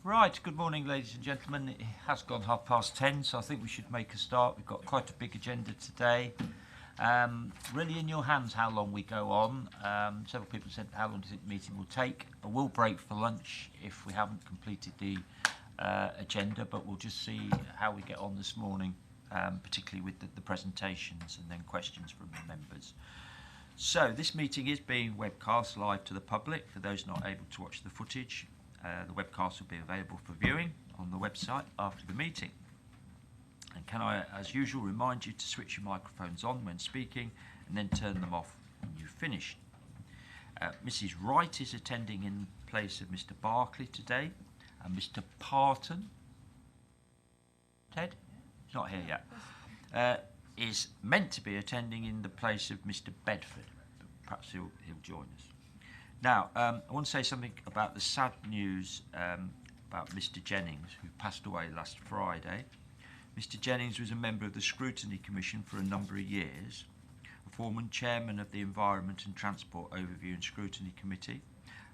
Right, good morning ladies and gentlemen. It has gone 10:30, so I think we should make a start. We've got quite a big agenda today. Really in your hands how long we go on. Several people said, how long do you think the meeting will take? We'll break for lunch if we haven't completed the agenda, but we'll just see how we get on this morning, particularly with the presentations and then questions from the members. So this meeting is being webcast live to the public for those not able to watch the footage. The webcast will be available for viewing on the website after the meeting. And can I, as usual, remind you to switch your microphones on when speaking and then turn them off when you've finished. Mrs. Wright is attending in place of Mr. Barclay today, and Mr. Parton, Ted, he's not here yet, is meant to be attending in the place of Mr. Bedford, but perhaps he'll join us. Now, I want to say something about the sad news about Mr. Jennings, who passed away last Friday. Mr. Jennings was a member of the Scrutiny Commission for a number of years, a former chairman of the Environment and Transport Overview and Scrutiny Committee,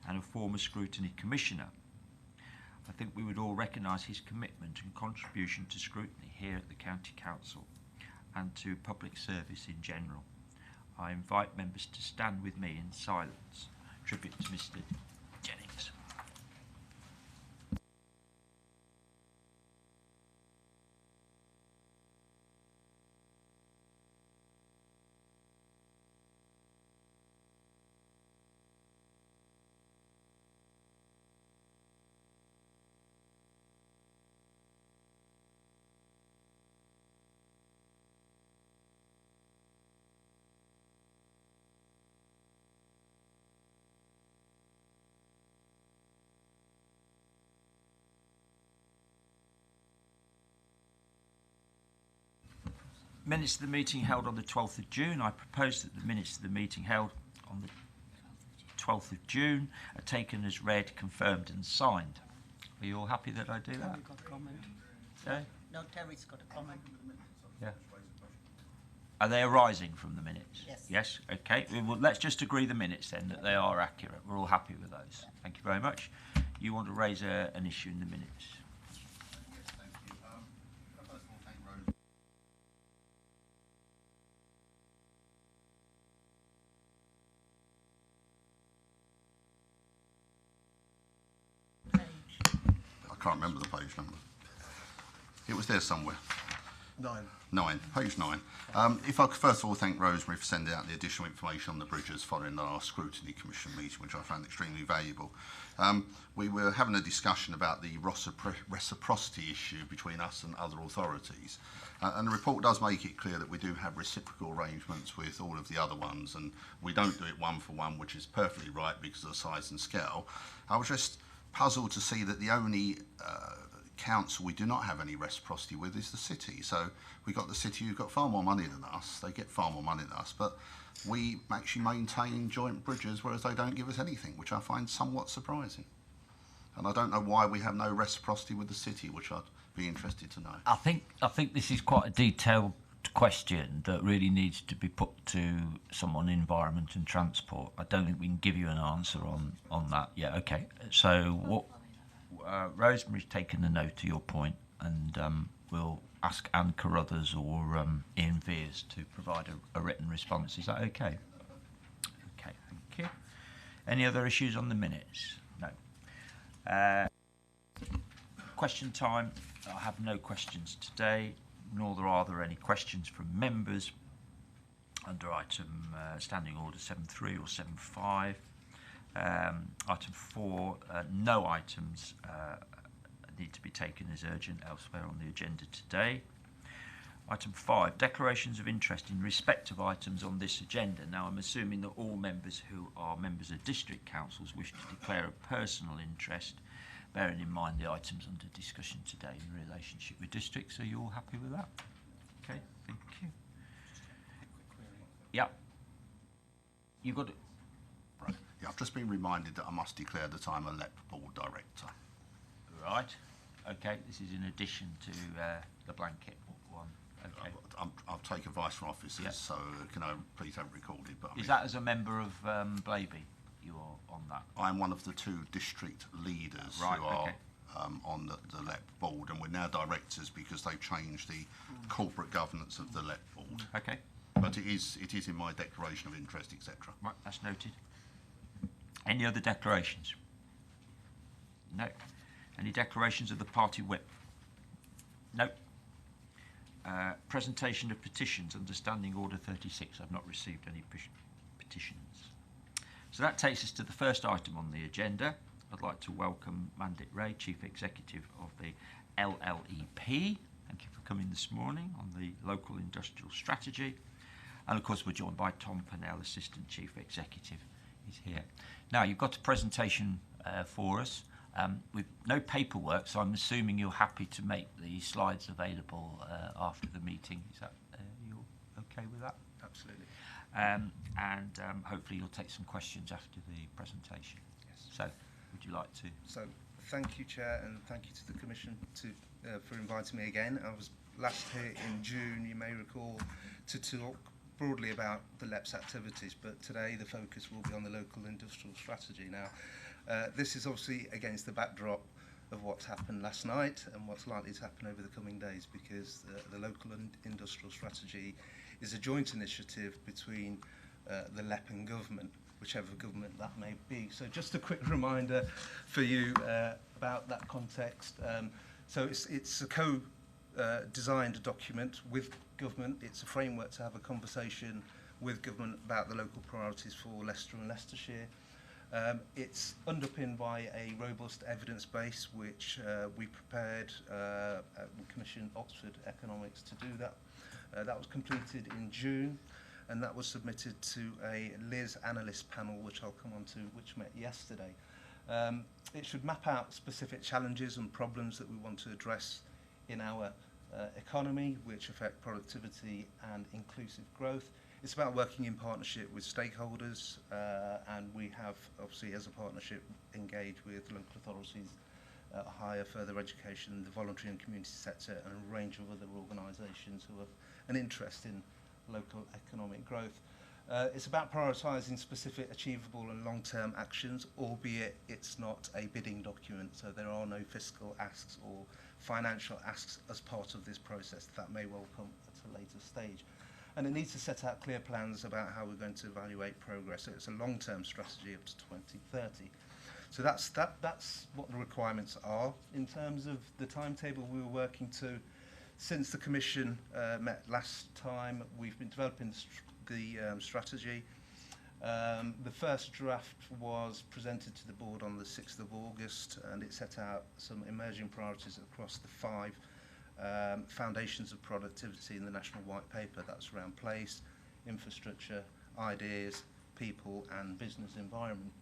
and a former Scrutiny Commissioner. I think we would all recognise his commitment and contribution to scrutiny here at the County Council and to public service in general. I invite members to stand with me in silence. Tribute to Mr. Jennings. Minutes of the meeting held on the 12th of June. I propose that the minutes of the meeting held on the 12th of June are taken as read, confirmed and signed. Are you all happy that I do that? Terry got a comment. Okay. No, Terry's got a comment. Yeah. Are they arising from the minutes? Yes. Yes? Okay. Well, let's just agree the minutes then, that they are accurate. We're all happy with those. Thank you very much. You want to raise an issue in the minutes? I can't remember the page number. It was there somewhere. 9, page 9. If I could first of all thank Rosemary for sending out the additional information on the bridges following our Scrutiny Commission meeting, which I found extremely valuable. We were having a discussion about the reciprocity issue between us and other authorities. And the report does make it clear that we do have reciprocal arrangements with all of the other ones, and we don't do it one for one, which is perfectly right because of the size and scale. I was just puzzled to see that the only council we do not have any reciprocity with is the city. So we've got the city who've got far more money than us, they get far more money than us, but we actually maintain joint bridges, whereas they don't give us anything, which I find somewhat surprising. And I don't know why we have no reciprocity with the city, which I'd be interested to know. I think this is quite a detailed question that really needs to be put to someone in environment and transport. I don't think we can give you an answer on that. Yeah, okay. So what Rosemary's taken the note to your point, and we'll ask Anne Carruthers or Ian Veers to provide a written response. Is that okay? Okay, thank you. Any other issues on the minutes? No. Question time. I have no questions today, nor are there any questions from members under item standing order 7.3 or 7.5. Item 4, no items need to be taken as urgent elsewhere on the agenda today. Item 5, declarations of interest in respect of items on this agenda. Now, I'm assuming that all members who are members of district councils wish to declare a personal interest, bearing in mind the items under discussion today in relationship with districts. Are you all happy with that? Okay, thank you. Yeah. You got it. Right. Yeah, I've just been reminded that I must declare that I'm a LEP board director. Right. Okay, this is in addition to the blanket one. Okay. I'll take advice from officers, yeah. So can I please have it recorded? But is that as a member of Blaby you're on that? I'm one of the 2 district leaders right, who are okay. on the LEP board, and we're now directors because they've changed the corporate governance of the LEP board. Okay. But it is in my declaration of interest, etc. Right, that's noted. Any other declarations? No. Any declarations of the party whip? No. Presentation of petitions under Standing Order 36. I've not received any petitions. So that takes us to the first item on the agenda. I'd like to welcome Mandit Ray, Chief Executive of the LLEP. Thank you for coming this morning on the Local Industrial Strategy. And of course, we're joined by Tom Pennell, Assistant Chief Executive. He's here. Now, you've got a presentation for us with no paperwork, so I'm assuming you're happy to make the slides available after the meeting. Is that you're okay with that? Absolutely. And hopefully you'll take some questions after the presentation. Yes. So, would you like to? So, thank you, Chair, and thank you to the Commission for inviting me again. I was last here in June, you may recall, to talk broadly about the LEP's activities, but today the focus will be on the local industrial strategy. Now, this is obviously against the backdrop of what's happened last night and what's likely to happen over the coming days, because the local industrial strategy is a joint initiative between the LEP and government, whichever government that may be. So just a quick reminder for you about that context. So it's a co-designed document with government. It's a framework to have a conversation with government about the local priorities for Leicester and Leicestershire. It's underpinned by a robust evidence base, which we prepared, we commissioned Oxford Economics to do that. That was completed in June, and that was submitted to a LIS analyst panel, which I'll come on to, which met yesterday. It should map out specific challenges and problems that we want to address in our economy, which affect productivity and inclusive growth. It's about working in partnership with stakeholders, and we have, obviously, as a partnership, engaged with local authorities, higher further education, the voluntary and community sector, and a range of other organisations who have an interest in local economic growth. It's about prioritising specific, achievable and long-term actions, albeit it's not a bidding document, so there are no fiscal asks or financial asks as part of this process. That may well come at a later stage. And it needs to set out clear plans about how we're going to evaluate progress. So it's a long-term strategy up to 2030. So that's what the requirements are. In terms of the timetable we were working to, since the Commission met last time, we've been developing the strategy. The first draft was presented to the board on the 6th of August, and it set out some emerging priorities across the 5 foundations of productivity in the National White Paper. That's around place, infrastructure, ideas, people and business environment.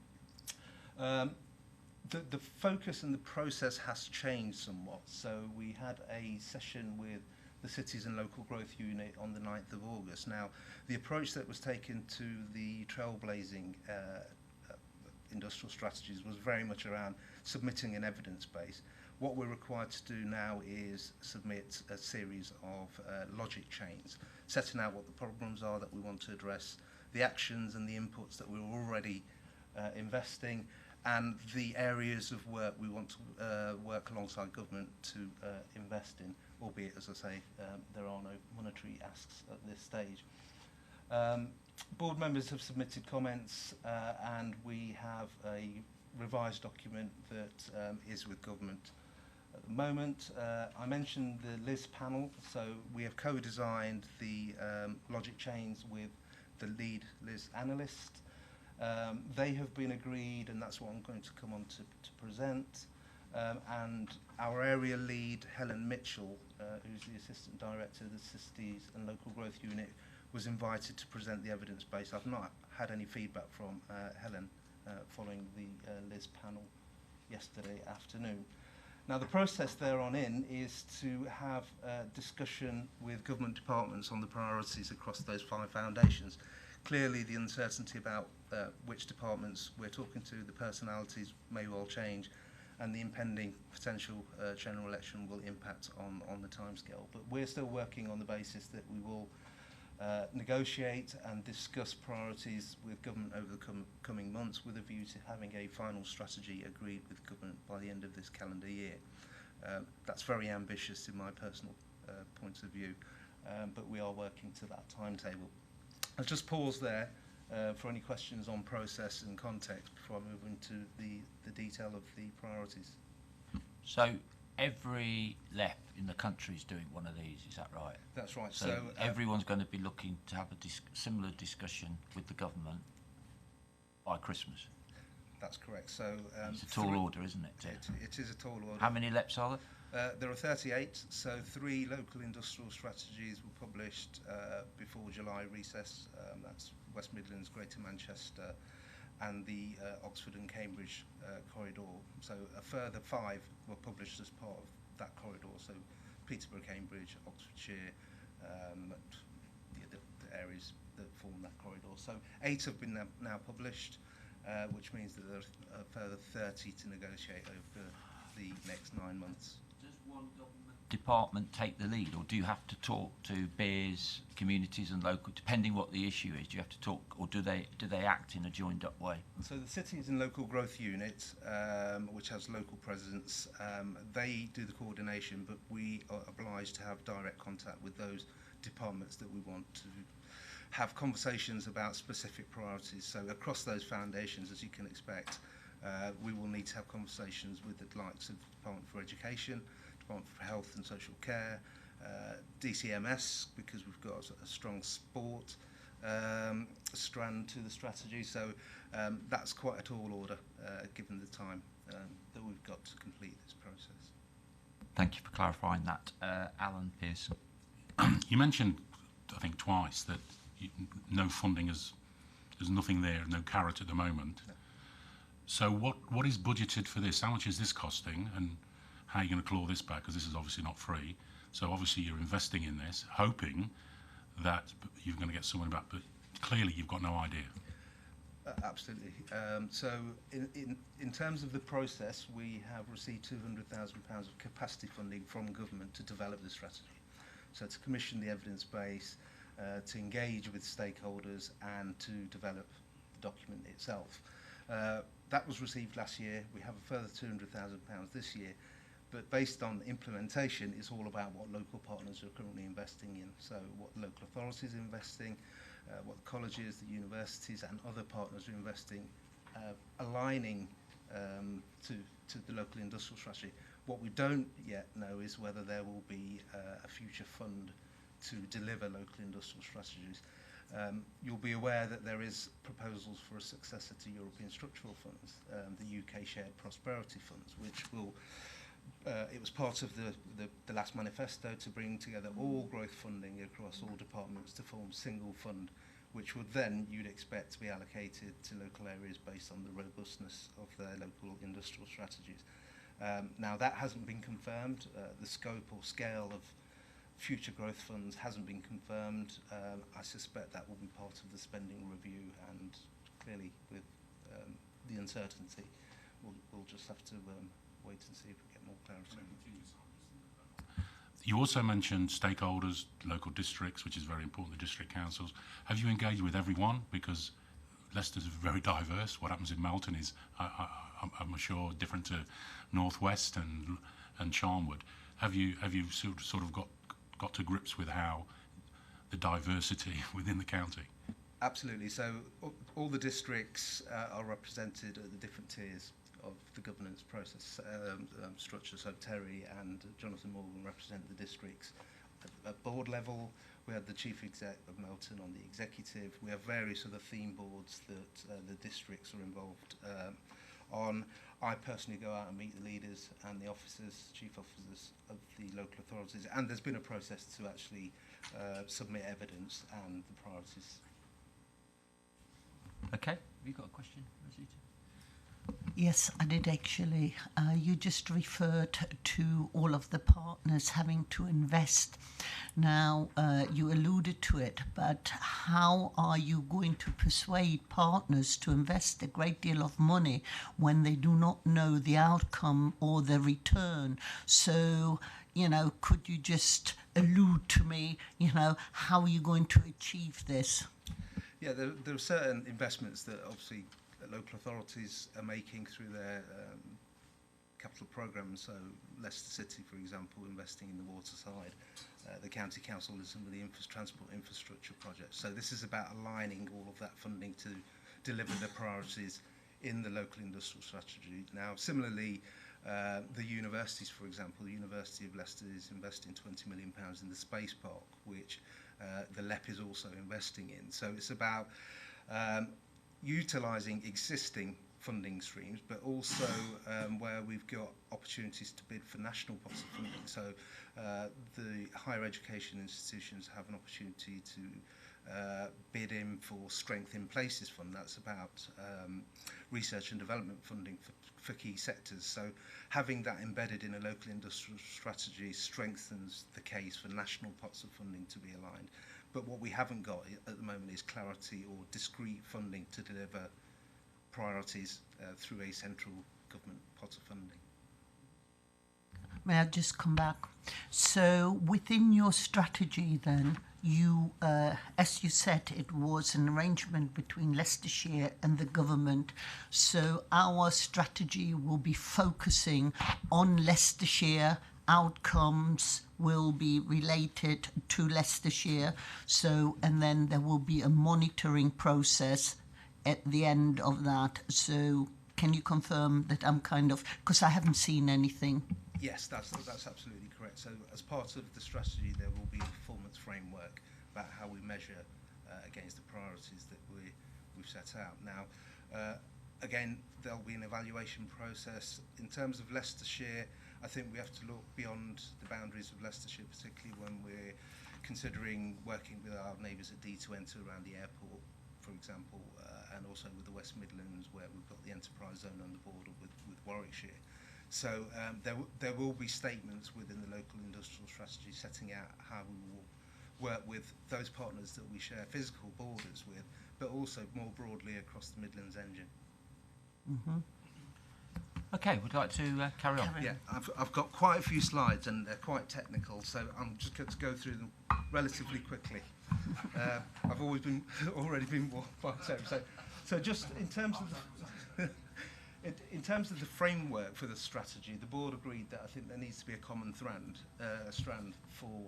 The focus and the process has changed somewhat. So we had a session with the Cities and Local Growth Unit on the 9th of August. Now, the approach that was taken to the trailblazing industrial strategies was very much around submitting an evidence base. What we're required to do now is submit a series of logic chains, setting out what the problems are that we want to address, the actions and the inputs that we're already investing, and the areas of work we want to work alongside government to invest in, albeit, as I say, there are no monetary asks at this stage. Board members have submitted comments, and we have a revised document that is with government at the moment. I mentioned the LIS panel, so we have co-designed the logic chains with the lead LIS analyst. They have been agreed, and that's what I'm going to come on to present. And our area lead, Helen Mitchell, who's the Assistant Director of the Cities and Local Growth Unit, was invited to present the evidence base. I've not had any feedback from Helen following the LIS panel yesterday afternoon. Now, the process thereon in is to have a discussion with government departments on the priorities across those 5 foundations. Clearly, the uncertainty about which departments we're talking to, the personalities may well change, and the impending potential general election will impact on the timescale. But we're still working on the basis that we will negotiate and discuss priorities with government over the coming months with a view to having a final strategy agreed with government by the end of this calendar year. That's very ambitious in my personal point of view, but we are working to that timetable. I'll just pause there for any questions on process and context before I move into the detail of the priorities. So every LEP in the country is doing one of these, is that right? That's right. So everyone's going to be looking to have a similar discussion with the government by Christmas. That's correct. So it's a tall order, isn't it? It is a tall order. How many LEPs are there? There are 38, so 3 local industrial strategies were published before July recess. That's West Midlands, Greater Manchester, and the Oxford and Cambridge corridor. So a further 5 were published as part of that corridor. So Peterborough, Cambridge, Oxfordshire, the areas that form that corridor. So 8 have been now published, which means that there are a further 30 to negotiate over the next 9 months. Does one government department take the lead, or do you have to talk to beers, communities and local, depending what the issue is? Do you have to talk, or do they act in a joined up way? So the Cities and Local Growth Unit, which has local presence, they do the coordination, but we are obliged to have direct contact with those departments that we want to have conversations about specific priorities. So across those foundations, as you can expect, we will need to have conversations with the likes of Department for Education, Department for Health and Social Care, DCMS, because we've got a strong sport strand to the strategy. So that's quite a tall order, given the time that we've got to complete this process. Thank you for clarifying that. Alan Pearson. You mentioned, I think, twice that no funding there's nothing there, no carrot at the moment. No. So what is budgeted for this? How much is this costing, and how are you going to claw this back? Because this is obviously not free. So obviously you're investing in this, hoping that you're going to get someone back, but clearly you've got no idea. Absolutely. So in terms of the process, we have received £200,000 of capacity funding from government to develop the strategy. So to commission the evidence base, to engage with stakeholders and to develop the document itself. That was received last year. We have a further £200,000 this year, but based on implementation, it's all about what local partners are currently investing in. So what local authorities are investing, what the colleges, the universities and other partners are investing, aligning to the local industrial strategy. What we don't yet know is whether there will be a future fund to deliver local industrial strategies. You'll be aware that there is proposals for a successor to European structural funds, the UK Shared Prosperity Funds, which will, it was part of the last manifesto to bring together all growth funding across all departments to form a single fund, which would then, you'd expect, to be allocated to local areas based on the robustness of their local industrial strategies. Now that hasn't been confirmed. The scope or scale of future growth funds hasn't been confirmed. I suspect that will be part of the spending review, and clearly with the uncertainty, we'll just have to wait and see if we get more clarity. You also mentioned stakeholders, local districts, which is very important, the district councils. Have you engaged with everyone? Because Leicester's very diverse. What happens in Melton is, I'm sure, different to North West and Charnwood. Have you sort of got to grips with how the diversity within the county? Absolutely. So all the districts are represented at the different tiers of the governance process structure. So Terry and Jonathan Morgan represent the districts. At board level, we have the chief exec of Melton on the executive. We have various other theme boards that the districts are involved on. I personally go out and meet the leaders and the officers, chief officers of the local authorities, and there's been a process to actually submit evidence and the priorities. Okay, have you got a question, Rosita? Yes, I did actually. You just referred to all of the partners having to invest. Now, you alluded to it, but how are you going to persuade partners to invest a great deal of money when they do not know the outcome or the return? So, you know, could you just allude to me, how are you going to achieve this? Yeah, there are certain investments that obviously local authorities are making through their capital programmes. So Leicester City, for example, investing in the water side. The County Council is some of the transport infrastructure projects. So this is about aligning all of that funding to deliver the priorities in the local industrial strategy. Now, similarly, the universities, for example, the University of Leicester is investing £20 million in the Space Park, which the LEP is also investing in. So it's about utilising existing funding streams, but also where we've got opportunities to bid for national pots of funding. So the higher education institutions have an opportunity to bid in for Strength in Places Fund. That's about research and development funding for key sectors. So having that embedded in a local industrial strategy strengthens the case for national pots of funding to be aligned. But what we haven't got at the moment is clarity or discrete funding to deliver priorities through a central government pot of funding. May I just come back? So within your strategy then, you, as you said, it was an arrangement between Leicestershire and the government. So our strategy will be focusing on Leicestershire. Outcomes will be related to Leicestershire. So, and then there will be a monitoring process at the end of that. So can you confirm that I'm because I haven't seen anything. Yes, that's absolutely correct. So as part of the strategy, there will be a performance framework about how we measure against the priorities that we've set out. Now, again, there'll be an evaluation process. In terms of Leicestershire, I think we have to look beyond the boundaries of Leicestershire, particularly when we're considering working with our neighbours at D2N2 around the airport, for example, and also with the West Midlands, where we've got the enterprise zone on the border with Warwickshire. So there will be statements within the local industrial strategy setting out how we will work with those partners that we share physical borders with, but also more broadly across the Midlands engine. Mm-hmm. Okay, would you like to carry on? Yeah, I've got quite a few slides and they're quite technical, so I'm just going to go through them relatively quickly. I've already been warned by so just in terms of the in terms of the framework for the strategy, the board agreed that I think there needs to be a common strand for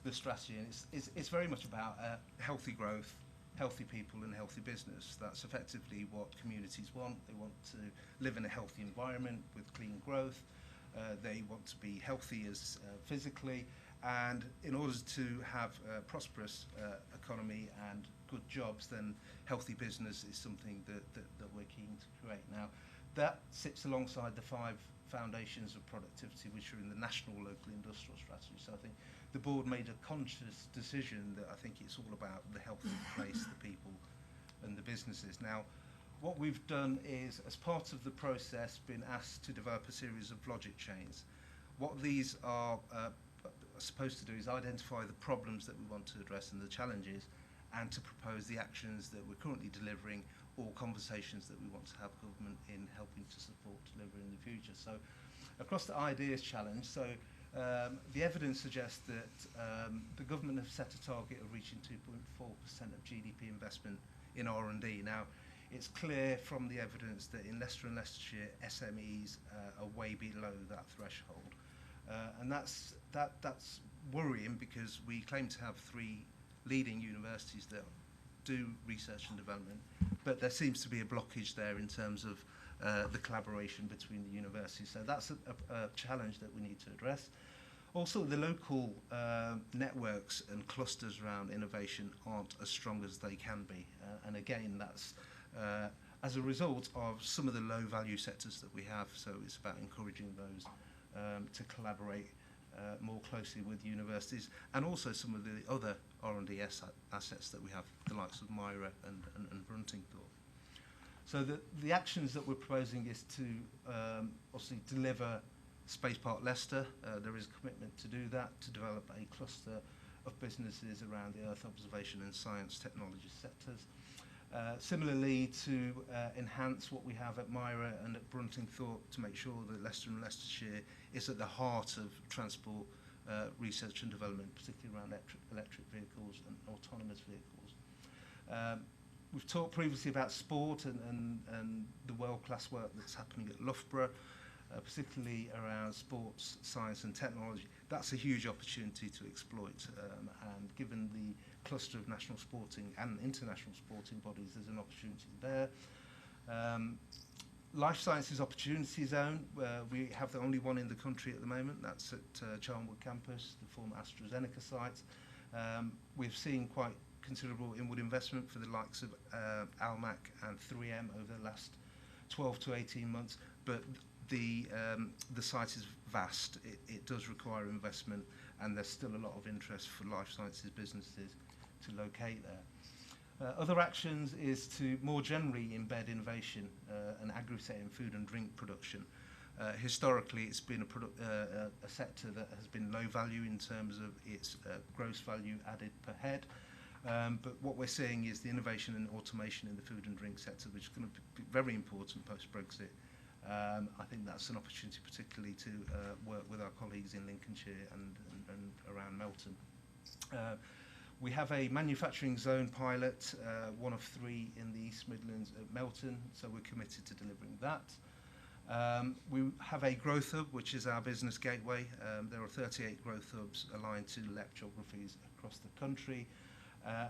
the strategy, and it's very much about healthy growth, healthy people and healthy business. That's effectively what communities want. They want to live in a healthy environment with clean growth. They want to be healthy as physically, and in order to have a prosperous economy and good jobs, then healthy business is something that we're keen to create. Now, that sits alongside the 5 foundations of productivity which are in the national local industrial strategy. So I think the board made a conscious decision that I think it's all about the healthy place, the people and the businesses. Now, what we've done is, as part of the process, been asked to develop a series of logic chains. What these are supposed to do is identify the problems that we want to address and the challenges, and to propose the actions that we're currently delivering or conversations that we want to have government in helping to support delivery in the future. So across the ideas challenge, the evidence suggests that the government have set a target of reaching 2.4% of GDP investment in R&D. Now, it's clear from the evidence that in Leicester and Leicestershire, SMEs are way below that threshold. And that's worrying, because we claim to have 3 leading universities that do research and development, but there seems to be a blockage there in terms of the collaboration between the universities. So that's a challenge that we need to address. Also, the local networks and clusters around innovation aren't as strong as they can be. And again, that's as a result of some of the low value sectors that we have. So it's about encouraging those to collaborate more closely with universities, and also some of the other R&D assets that we have, the likes of Myra and Bruntingthorpe. So the actions that we're proposing is to obviously deliver Space Park Leicester. There is a commitment to do that, to develop a cluster of businesses around the Earth observation and science technology sectors. Similarly, to enhance what we have at Myra and at Bruntingthorpe, to make sure that Leicester and Leicestershire is at the heart of transport research and development, particularly around electric vehicles and autonomous vehicles. We've talked previously about sport and the world-class work that's happening at Loughborough, particularly around sports, science and technology. That's a huge opportunity to exploit, and given the cluster of national sporting and international sporting bodies, there's an opportunity there. Life Sciences Opportunity Zone, we have the only one in the country at the moment. That's at Charnwood campus, the former AstraZeneca site. We've seen quite considerable inward investment for the likes of Almac and 3M over the last 12 to 18 months, but the site is vast. It does require investment, and there's still a lot of interest for life sciences businesses to locate there. Other actions is to more generally embed innovation and aggregate in food and drink production. Historically, it's been a sector that has been low value in terms of its gross value added per head. But what we're seeing is the innovation and automation in the food and drink sector, which is going to be very important post-Brexit. I think that's an opportunity particularly to work with our colleagues in Lincolnshire and around Melton. We have a manufacturing zone pilot, one of 3 in the East Midlands at Melton, so we're committed to delivering that. We have a growth hub, which is our business gateway. There are 38 growth hubs aligned to LEP geographies across the country,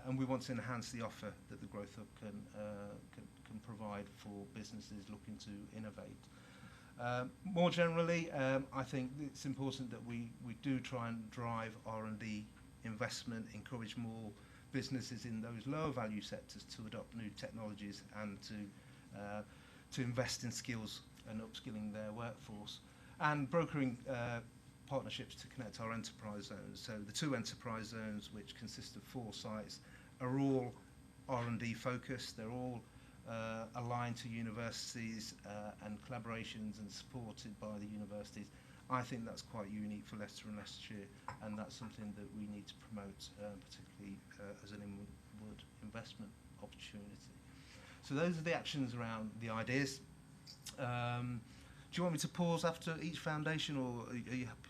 and we want to enhance the offer that the growth hub can provide for businesses looking to innovate. More generally, I think it's important that we do try and drive R&D investment, encourage more businesses in those lower value sectors to adopt new technologies and to invest in skills and upskilling their workforce, and brokering partnerships to connect our enterprise zones. So the 2 enterprise zones, which consist of 4 sites, are all R&D focused. They're all aligned to universities and collaborations and supported by the universities. I think that's quite unique for Leicester and Leicestershire, and that's something that we need to promote, particularly as an inward investment opportunity. So those are the actions around the ideas. Do you want me to pause after each foundation, or are you happy?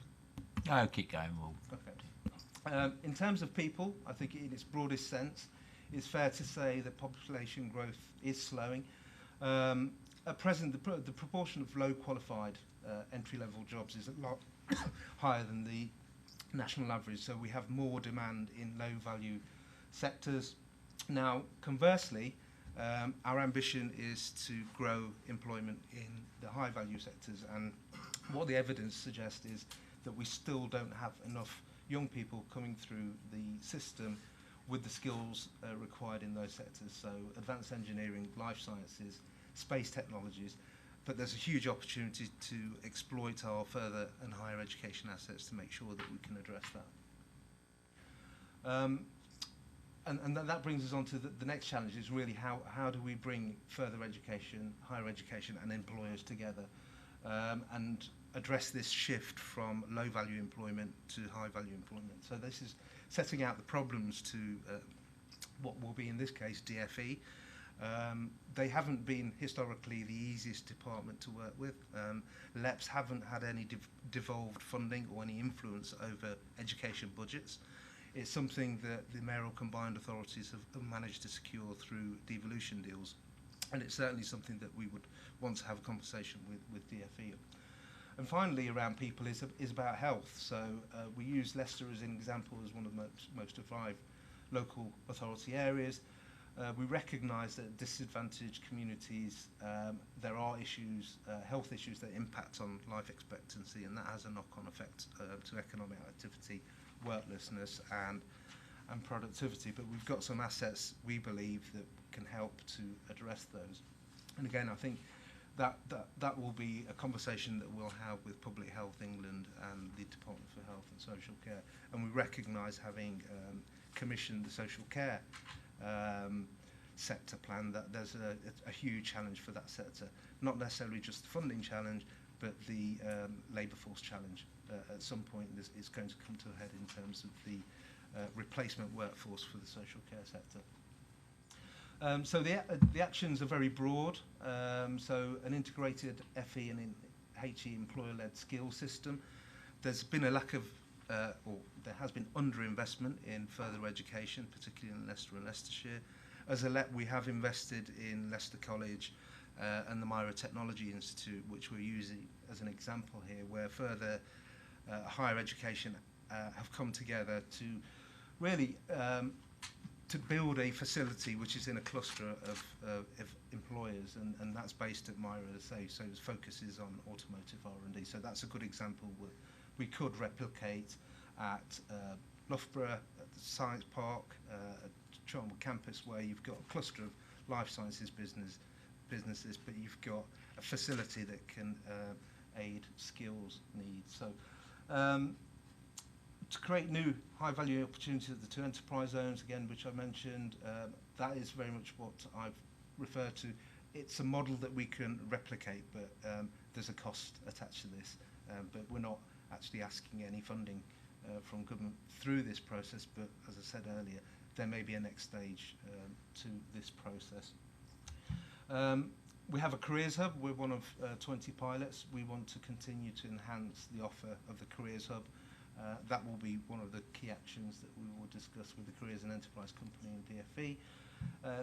No, keep going. Okay. In terms of people, I think in its broadest sense, it's fair to say that population growth is slowing. At present, the proportion of low qualified entry-level jobs is a lot higher than the national average, so we have more demand in low-value sectors. Now, conversely, our ambition is to grow employment in the high-value sectors, and what the evidence suggests is that we still don't have enough young people coming through the system with the skills required in those sectors, so advanced engineering, life sciences, space technologies. But there's a huge opportunity to exploit our further and higher education assets to make sure that we can address that. And that brings us on to the next challenge, is really how do we bring further education, higher education and employers together, and address this shift from low-value employment to high-value employment. So this is setting out the problems to what will be, in this case, DFE. They haven't been historically the easiest department to work with. LEPs haven't had any devolved funding or any influence over education budgets. It's something that the mayoral combined authorities have managed to secure through devolution deals, and it's certainly something that we would want to have a conversation with DFE. And finally, around people is about health. So we use Leicester as an example as one of the most deprived local authority areas. We recognise that disadvantaged communities, there are issues, health issues that impact on life expectancy, and that has a knock-on effect to economic activity, worklessness and productivity. But we've got some assets, we believe, that can help to address those. And again, I think that will be a conversation that we'll have with Public Health England and the Department for Health and Social Care. And we recognise, having commissioned the social care sector plan, that there's a huge challenge for that sector. Not necessarily just the funding challenge, but the labour force challenge. At some point, it's going to come to a head in terms of the replacement workforce for the social care sector. So the actions are very broad. So an integrated FE and HE employer-led skills system. There's been a lack of or there has been underinvestment in further education, particularly in Leicester and Leicestershire. As a LEP, we have invested in Leicester College and the Myra Technology Institute, which we're using as an example here, where further higher education have come together to really to build a facility which is in a cluster of employers, and that's based at Myra, as I say, so it focuses on automotive R&D. So that's a good example we could replicate at Loughborough, at the Science Park, at Charnwood Campus, where you've got a cluster of life sciences businesses, but you've got a facility that can aid skills needs. So to create new high-value opportunities at the two enterprise zones, again, which I mentioned, that is very much what I've referred to. It's a model that we can replicate, but there's a cost attached to this. But we're not actually asking any funding from government through this process, but as I said earlier, there may be a next stage to this process. We have a careers hub. We're one of 20 pilots. We want to continue to enhance the offer of the careers hub. That will be one of the key actions that we will discuss with the Careers and Enterprise Company and DFE.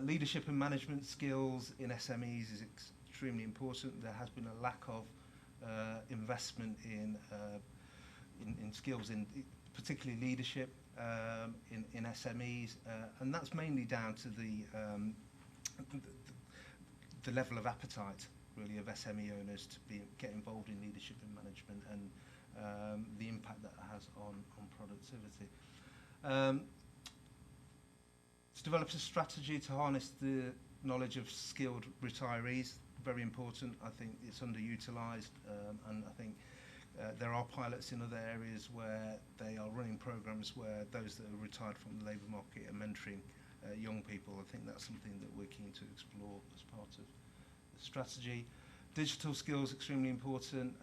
Leadership and management skills in SMEs is extremely important. There has been a lack of investment in skills, in particularly leadership in SMEs, and that's mainly down to the level of appetite, really, of SME owners to get involved in leadership and management, and the impact that has on productivity. To develop a strategy to harness the knowledge of skilled retirees, very important. I think it's underutilised, and I think there are pilots in other areas where they are running programs where those that are retired from the labour market are mentoring young people. I think that's something that we're keen to explore as part of the strategy. Digital skills, extremely important.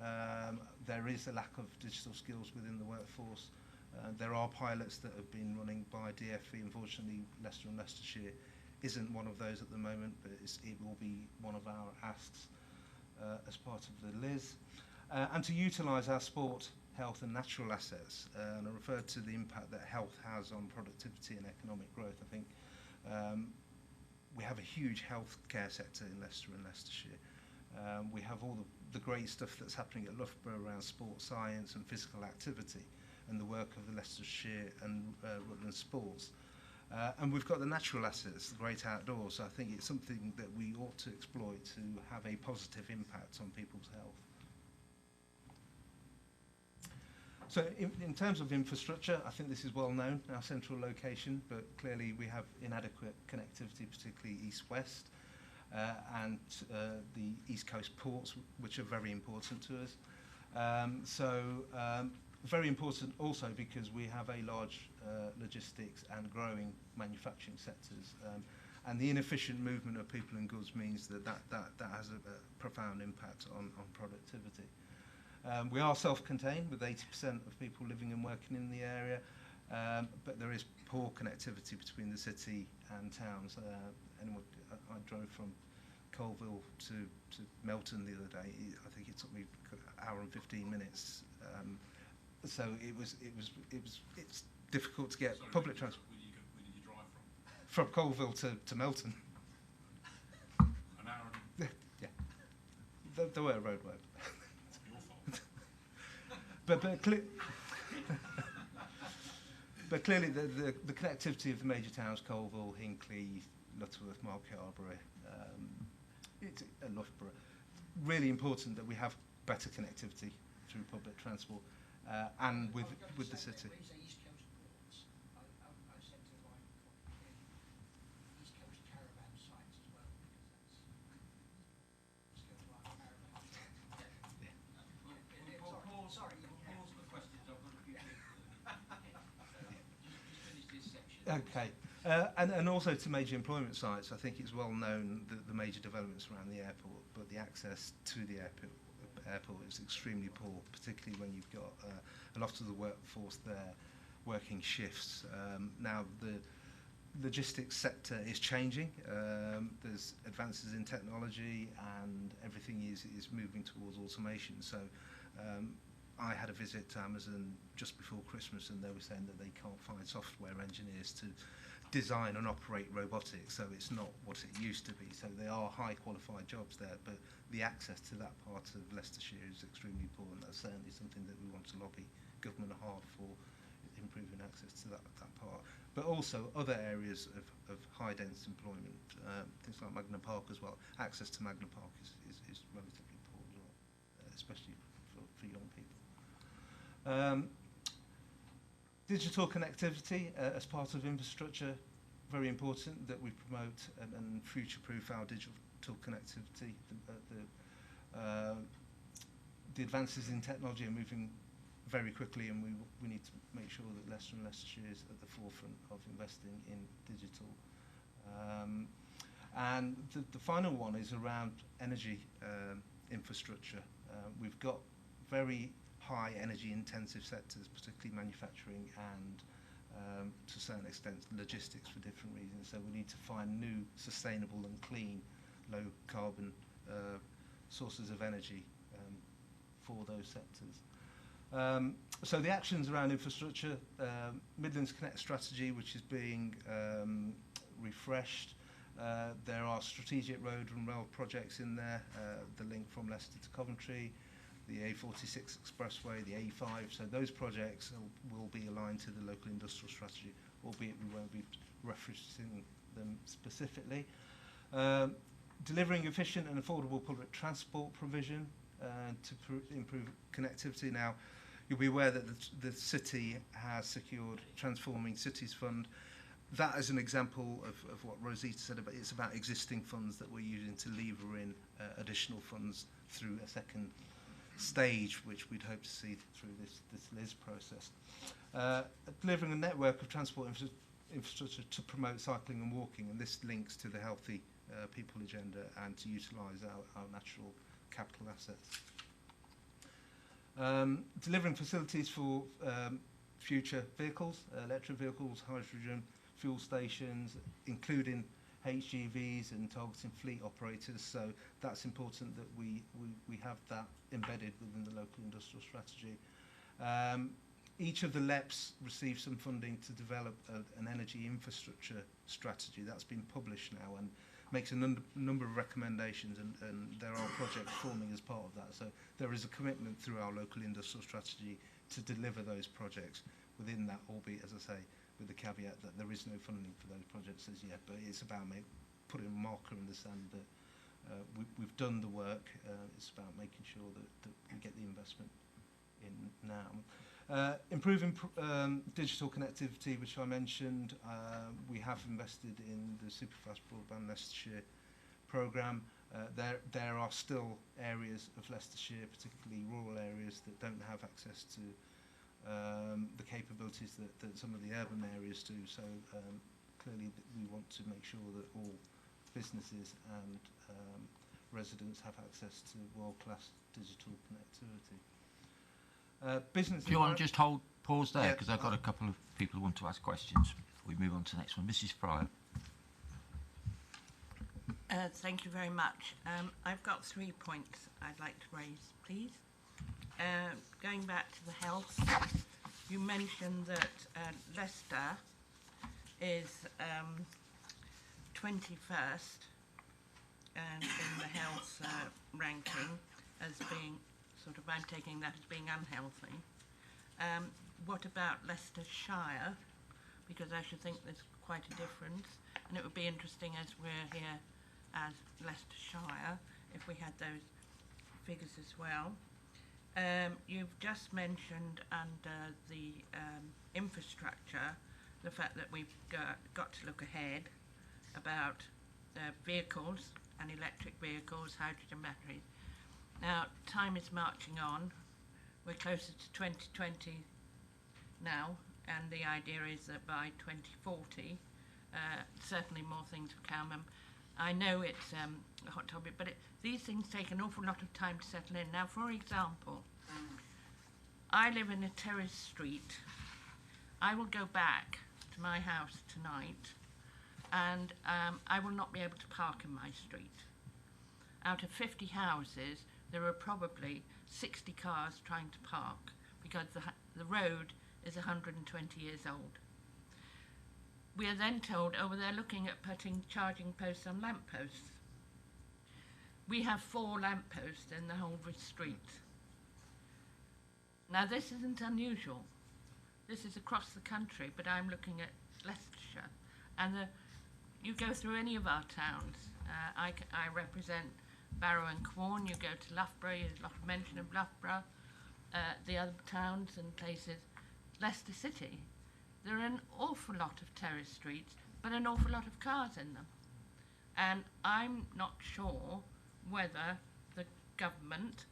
There is a lack of digital skills within the workforce. There are pilots that have been running by DFE. Unfortunately, Leicester and Leicestershire isn't one of those at the moment, but it will be one of our asks as part of the LIS. And to utilise our sport, health and natural assets. And I referred to the impact that health has on productivity and economic growth. I think we have a huge healthcare sector in Leicester and Leicestershire. We have all the great stuff that's happening at Loughborough around sports science and physical activity and the work of the Leicestershire and Rutland Sports. And we've got the natural assets, the great outdoors. So I think it's something that we ought to exploit to have a positive impact on people's health. So in terms of infrastructure, I think this is well known, our central location, but clearly we have inadequate connectivity, particularly east-west. And the East Coast ports, which are very important to us. Very important also because we have a large logistics and growing manufacturing sectors. And the inefficient movement of people and goods means that has a profound impact on productivity. We are self-contained with 80% of people living and working in the area, but there is poor connectivity between the city and towns. I drove from Colville to Melton the other day. I think it took me an hour and 15 minutes. So it's difficult to get public transport. Where did you drive from? From Colville to Melton. An hour and... Yeah. There were roadworks. But clearly the connectivity of the major towns, Colville, Hinckley, Lutterworth, Market Arbory, and Loughborough, really important that we have better connectivity through public transport and with the city. Okay, and also to major employment sites. I think it's well known that the major developments around the airport, but the access to the airport is extremely poor, particularly when you've got a lot of the workforce there working shifts. Now the logistics sector is changing. There's advances in technology and everything is moving towards automation. So I had a visit to Amazon just before Christmas, and they were saying that they can't find software engineers to design and operate robotics, so it's not what it used to be. So there are high qualified jobs there, but the access to that part of Leicestershire is extremely important. That's certainly something that we want to lobby government hard for, improving access to that part. But also other areas of high dense employment, things like Magna Park as well. Access to Magna Park is relatively poor as well, especially for young people. Digital connectivity as part of infrastructure, very important that we promote and future-proof our digital connectivity. The advances in technology are moving very quickly, and we need to make sure that Leicester and Leicestershire is at the forefront of investing in digital. And the final one is around energy infrastructure. We've got very high energy intensive sectors, particularly manufacturing and to a certain extent logistics for different reasons. So we need to find new sustainable and clean low carbon sources of energy for those sectors. So the actions around infrastructure, Midlands Connect strategy, which is being refreshed. There are strategic road and rail projects in there, the link from Leicester to Coventry, the A46 expressway, the A5, so those projects will be aligned to the local industrial strategy, albeit we won't be referencing them specifically. Delivering efficient and affordable public transport provision to improve connectivity. Now, you'll be aware that the city has secured Transforming Cities Fund. That is an example of what Rosita said about it's about existing funds that we're using to lever in additional funds through a second stage, which we'd hope to see through this LIS process. Delivering a network of transport infrastructure to promote cycling and walking, and this links to the healthy people agenda and to utilise our natural capital assets. Delivering facilities for future vehicles, electric vehicles, hydrogen fuel stations, including HGVs and targeting fleet operators, so that's important that we have that embedded within the local industrial strategy. Each of the LEPs received some funding to develop an energy infrastructure strategy. That's been published now and makes a number of recommendations, and there are projects forming as part of that. So there is a commitment through our local industrial strategy to deliver those projects within that, albeit, as I say, with the caveat that there is no funding for those projects as yet, but it's about putting a marker in the sand that we've done the work. It's about making sure that we get the investment in now. Improving digital connectivity, which I mentioned. We have invested in the Superfast Broadband Leicestershire programme. There are still areas of Leicestershire, particularly rural areas, that don't have access to the capabilities that some of the urban areas do. So clearly we want to make sure that all businesses and residents have access to world-class digital connectivity. Business. Do you want to just pause there, because I've got a couple of people who want to ask questions before we move on to the next one. Mrs. Fryer. Thank you very much. I've got 3 points I'd like to raise, please. Going back to the health, you mentioned that Leicester is 21st in the health ranking as being I'm taking that as being unhealthy. What about Leicestershire? Because I should think there's quite a difference, and it would be interesting as we're here as Leicestershire if we had those figures as well. You've just mentioned under the infrastructure the fact that we've got to look ahead about vehicles and electric vehicles, hydrogen batteries. Now, time is marching on. We're closer to 2020 now, and the idea is that by 2040, certainly more things will come. I know it's a hot topic, but these things take an awful lot of time to settle in. Now, for example, I live in a terrace street. I will go back to my house tonight, and I will not be able to park in my street. Out of 50 houses, there are probably 60 cars trying to park because the road is 120 years old. We are then told, oh, well, they're looking at putting charging posts on lampposts. We have 4 lampposts in the whole street. Now, this isn't unusual. This is across the country, but I'm looking at Leicestershire. And you go through any of our towns. I represent Barrow and Quorn. You go to Loughborough, there's a lot of mention of Loughborough. The other towns and places, Leicester City. There are an awful lot of terrace streets, but an awful lot of cars in them. And I'm not sure whether the government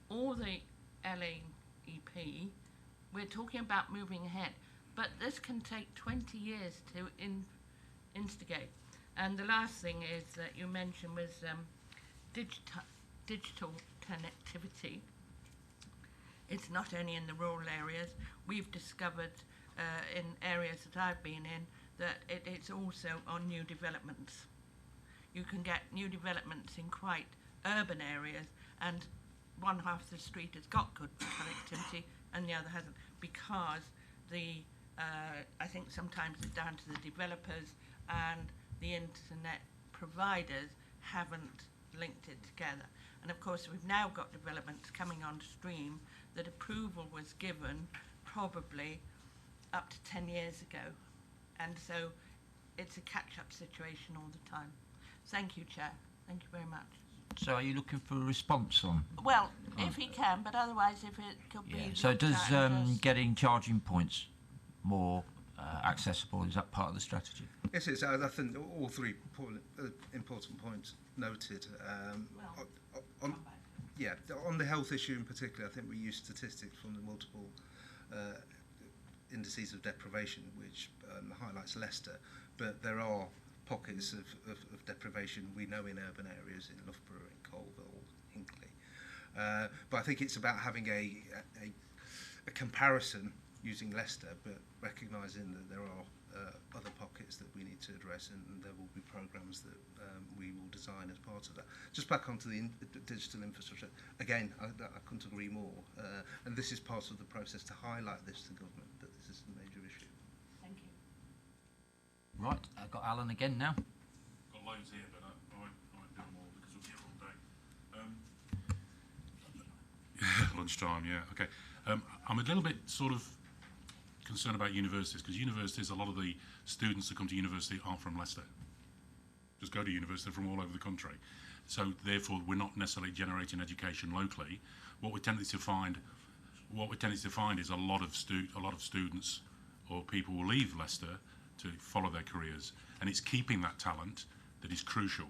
or the LAEP, we're talking about moving ahead, but this can take 20 years to instigate. And the last thing is that you mentioned was digital connectivity. It's not only in the rural areas. We've discovered in areas that I've been in that it's also on new developments. You can get new developments in quite urban areas, and one half of the street has got good connectivity and the other hasn't, because I think sometimes it's down to the developers and the internet providers haven't linked it together. And of course we've now got developments coming on stream that approval was given probably up to 10 years ago, and so it's a catch-up situation all the time. Thank you, Chair. Thank you very much. So are you looking for a response on? Well, if he can, but otherwise if it could be... So does getting charging points more accessible, is that part of the strategy? Yes, it's. I think all 3 important points noted. On the health issue in particular, I think we use statistics from the multiple indices of deprivation, which highlights Leicester, but there are pockets of deprivation we know in urban areas, in Loughborough, in Colville, Hinckley. But I think it's about having a comparison using Leicester, but recognising that there are other pockets that we need to address, and there will be programmes that we will design as part of that. Just back onto the digital infrastructure, again, I couldn't agree more, and this is part of the process to highlight this to government, that this is a major issue. Thank you. Right, I've got Alan again now. Got loads here, but I won't do them all because we'll be here all day. Lunchtime, yeah, okay. I'm a little bit sort of concerned about universities, because universities, a lot of the students that come to university aren't from Leicester. Just go to university from all over the country. So therefore, we're not necessarily generating education locally. What we're tending to find is a lot of students or people will leave Leicester to follow their careers, and it's keeping that talent that is crucial.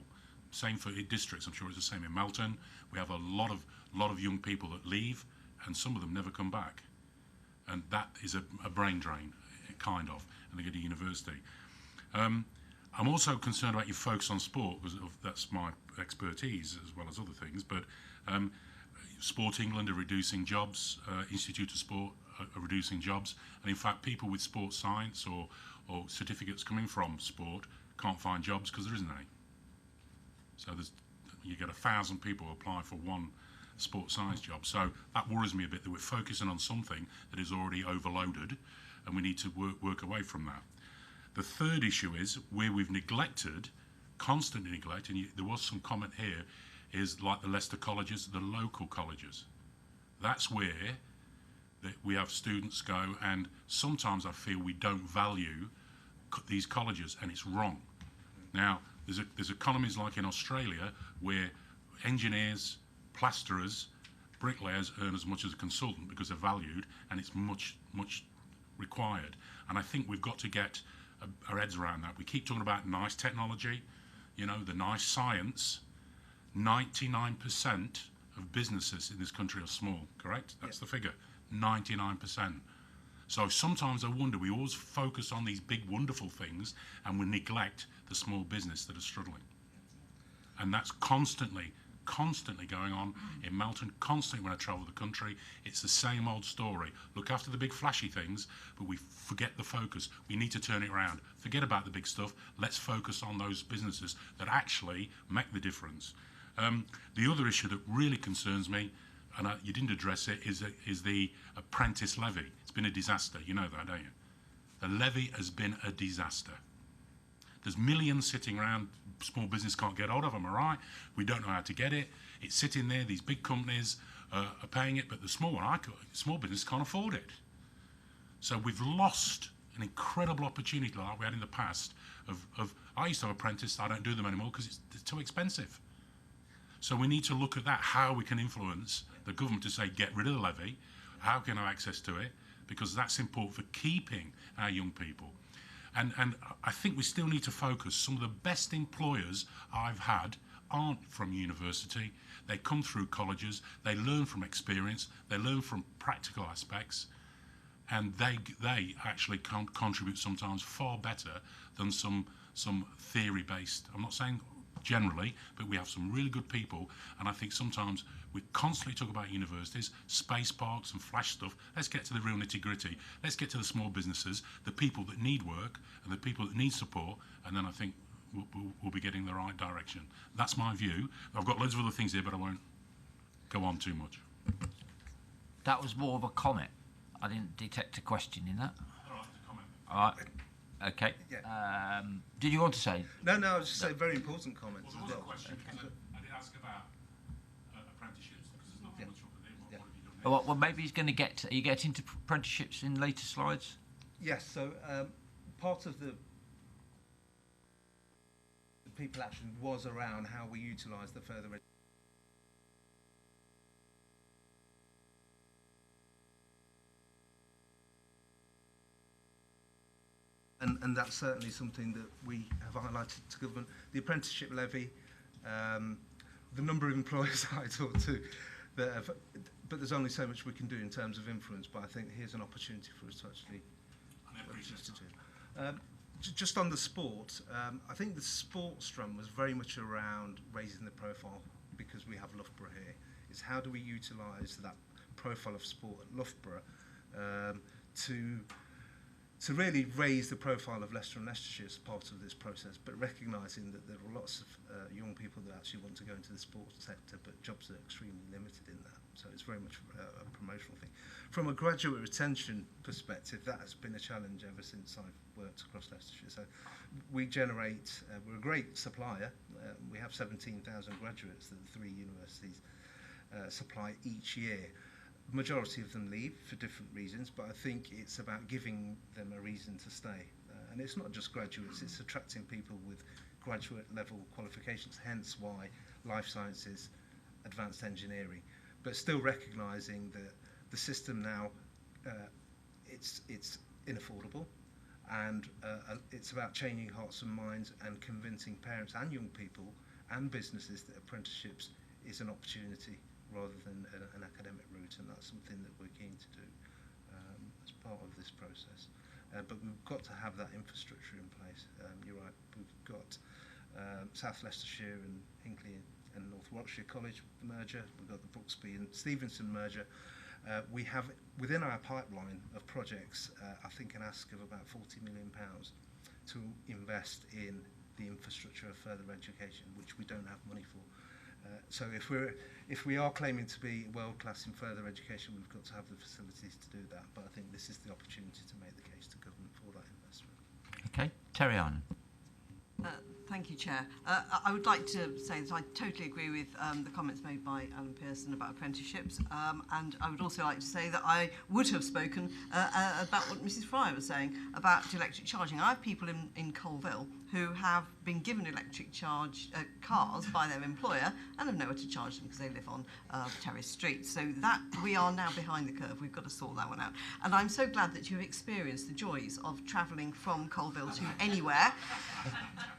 Same for districts. I'm sure it's the same in Melton. We have a lot of young people that leave, and some of them never come back. And that is a brain drain, kind of, and they go to university. I'm also concerned about your focus on sport, because that's my expertise as well as other things, but Sport England are reducing jobs, Institute of Sport are reducing jobs, and in fact people with sports science or certificates coming from sport can't find jobs because there isn't any. So you get 1,000 people apply for one sports science job. So that worries me a bit, that we're focusing on something that is already overloaded, and we need to work away from that. The third issue is where we've neglected, constantly neglected, and there was some comment here, is like the Leicester colleges, the local colleges. That's where we have students go, and sometimes I feel we don't value these colleges, and it's wrong. Now, there's economies like in Australia where engineers, plasterers, bricklayers earn as much as a consultant because they're valued, and it's much required. And I think we've got to get our heads around that. We keep talking about nice technology, the nice science. 99% of businesses in this country are small, correct? That's the figure, 99%. So sometimes I wonder, we always focus on these big wonderful things and we neglect the small business that are struggling. And that's constantly going on in Melton, constantly when I travel the country. It's the same old story. Look after the big flashy things, but we forget the focus. We need to turn it around. Forget about the big stuff. Let's focus on those businesses that actually make the difference. The other issue that really concerns me, and you didn't address it, is the apprentice levy. It's been a disaster. You know that, don't you? The levy has been a disaster. There's millions sitting around. Small business can't get hold of them, all right? We don't know how to get it. It's sitting there. These big companies are paying it, but the small business can't afford it. So we've lost an incredible opportunity like we had in the past of I used to have apprentices. I don't do them anymore because it's too expensive. So we need to look at that, how we can influence the government to say, get rid of the levy, how can I have access to it, because that's important for keeping our young people. And I think we still need to focus. Some of the best employers I've had aren't from university. They come through colleges, they learn from experience, they learn from practical aspects, and they actually contribute sometimes far better than some theory-based. I'm not saying generally, but we have some really good people, and I think sometimes we constantly talk about universities, space parks and flash stuff. Let's get to the real nitty-gritty. Let's get to the small businesses, the people that need work and the people that need support, and then I think we'll be getting the right direction. That's my view. I've got loads of other things here, but I won't go on too much. That was more of a comment. I didn't detect a question in that. All right, it's a comment. All right. Okay. Yeah. Did you want to say? No, I was just saying very important comment. Well, there was a question, because I did ask about apprenticeships, because there's nothing much up in there. What have you done next? Well, maybe he's going to get. Are you getting to apprenticeships in later slides? Yes, so part of the people action was around how we utilise the further education. And that's certainly something that we have highlighted to government. The apprenticeship levy, the number of employers I talk to, but there's only so much we can do in terms of influence, but I think here's an opportunity for us to actually do. Just on the sport, I think the sports strand was very much around raising the profile, because we have Loughborough here. It's how do we utilise that profile of sport at Loughborough to really raise the profile of Leicester and Leicestershire as part of this process, but recognising that there are lots of young people that actually want to go into the sports sector, but jobs are extremely limited in that. So it's very much a promotional thing. From a graduate retention perspective, that has been a challenge ever since I've worked across Leicestershire. So we generate, we're a great supplier. We have 17,000 graduates that the 3 universities supply each year. Majority of them leave for different reasons, but I think it's about giving them a reason to stay. And it's not just graduates, it's attracting people with graduate level qualifications, hence why life sciences, advanced engineering, but still recognising that the system now, it's inaffordable, and it's about changing hearts and minds and convincing parents and young people and businesses that apprenticeships is an opportunity rather than an academic route, and that's something that we're keen to do as part of this process. But we've got to have that infrastructure in place. You're right, we've got South Leicestershire and Hinckley and North Warwickshire College merger, we've got the Brooksby and Stevenson merger. We have within our pipeline of projects, I think an ask of about £40 million to invest in the infrastructure of further education, which we don't have money for. So if we are claiming to be world-class in further education, we've got to have the facilities to do that. But I think this is the opportunity to make the case to government for that investment. Okay, Terry Arnon. Thank you, Chair. I would like to say that I totally agree with the comments made by Alan Pearson about apprenticeships, and I would also like to say that I would have spoken about what Mrs Fryer was saying about electric charging. I have people in Colville who have been given electric charge cars by their employer and have nowhere to charge them because they live on Terrace Street. So that we are now behind the curve. We've got to sort that one out. And I'm so glad that you've experienced the joys of travelling from Colville to anywhere,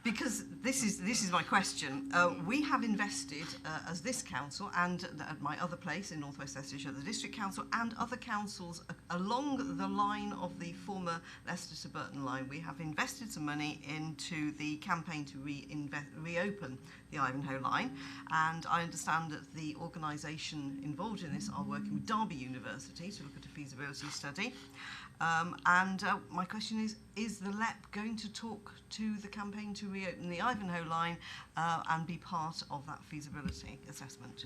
because this is my question. We have invested as this council and at my other place in North West Leicestershire, the district council and other councils along the line of the former Leicester to Burton line. We have invested some money into the campaign to reopen the Ivanhoe line, and I understand that the organisation involved in this are working with Derby University to look at a feasibility study. My question is the LEP going to talk to the campaign to reopen the Ivanhoe line and be part of that feasibility assessment?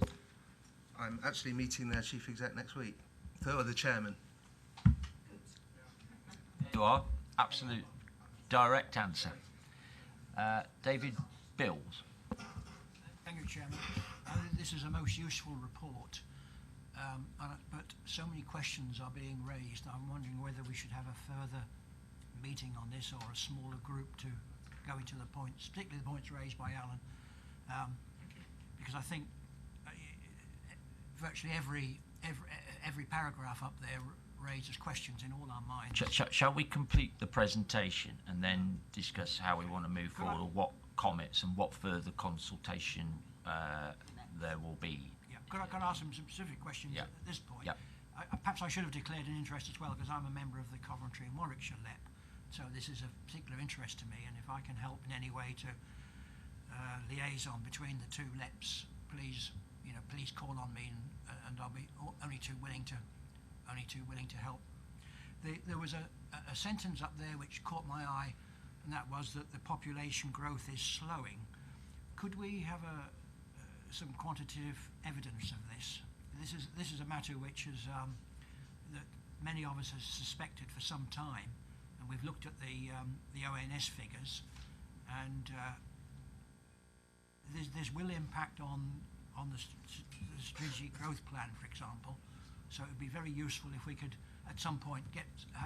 I'm actually meeting their chief exec next week, or the chairman. You are. Absolute direct answer. David Bills. Thank you, Chairman. I think this is a most useful report, but so many questions are being raised. I'm wondering whether we should have a further meeting on this or a smaller group to go into the points, particularly the points raised by Alan, because I think virtually every paragraph up there raises questions in all our minds. Shall we complete the presentation and then discuss how we want to move forward, or what comments and what further consultation there will be? Yeah, could I ask some specific questions at this point? Yeah. Perhaps I should have declared an interest as well, because I'm a member of the Coventry and Warwickshire LEP, so this is of particular interest to me, and if I can help in any way to liaison between the two LEPs, please call on me, and I'll be only too willing to help. There was a sentence up there which caught my eye, and that was that the population growth is slowing. Could we have some quantitative evidence of this? This is a matter which is that many of us have suspected for some time, and we've looked at the ONS figures, and this will impact on the strategic growth plan, for example. So it would be very useful if we could, at some point,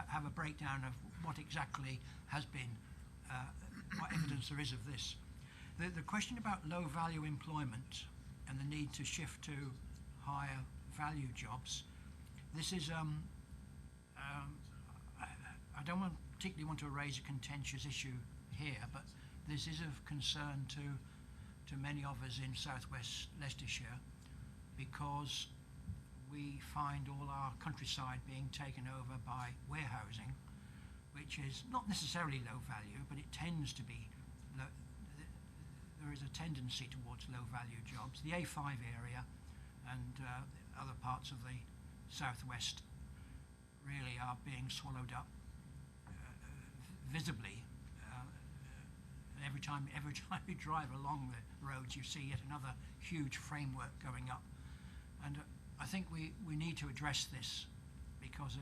have a breakdown of what exactly has been, what evidence there is of this. The question about low-value employment and the need to shift to higher value jobs, this is, I don't particularly want to raise a contentious issue here, but this is of concern to many of us in southwest Leicestershire, because we find all our countryside being taken over by warehousing, which is not necessarily low value, but it tends to be there is a tendency towards low value jobs. The A5 area and other parts of the southwest really are being swallowed up visibly. Every time you drive along the roads, you see yet another huge framework going up, and I think we need to address this, because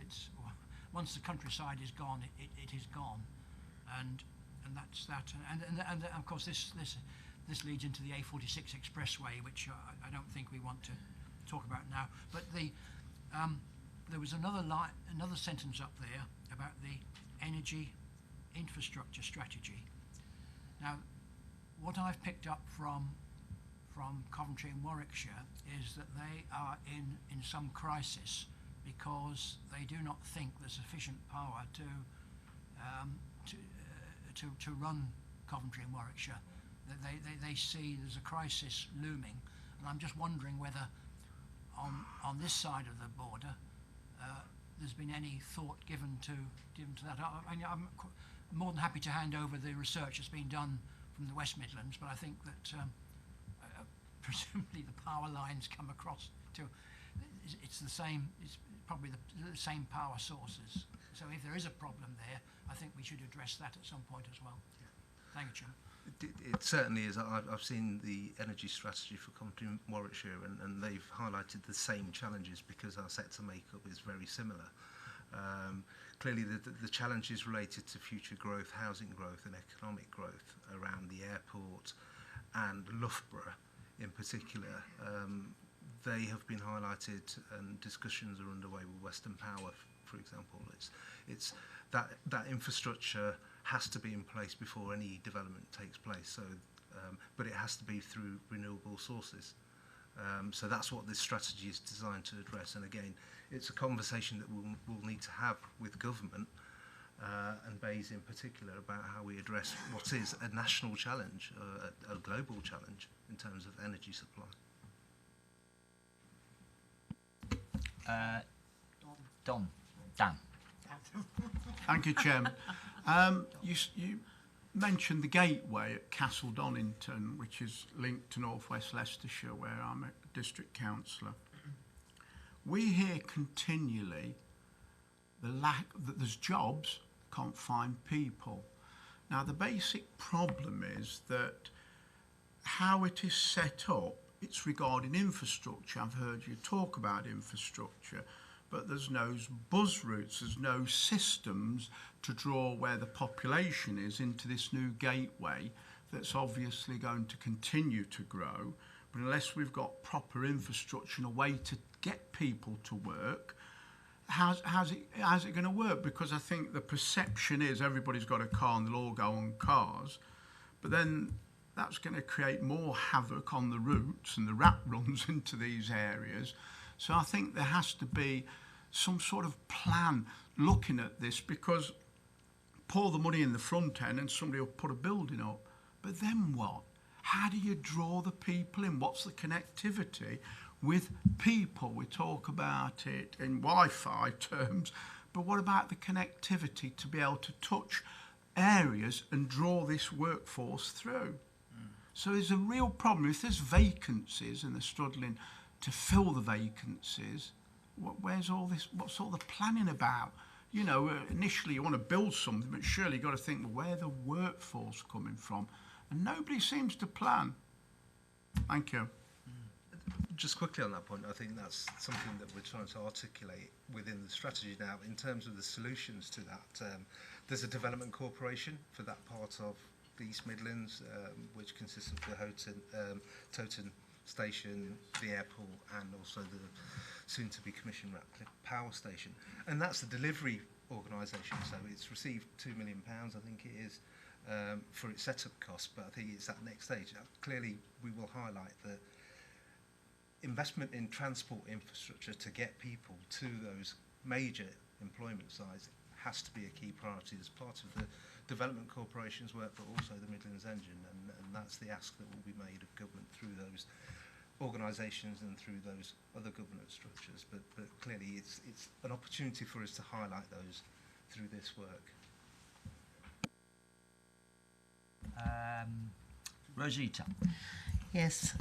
once the countryside is gone, it is gone, and that's that. And of course this leads into the A46 expressway, which I don't think we want to talk about now. But there was another sentence up there about the energy infrastructure strategy. Now, what I've picked up from Coventry and Warwickshire is that they are in some crisis, because they do not think there's sufficient power to run Coventry and Warwickshire. They see there's a crisis looming, and I'm just wondering whether on this side of the border there's been any thought given to that. I'm more than happy to hand over the research that's been done from the West Midlands, but I think that presumably the power lines come across to, it's probably the same power sources. So if there is a problem there, I think we should address that at some point as well. Thank you, Chairman. It certainly is. I've seen the energy strategy for Coventry and Warwickshire, and they've highlighted the same challenges because our sector makeup is very similar. Clearly, the challenges related to future growth, housing growth and economic growth around the airport and Loughborough in particular, they have been highlighted, and discussions are underway with Western Power, for example. It's that infrastructure has to be in place before any development takes place. So, but it has to be through renewable sources. So that's what this strategy is designed to address. And again, it's a conversation that we'll need to have with government and BEIS in particular about how we address what is a national challenge, a global challenge in terms of energy supply. Dan. Thank you, Chairman. You mentioned the gateway at Castle Donington, which is linked to North West Leicestershire, where I'm a district councillor. We hear continually that there's jobs, can't find people. Now, the basic problem is that how it is set up it's regarding infrastructure. I've heard you talk about infrastructure, but there's no bus routes, there's no systems to draw where the population is into this new gateway that's obviously going to continue to grow. But unless we've got proper infrastructure and a way to get people to work, how's it going to work? Because I think the perception is everybody's got a car and they'll all go on cars, but then that's going to create more havoc on the routes and the rat runs into these areas. So I think there has to be some sort of plan looking at this, because pour the money in the front end and somebody will put a building up, but then what? How do you draw the people in? What's the connectivity with people? We talk about it in Wi-Fi terms, but what about the connectivity to be able to touch areas and draw this workforce through? So there's a real problem. If there's vacancies and they're struggling to fill the vacancies, where's all this? What's all the planning about? You know, initially you want to build something, but surely you've got to think, well, where the workforce coming from? And nobody seems to plan. Thank you. Just quickly on that point, I think that's something that we're trying to articulate within the strategy now. In terms of the solutions to that, there's a development corporation for that part of the East Midlands, which consists of the Toton station, the airport, and also the soon-to-be commissioned Ratcliffe power station. And that's the delivery organisation, so it's received £2 million, I think it is, for its setup costs, but I think it's that next stage. Clearly, we will highlight that investment in transport infrastructure to get people to those major employment sites has to be a key priority as part of the development corporation's work, but also the Midlands Engine, and that's the ask that will be made of government through those organisations and through those other governance structures. But clearly it's an opportunity for us to highlight those through this work. Rosita. Yes,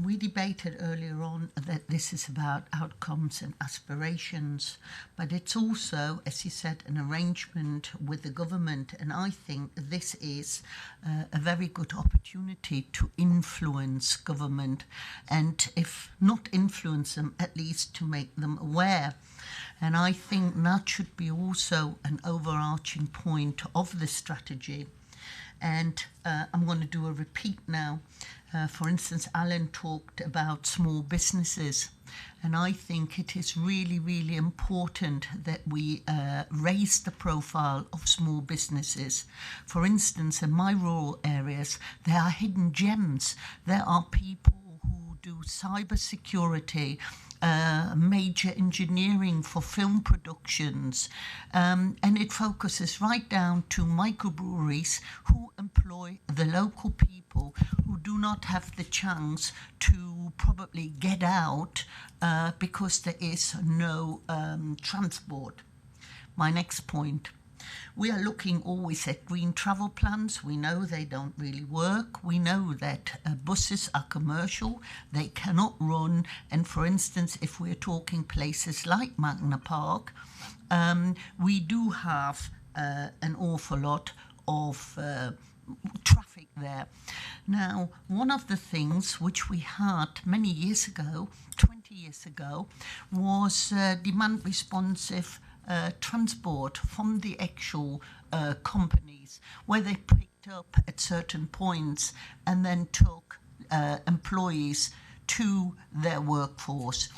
we debated earlier on that this is about outcomes and aspirations, but it's also, as you said, an arrangement with the government, and I think this is a very good opportunity to influence government, and if not influence them, at least to make them aware. And I think that should be also an overarching point of the strategy. And I'm going to do a repeat now. For instance, Alan talked about small businesses, and I think it is really, really important that we raise the profile of small businesses. For instance, in my rural areas, there are hidden gems. There are people who do cyber security, major engineering for film productions, and it focuses right down to microbreweries who employ the local people who do not have the chance to probably get out because there is no transport. My next point. We are looking always at green travel plans. We know they don't really work. We know that buses are commercial. They cannot run. And for instance, if we're talking places like Magna Park, we do have an awful lot of traffic there. Now, one of the things which we had many years ago, 20 years ago, was demand responsive transport from the actual companies, where they picked up at certain points and then took employees to their workforce.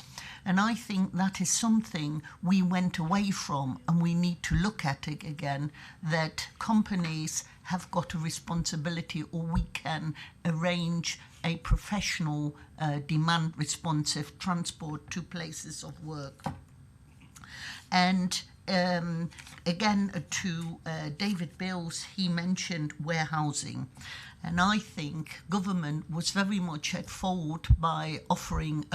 And I think that is something we went away from, and we need to look at it again, that companies have got a responsibility, or we can arrange a professional demand responsive transport to places of work. And again, to David Bills, he mentioned warehousing. And I think government was very much at fault by offering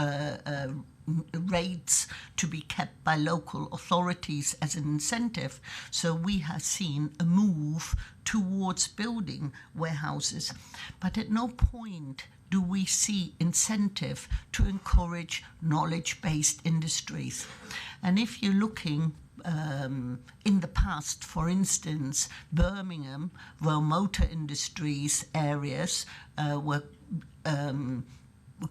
rates to be kept by local authorities as an incentive. So we have seen a move towards building warehouses. But at no point do we see incentive to encourage knowledge-based industries. And if you're looking in the past, for instance, Birmingham, where motor industries areas were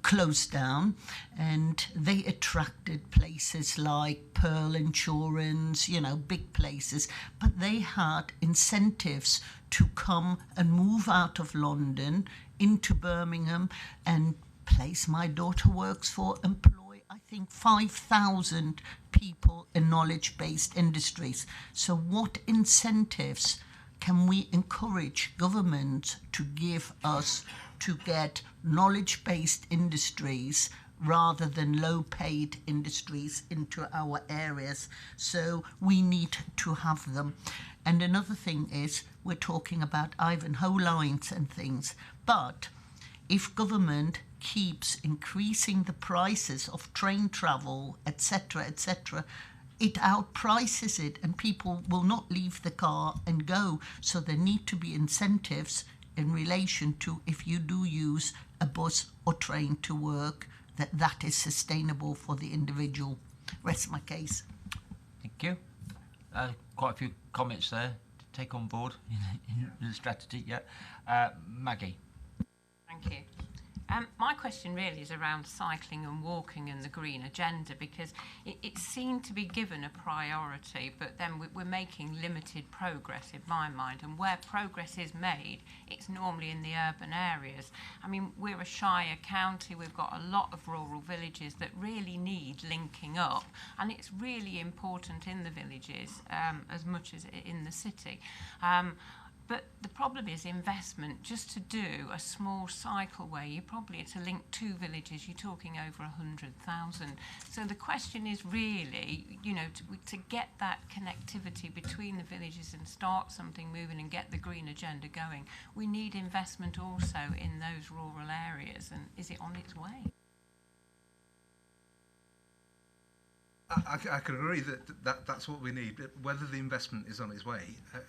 closed down, and they attracted places like Pearl Insurance, you know, big places, but they had incentives to come and move out of London into Birmingham, and place my daughter works for employ, I think, 5,000 people in knowledge-based industries. So what incentives can we encourage government to give us to get knowledge-based industries rather than low-paid industries into our areas? So we need to have them. And another thing is, we're talking about Ivanhoe lines and things, but if government keeps increasing the prices of train travel, etc., etc., it outprices it, and people will not leave the car and go. So there need to be incentives in relation to, if you do use a bus or train to work, that is sustainable for the individual. Rest my case. Thank you. Quite a few comments there to take on board in the strategy. Yeah, Maggie. Thank you. My question really is around cycling and walking and the green agenda, because it seemed to be given a priority, but then we're making limited progress in my mind. And where progress is made, it's normally in the urban areas. I mean, we're a shire county, we've got a lot of rural villages that really need linking up, and it's really important in the villages as much as in the city. But the problem is investment. Just to do a small cycleway, you probably, to link two villages, you're talking over 100,000. So the question is really, you know, to get that connectivity between the villages and start something moving and get the green agenda going, we need investment also in those rural areas. And is it on its way? I can agree that's what we need. Whether the investment is on its way,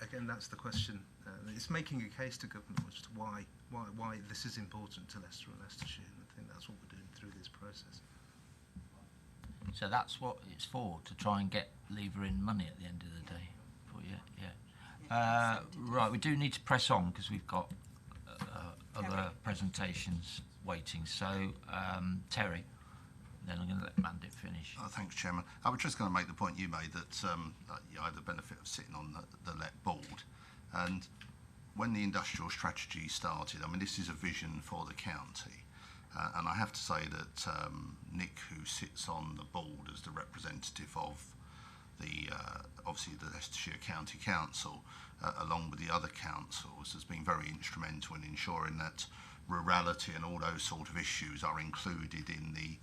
again, that's the question. It's making a case to government as to why this is important to Leicester and Leicestershire, and I think that's what we're doing through this process. So that's what it's for, to try and get lever in money at the end of the day. For you, yeah. Right, we do need to press on because we've got other presentations waiting. So, Terry. Then I'm going to let Mandip finish. Thanks, Chairman. I was just going to make the point you made that you had the benefit of sitting on the LEP board, and when the industrial strategy started, I mean, this is a vision for the county, and I have to say that Nick, who sits on the board as the representative of the obviously the Leicestershire County Council, along with the other councils, has been very instrumental in ensuring that rurality and all those sort of issues are included in the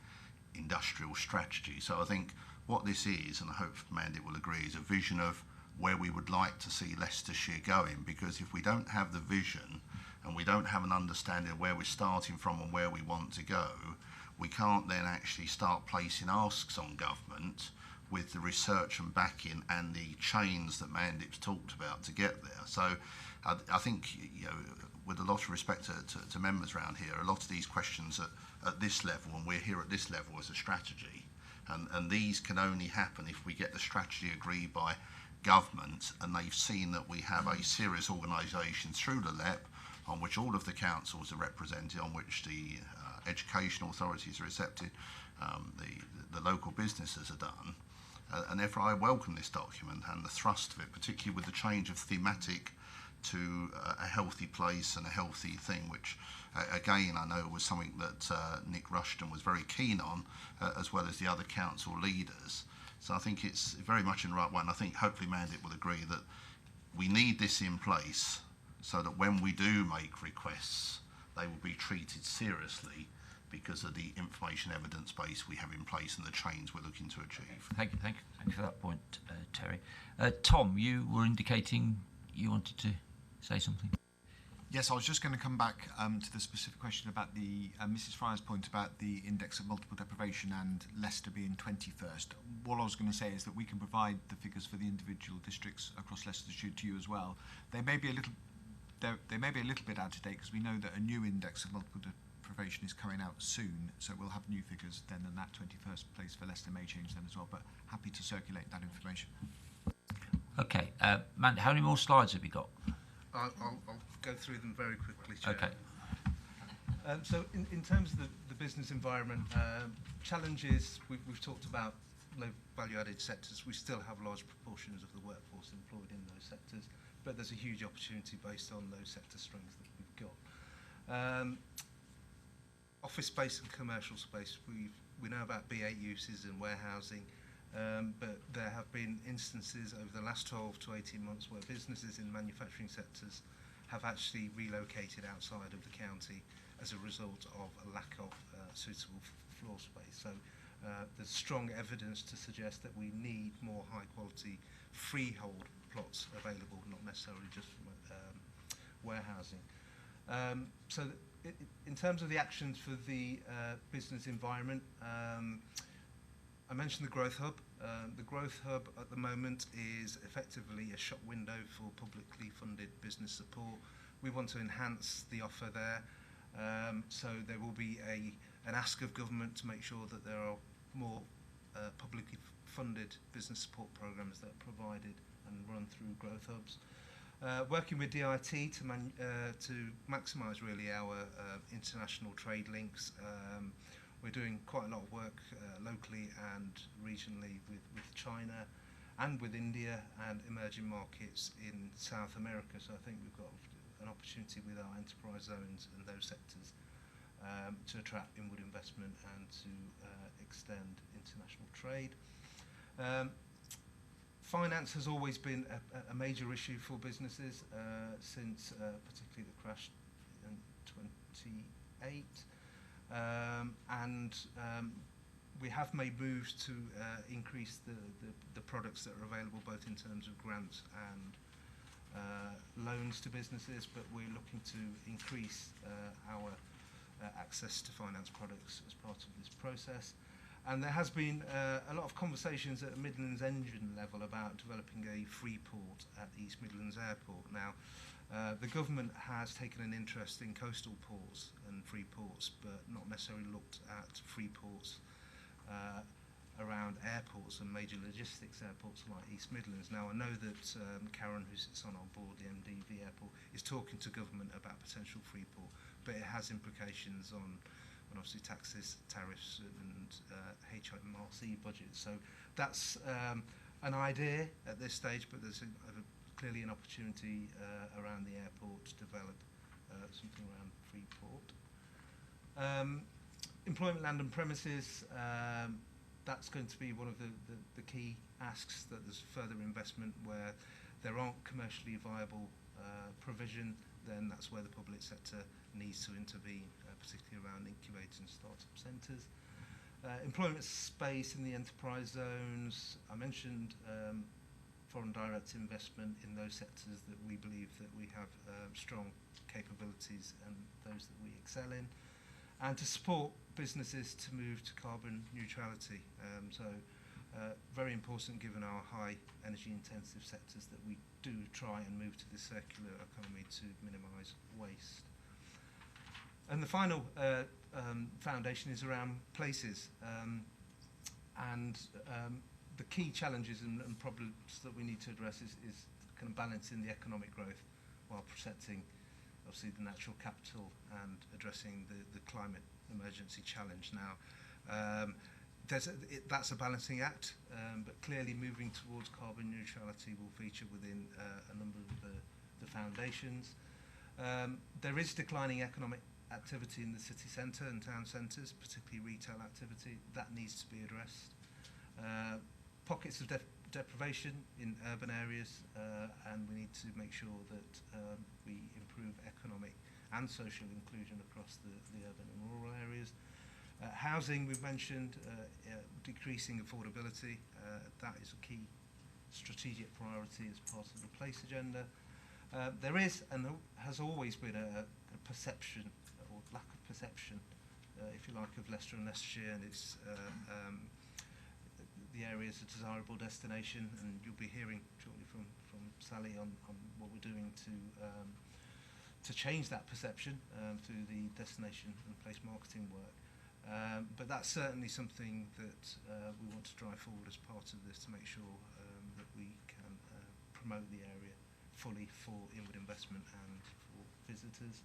industrial strategy. So I think what this is, and I hope Mandy will agree, is a vision of where we would like to see Leicestershire going, because if we don't have the vision and we don't have an understanding of where we're starting from and where we want to go, we can't then actually start placing asks on government with the research and backing and the chains that Mandip's talked about to get there. So I think, you know, with a lot of respect to members around here, a lot of these questions at this level, and we're here at this level as a strategy, and these can only happen if we get the strategy agreed by government, and they've seen that we have a serious organisation through the LEP on which all of the councils are represented, on which the education authorities are accepted, the local businesses are done, and therefore I welcome this document and the thrust of it, particularly with the change of thematic to a healthy place and a healthy thing, which again I know was something that Nick Rushton was very keen on, as well as the other council leaders. So I think it's very much in the right way, and I think hopefully Mandip will agree that we need this in place so that when we do make requests, they will be treated seriously because of the information evidence base we have in place and the change we're looking to achieve. Thank you for that point, Terry. Tom, you were indicating you wanted to say something. Yes, I was just going to come back to the specific question about the Mrs. Fryer's point about the index of multiple deprivation and Leicester being 21st. What I was going to say is that we can provide the figures for the individual districts across Leicestershire to you as well. They may be a little bit out of date because we know that a new index of multiple deprivation is coming out soon, so we'll have new figures then, and that 21st place for Leicester may change then as well. But happy to circulate that information. Okay, Mandy, how many more slides have you got? I'll go through them very quickly, Chair. Okay. So in terms of the business environment, challenges, we've talked about low value-added sectors. We still have large proportions of the workforce employed in those sectors, but there's a huge opportunity based on those sector strengths that we've got. Office space and commercial space, we know about B8 uses and warehousing, but there have been instances over the last 12 to 18 months where businesses in manufacturing sectors have actually relocated outside of the county as a result of a lack of suitable floor space. So there's strong evidence to suggest that we need more high quality freehold plots available, not necessarily just from warehousing. So in terms of the actions for the business environment, I mentioned the Growth Hub. The Growth Hub at the moment is effectively a shop window for publicly funded business support. We want to enhance the offer there. So there will be an ask of government to make sure that there are more publicly funded business support programs that are provided and run through Growth Hubs. Working with DIT to maximise really our international trade links. We're doing quite a lot of work locally and regionally with China and with India and emerging markets in South America. So I think we've got an opportunity with our enterprise zones and those sectors to attract inward investment and to extend international trade. Finance has always been a major issue for businesses since particularly the crash in 28. We have made moves to increase the products that are available both in terms of grants and loans to businesses, but we're looking to increase our access to finance products as part of this process. And there has been a lot of conversations at the Midlands Engine level about developing a free port at East Midlands Airport. Now, the government has taken an interest in coastal ports and free ports, but not necessarily looked at free ports around airports and major logistics airports like East Midlands. Now, I know that Karen, who sits on our board, the MD of the airport, is talking to government about potential free port, but it has implications on obviously taxes, tariffs, and HMRC budgets. So that's an idea at this stage, but there's clearly an opportunity around the airport to develop something around free port. Employment, land and premises, that's going to be one of the key asks, that there's further investment where there aren't commercially viable provision, then that's where the public sector needs to intervene, particularly around incubators and startup centres. Employment space in the enterprise zones, I mentioned foreign direct investment in those sectors that we believe that we have strong capabilities and those that we excel in, and to support businesses to move to carbon neutrality. Very important given our high energy intensive sectors that we do try and move to the circular economy to minimise waste. And the final foundation is around places. The key challenges and problems that we need to address is kind of balancing the economic growth while protecting obviously the natural capital and addressing the climate emergency challenge. Now, that's a balancing act, but clearly moving towards carbon neutrality will feature within a number of the foundations. There is declining economic activity in the city centre and town centres, particularly retail activity. That needs to be addressed. Pockets of deprivation in urban areas, and we need to make sure that we improve economic and social inclusion across the urban and rural areas. Housing, we've mentioned, decreasing affordability. That is a key strategic priority as part of the place agenda. There is and has always been a perception or lack of perception, if you like, of Leicester and Leicestershire and its the area as a desirable destination, and you'll be hearing shortly from Sally on what we're doing to change that perception through the destination and place marketing work. But that's certainly something that we want to drive forward as part of this to make sure that we can promote the area fully for inward investment and for visitors.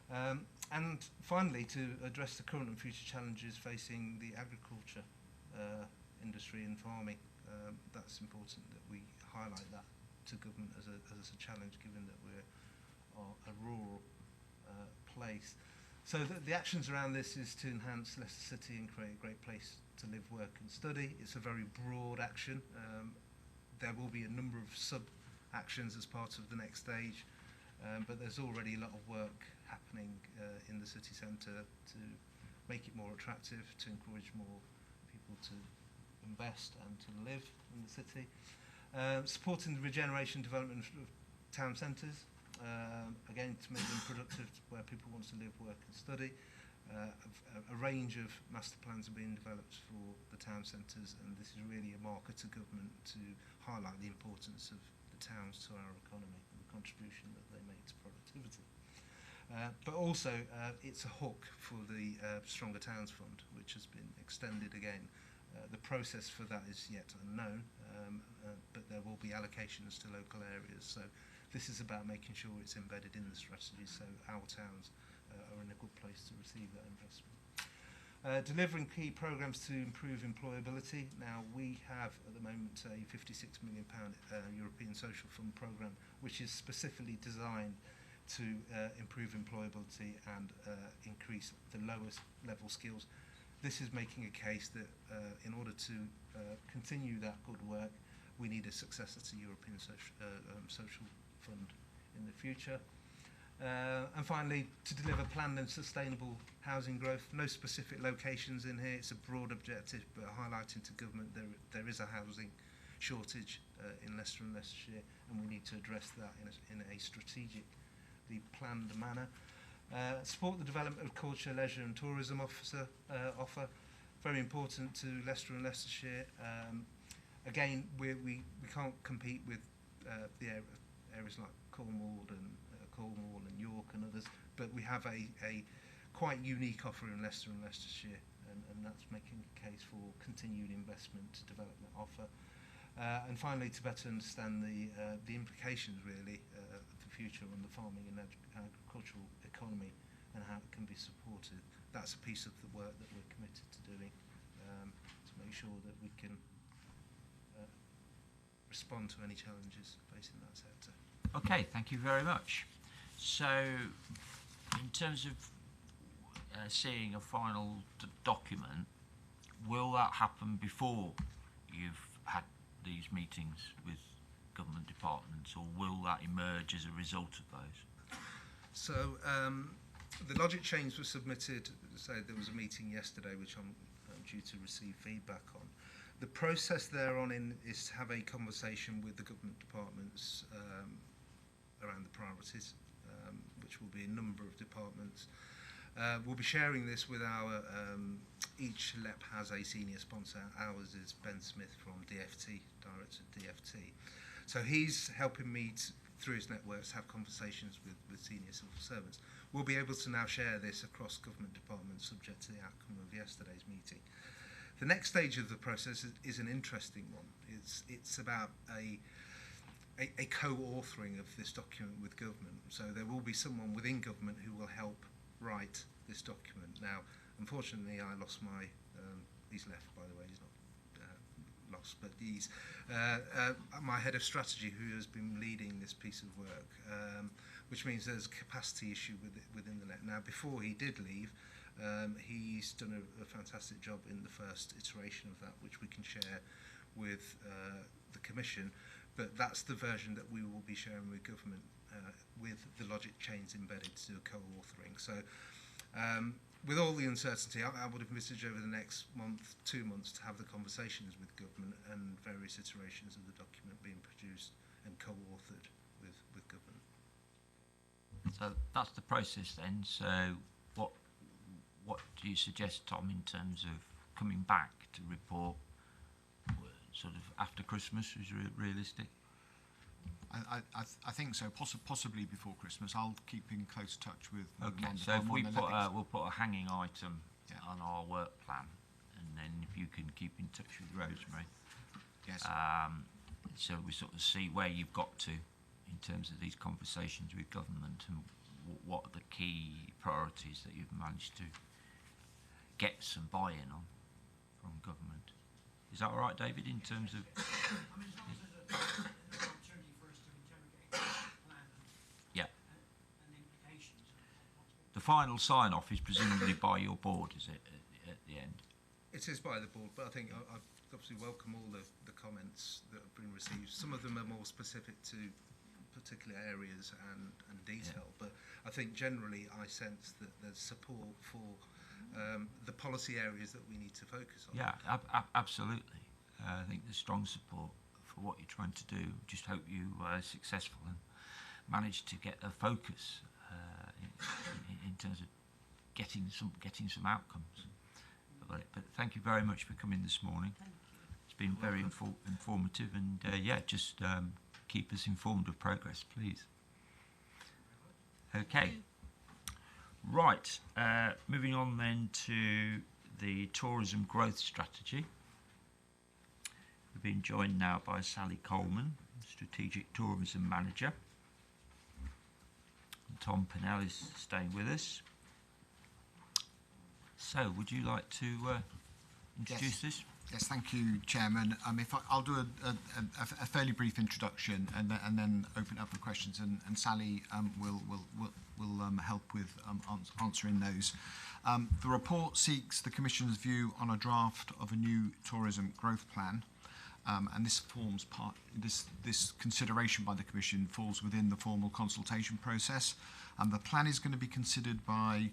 And finally, to address the current and future challenges facing the agriculture industry and farming, that's important that we highlight that to government as a challenge, given that we're a rural place. So the actions around this is to enhance Leicester City and create a great place to live, work and study. It's a very broad action. There will be a number of sub-actions as part of the next stage, but there's already a lot of work happening in the city centre to make it more attractive, to encourage more people to invest and to live in the city. Supporting the regeneration development of town centres, again to make them productive where people want to live, work and study. A range of master plans are being developed for the town centres, and this is really a marker to government to highlight the importance of the towns to our economy and the contribution that they make to productivity. But also it's a hook for the Stronger Towns Fund, which has been extended again. The process for that is yet unknown, but there will be allocations to local areas. So this is about making sure it's embedded in the strategy so our towns are in a good place to receive that investment. Delivering key programmes to improve employability. Now we have at the moment a £56 million European Social Fund programme which is specifically designed to improve employability and increase the lowest level skills. This is making a case that in order to continue that good work, we need a successor to European Social Fund in the future. And finally, to deliver planned and sustainable housing growth. No specific locations in here, it's a broad objective, but highlighting to government there is a housing shortage in Leicester and Leicestershire, and we need to address that in a strategically planned manner. Support the development of culture, leisure and tourism offer. Very important to Leicester and Leicestershire. Again, we can't compete with the areas like Cornwall and York and others, but we have a quite unique offer in Leicester and Leicestershire, and that's making a case for continued investment to develop that offer. And finally, to better understand the implications really of the future on the farming and agricultural economy and how it can be supported. That's a piece of the work that we're committed to doing to make sure that we can respond to any challenges facing that sector. Okay, thank you very much. So, in terms of seeing a final document, will that happen before you've had these meetings with government departments, or will that emerge as a result of those? So, the logic change was submitted, so there was a meeting yesterday which I'm due to receive feedback on. The process thereon is to have a conversation with the government departments around the priorities, which will be a number of departments. We'll be sharing this with our, each LEP has a senior sponsor. Ours is Ben Smith from DFT, Director of DFT. So he's helping me through his networks have conversations with senior civil servants. We'll be able to now share this across government departments subject to the outcome of yesterday's meeting. The next stage of the process is an interesting one. It's about a co-authoring of this document with government. So there will be someone within government who will help write this document. Now, unfortunately, I lost my, he's left by the way, he's not lost, but he's my head of strategy who has been leading this piece of work, which means there's a capacity issue within the LEP. Now, before he did leave, he's done a fantastic job in the first iteration of that, which we can share with the Commission, but that's the version that we will be sharing with government with the logic chains embedded to do co-authoring. So with all the uncertainty, I would envisage over the next month, 2 months, to have the conversations with government and various iterations of the document being produced and co-authored with government. So that's the process then. So what do you suggest, Tom, in terms of coming back to report sort of after Christmas is realistic? I think so. Possibly before Christmas. I'll keep in close touch with. Okay. So if we put we'll put a hanging item on our work plan, and then if you can keep in touch with Rosemary. Yes. So we sort of see where you've got to in terms of these conversations with government and what are the key priorities that you've managed to get some buy-in on from government. Is that all right, David, in terms of... I mean, as long as there's an opportunity for us to interrogate the plan Yeah. and the implications of what's been... The final sign-off is presumably by your board, is it, at the end? It is by the board, but I think I obviously welcome all the comments that have been received. Some of them are more specific to particular areas and detail, but I think generally I sense that there's support for the policy areas that we need to focus on. Yeah, absolutely. I think there's strong support for what you're trying to do. Just hope you are successful and manage to get a focus in terms of getting some outcomes. But thank you very much for coming this morning. Thank you. It's been very informative, and just keep us informed of progress, please. Okay. Right. Moving on then to the tourism growth strategy. We've been joined now by Sally Coleman, Strategic Tourism Manager. And Tom Pinnell is staying with us. So, would you like to introduce this? Yes, thank you, Chairman. I'll do a fairly brief introduction and then open up for questions, and Sally will help with answering those. The report seeks the Commission's view on a draft of a new tourism growth plan, and this forms part. This consideration by the Commission falls within the formal consultation process, and the plan is going to be considered by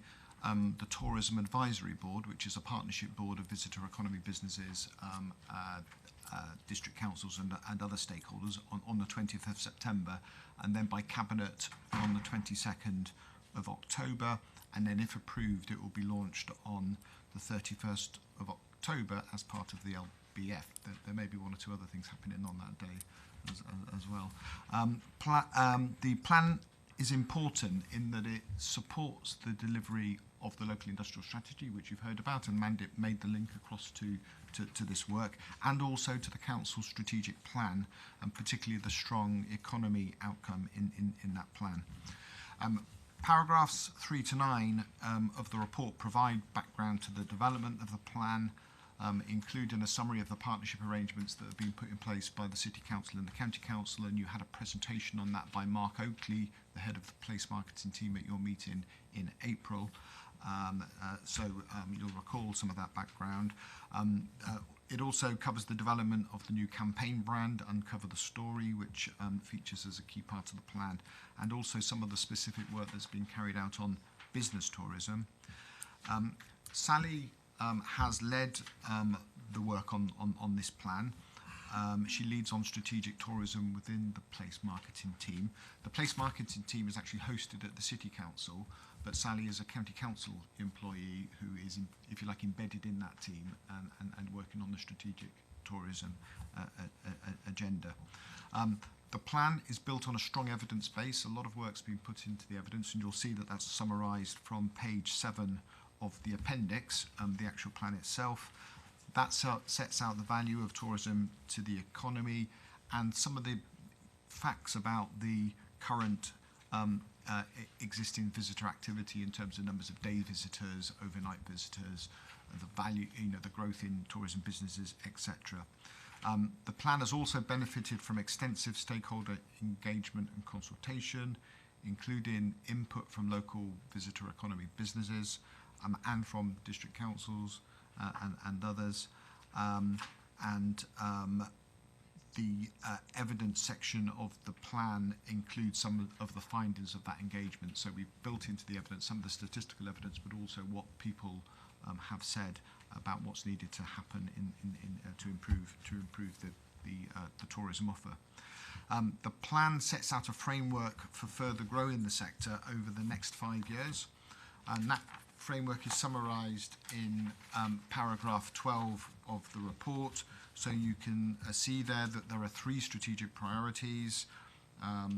the Tourism Advisory Board, which is a partnership board of visitor economy businesses, district councils and other stakeholders on the 20th of September, and then by Cabinet on the 22nd of October, and then if approved it will be launched on the 31st of October as part of the LBF. There may be one or two other things happening on that day as well. The plan is important in that it supports the delivery of the local industrial strategy, which you've heard about, and made the link across to this work, and also to the Council's strategic plan, and particularly the strong economy outcome in that plan. Paragraphs 3 to 9 of the report provide background to the development of the plan, including a summary of the partnership arrangements that have been put in place by the City Council and the County Council, and you had a presentation on that by Mark Oakley, the head of the place marketing team at your meeting in April. You'll recall some of that background. It also covers the development of the new campaign brand, Uncover the Story, which features as a key part of the plan, and also some of the specific work that's been carried out on business tourism. Sally has led the work on this plan. She leads on strategic tourism within the place marketing team. The place marketing team is actually hosted at the City Council, but Sally is a County Council employee who is, if you like, embedded in that team and working on the strategic tourism agenda. The plan is built on a strong evidence base. A lot of work's been put into the evidence, and you'll see that that's summarised from page 7 of the appendix, the actual plan itself. That sets out the value of tourism to the economy and some of the facts about the current existing visitor activity in terms of numbers of day visitors, overnight visitors, the value, the growth in tourism businesses, etc. The plan has also benefited from extensive stakeholder engagement and consultation, including input from local visitor economy businesses and from district councils and others. The evidence section of the plan includes some of the findings of that engagement. So we've built into the evidence some of the statistical evidence, but also what people have said about what's needed to happen to improve the tourism offer. The plan sets out a framework for further growing the sector over the next 5 years, and that framework is summarised in paragraph 12 of the report. So you can see there that there are 3 strategic priorities. I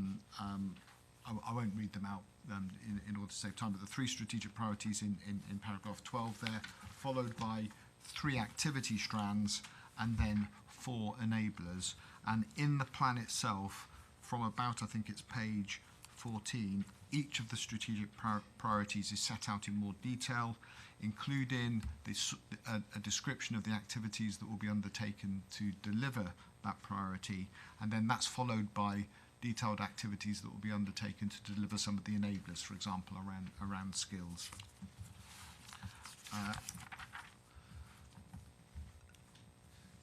won't read them out in order to save time, but the 3 strategic priorities in paragraph 12 there, followed by 3 activity strands and then 4 enablers. And in the plan itself, from about, I think it's page 14, each of the strategic priorities is set out in more detail, including a description of the activities that will be undertaken to deliver that priority, and then that's followed by detailed activities that will be undertaken to deliver some of the enablers, for example, around skills.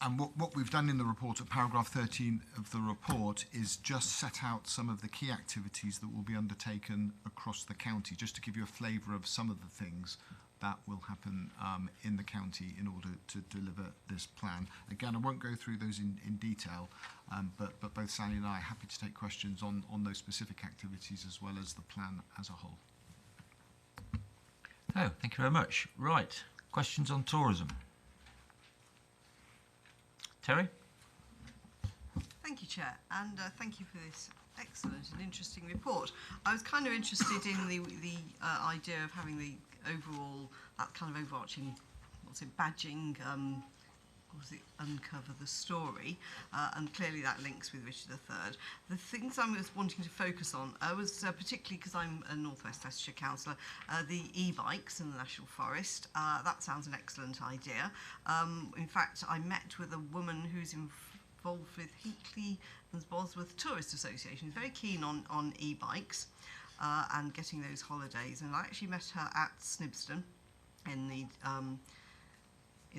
And what we've done in the report at paragraph 13 of the report is just set out some of the key activities that will be undertaken across the county, just to give you a flavour of some of the things that will happen in the county in order to deliver this plan. Again, I won't go through those in detail, but both Sally and I are happy to take questions on those specific activities as well as the plan as a whole. Oh, thank you very much. Right, questions on tourism? Terry? Thank you, Chair, and thank you for this excellent and interesting report. I was kind of interested in the idea of having the overall, that kind of overarching, badging, uncover the story, and clearly that links with Richard III. The things I was wanting to focus on was particularly because I'm a North West Leicestershire councillor, the e-bikes in the National Forest. That sounds an excellent idea. In fact, I met with a woman who's involved with Heatley and Bosworth Tourist Association, who's very keen on e-bikes and getting those holidays. And I actually met her at Snibston in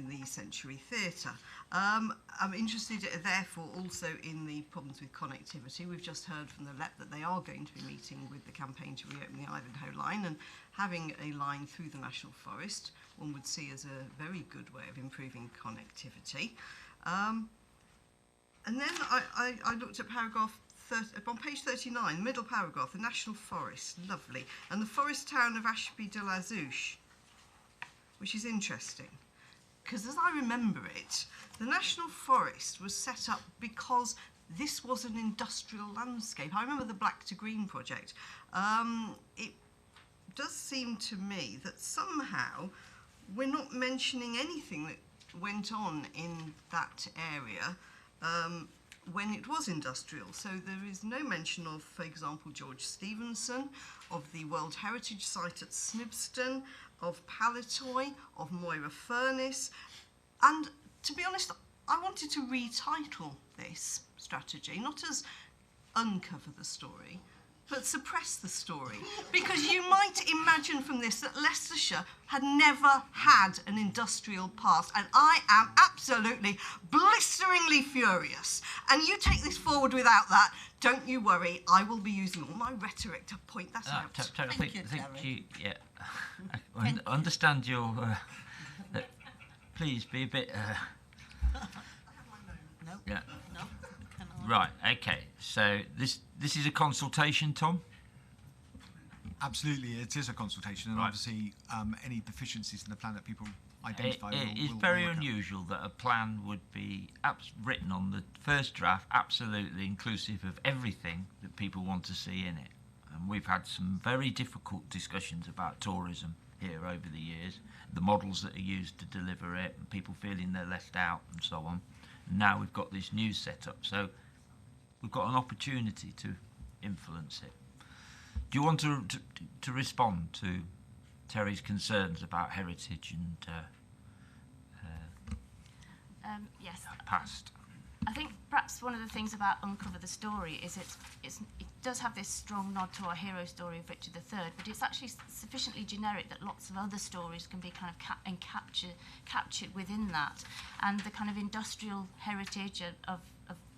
the Century Theatre. I'm interested, therefore, also in the problems with connectivity. We've just heard from the LEP that they are going to be meeting with the campaign to reopen the Ivanhoe line, and having a line through the National Forest, one would see as a very good way of improving connectivity. And then I looked at paragraph 30, on page 39, the middle paragraph, the National Forest, lovely, and the forest town of Ashby de la Zouche, which is interesting. Because as I remember it, the National Forest was set up because this was an industrial landscape. I remember the Black to Green project. It does seem to me that somehow we're not mentioning anything that went on in that area when it was industrial. So there is no mention of, for example, George Stevenson, of the World Heritage Site at Snibston, of Palatoy, of Moira Furnace, and to be honest, I wanted to retitle this strategy, not as uncover the story, but suppress the story. Because you might imagine from this that Leicestershire had never had an industrial past, and I am absolutely blisteringly furious. And you take this forward without that, don't you worry, I will be using all my rhetoric to point that out. I think you, yeah. I understand your. Please be a bit. No. Yeah. No. Cannot. Right. Okay. So this is a consultation, Tom. Absolutely, it is a consultation, and Right. obviously any deficiencies in the plan that people identify. It is we'll very look at. unusual that a plan would be written on the first draft, absolutely inclusive of everything that people want to see in it. And we've had some very difficult discussions about tourism here over the years, the models that are used to deliver it, and people feeling they're left out and so on. And now we've got this new setup, so we've got an opportunity to influence it. Do you want to respond to Terry's concerns about heritage and Yes. past? I think perhaps one of the things about Uncover the Story is it does have this strong nod to our hero story of Richard III, but it's actually sufficiently generic that lots of other stories can be kind of captured within that. And the kind of industrial heritage of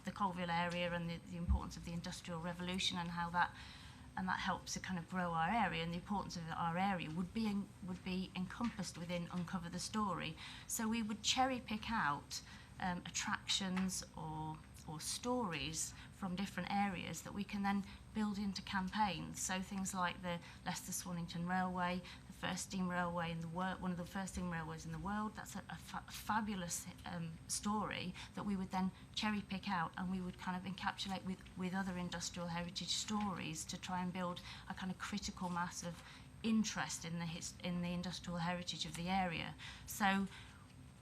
the Colville area and the importance of the Industrial Revolution and how that helps to kind of grow our area, and the importance of our area would be encompassed within Uncover the Story. So we would cherry pick out attractions or stories from different areas that we can then build into campaigns. So things like the Leicester Swannington Railway, the first steam railway in the world, one of the first steam railways in the world. That's a fabulous story that we would then cherry pick out, and we would kind of encapsulate with other industrial heritage stories to try and build a kind of critical mass of interest in the industrial heritage of the area. So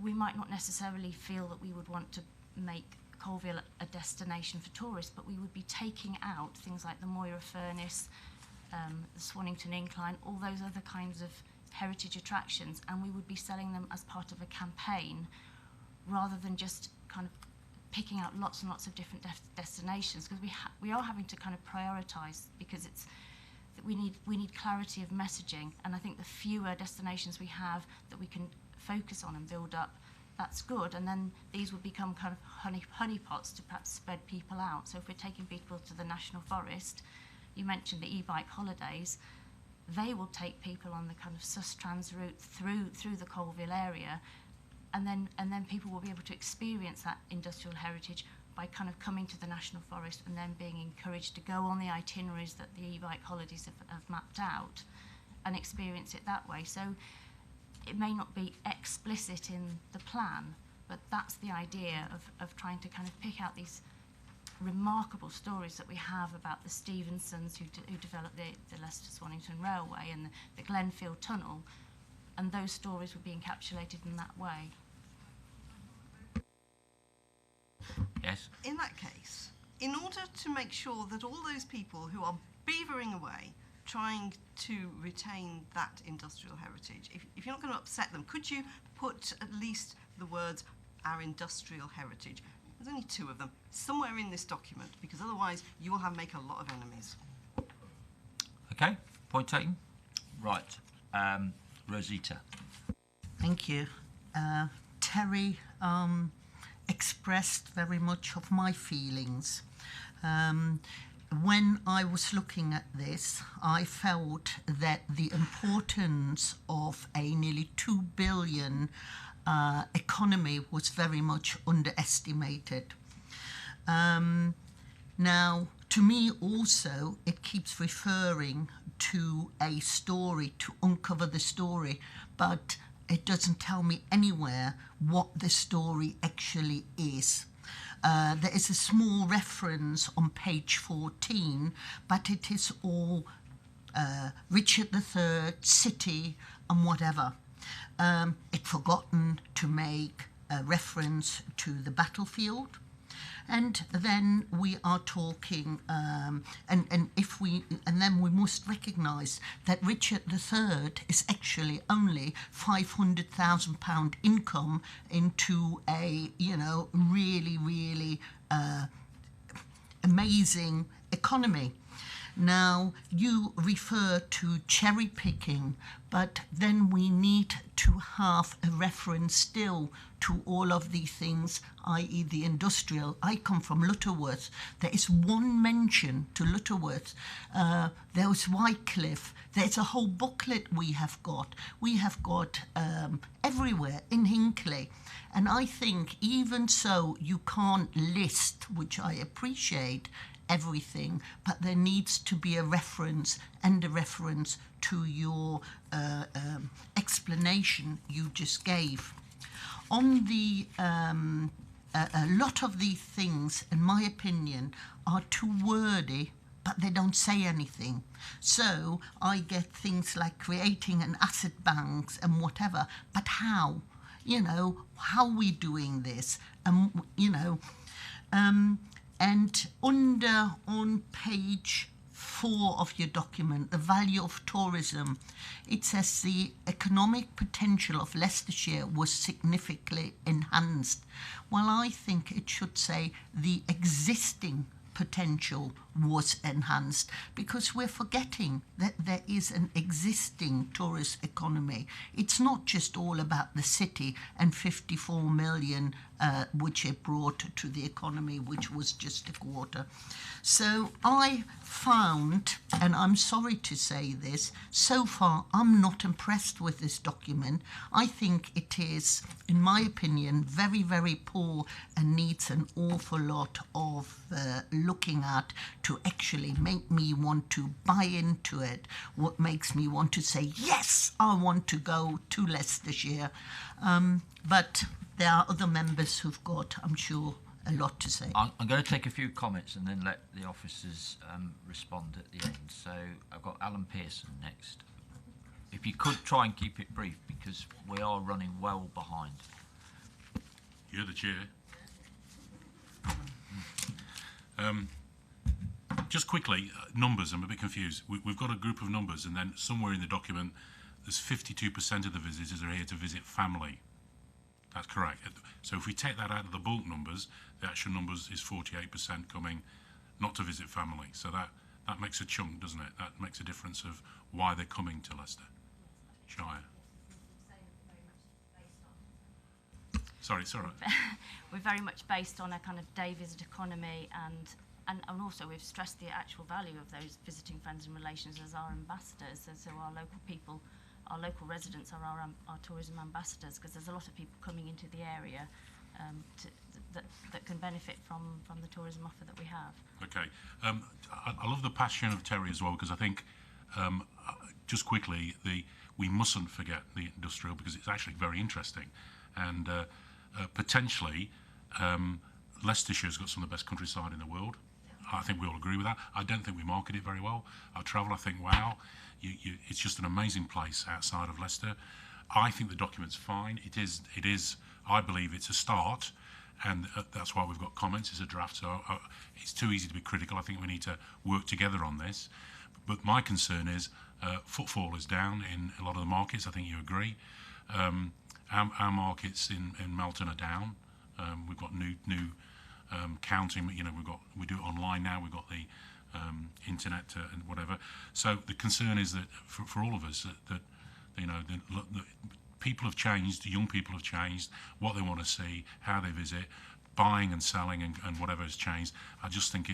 we might not necessarily feel that we would want to make Colville a destination for tourists, but we would be taking out things like the Moira Furnace, the Swannington Incline, all those other kinds of heritage attractions, and we would be selling them as part of a campaign rather than just kind of picking out lots and lots of different destinations, because we are having to kind of prioritise, because it's that we need clarity of messaging, and I think the fewer destinations we have that we can focus on and build up, that's good, and then these would become kind of honeypots to perhaps spread people out. So if we're taking people to the National Forest, you mentioned the e-bike holidays, they will take people on the kind of Sustrans route through the Colville area, and then people will be able to experience that industrial heritage by kind of coming to the National Forest and then being encouraged to go on the itineraries that the e-bike holidays have mapped out and experience it that way. So it may not be explicit in the plan, but that's the idea of trying to kind of pick out these remarkable stories that we have about the Stevensons who developed the Leicester-Swannington Railway and the Glenfield Tunnel, and those stories would be encapsulated in that way. Yes. In that case, in order to make sure that all those people who are beavering away trying to retain that industrial heritage, if you're not going to upset them, could you put at least the words "our industrial heritage"? There's only 2 of them, somewhere in this document, because otherwise you will make a lot of enemies. Okay, point taken. Right, Rosita. Thank you. Terry expressed very much of my feelings. When I was looking at this, I felt that the importance of a nearly 2 billion economy was very much underestimated. Now, to me also, it keeps referring to a story, to uncover the story, but it doesn't tell me anywhere what the story actually is. There is a small reference on page 14, but it is all Richard III, city, and whatever. It's forgotten to make a reference to the battlefield. And then we are talking, and then we must recognise that Richard III is actually only £500,000 income into a, really amazing economy. Now, you refer to cherry picking, but then we need to have a reference still to all of these things, i.e. the industrial. I come from Lutterworth. There is one mention to Lutterworth. There was Wycliffe. There's a whole booklet we have got. We have got everywhere in Hinckley. And I think even so, you can't list, which I appreciate, everything, but there needs to be a reference and a reference to your explanation you just gave. On the a lot of these things, in my opinion, are too wordy, but they don't say anything. So I get things like creating an asset banks and whatever, but how? How are we doing this? And on page 4 of your document, the value of tourism, it says the economic potential of Leicestershire was significantly enhanced. Well, I think it should say the existing potential was enhanced, because we're forgetting that there is an existing tourist economy. It's not just all about the city and 54 million which it brought to the economy, which was just a quarter. So I found, and I'm sorry to say this, so far I'm not impressed with this document. I think it is, in my opinion, very, very poor and needs an awful lot of looking at to actually make me want to buy into it, what makes me want to say, yes, I want to go to Leicestershire. But there are other members who've got, I'm sure, a lot to say. I'm going to take a few comments and then let the officers respond at the end. So I've got Alan Pearson next. If you could try and keep it brief, because we are running well behind. You're the chair. just quickly, numbers, I'm a bit confused. We've got a group of numbers, and then somewhere in the document, there's 52% of the visitors are here to visit family. That's correct. So if we take that out of the bulk numbers, the actual numbers is 48% coming not to visit family. So that makes a chunk, doesn't it? That makes a difference of why they're coming to Leicester Shire. Sorry. We're very much based on a kind of day visit economy, and also we've stressed the actual value of those visiting friends and relations as our ambassadors. So our local people, our local residents are our tourism ambassadors, because there's a lot of people coming into the area that can benefit from the tourism offer that we have. Okay. I love the passion of Terry as well, because I think, just quickly, we mustn't forget the industrial, because it's actually very interesting. And potentially, Leicestershire's got some of the best countryside in the world. I think we all agree with that. I don't think we market it very well. I travel, I think, wow, it's just an amazing place outside of Leicester. I think the document's fine. It is. I believe it's a start, and that's why we've got comments. It's a draft, so it's too easy to be critical. I think we need to work together on this. But my concern is footfall is down in a lot of the markets. I think you agree. Our markets in Melton are down. We've got new counting. We do it online now. We've got the internet and whatever. So the concern is that for all of us that the people have changed. Young people have changed. What they want to see, how they visit, buying and selling, and whatever has changed. I just think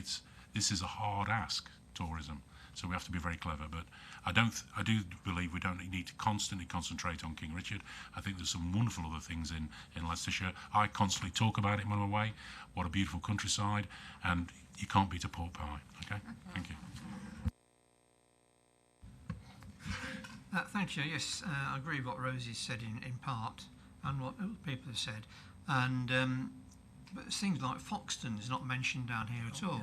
this is a hard ask, tourism. So we have to be very clever. But I do believe we don't need to constantly concentrate on King Richard. I think there's some wonderful other things in Leicestershire. I constantly talk about it when I'm away. What a beautiful countryside, and you can't beat a pork pie. Okay, thank you. Thank you. Yes, I agree with what Rosie said in part, and what other people have said. And but things like Foxton is not mentioned down here at all,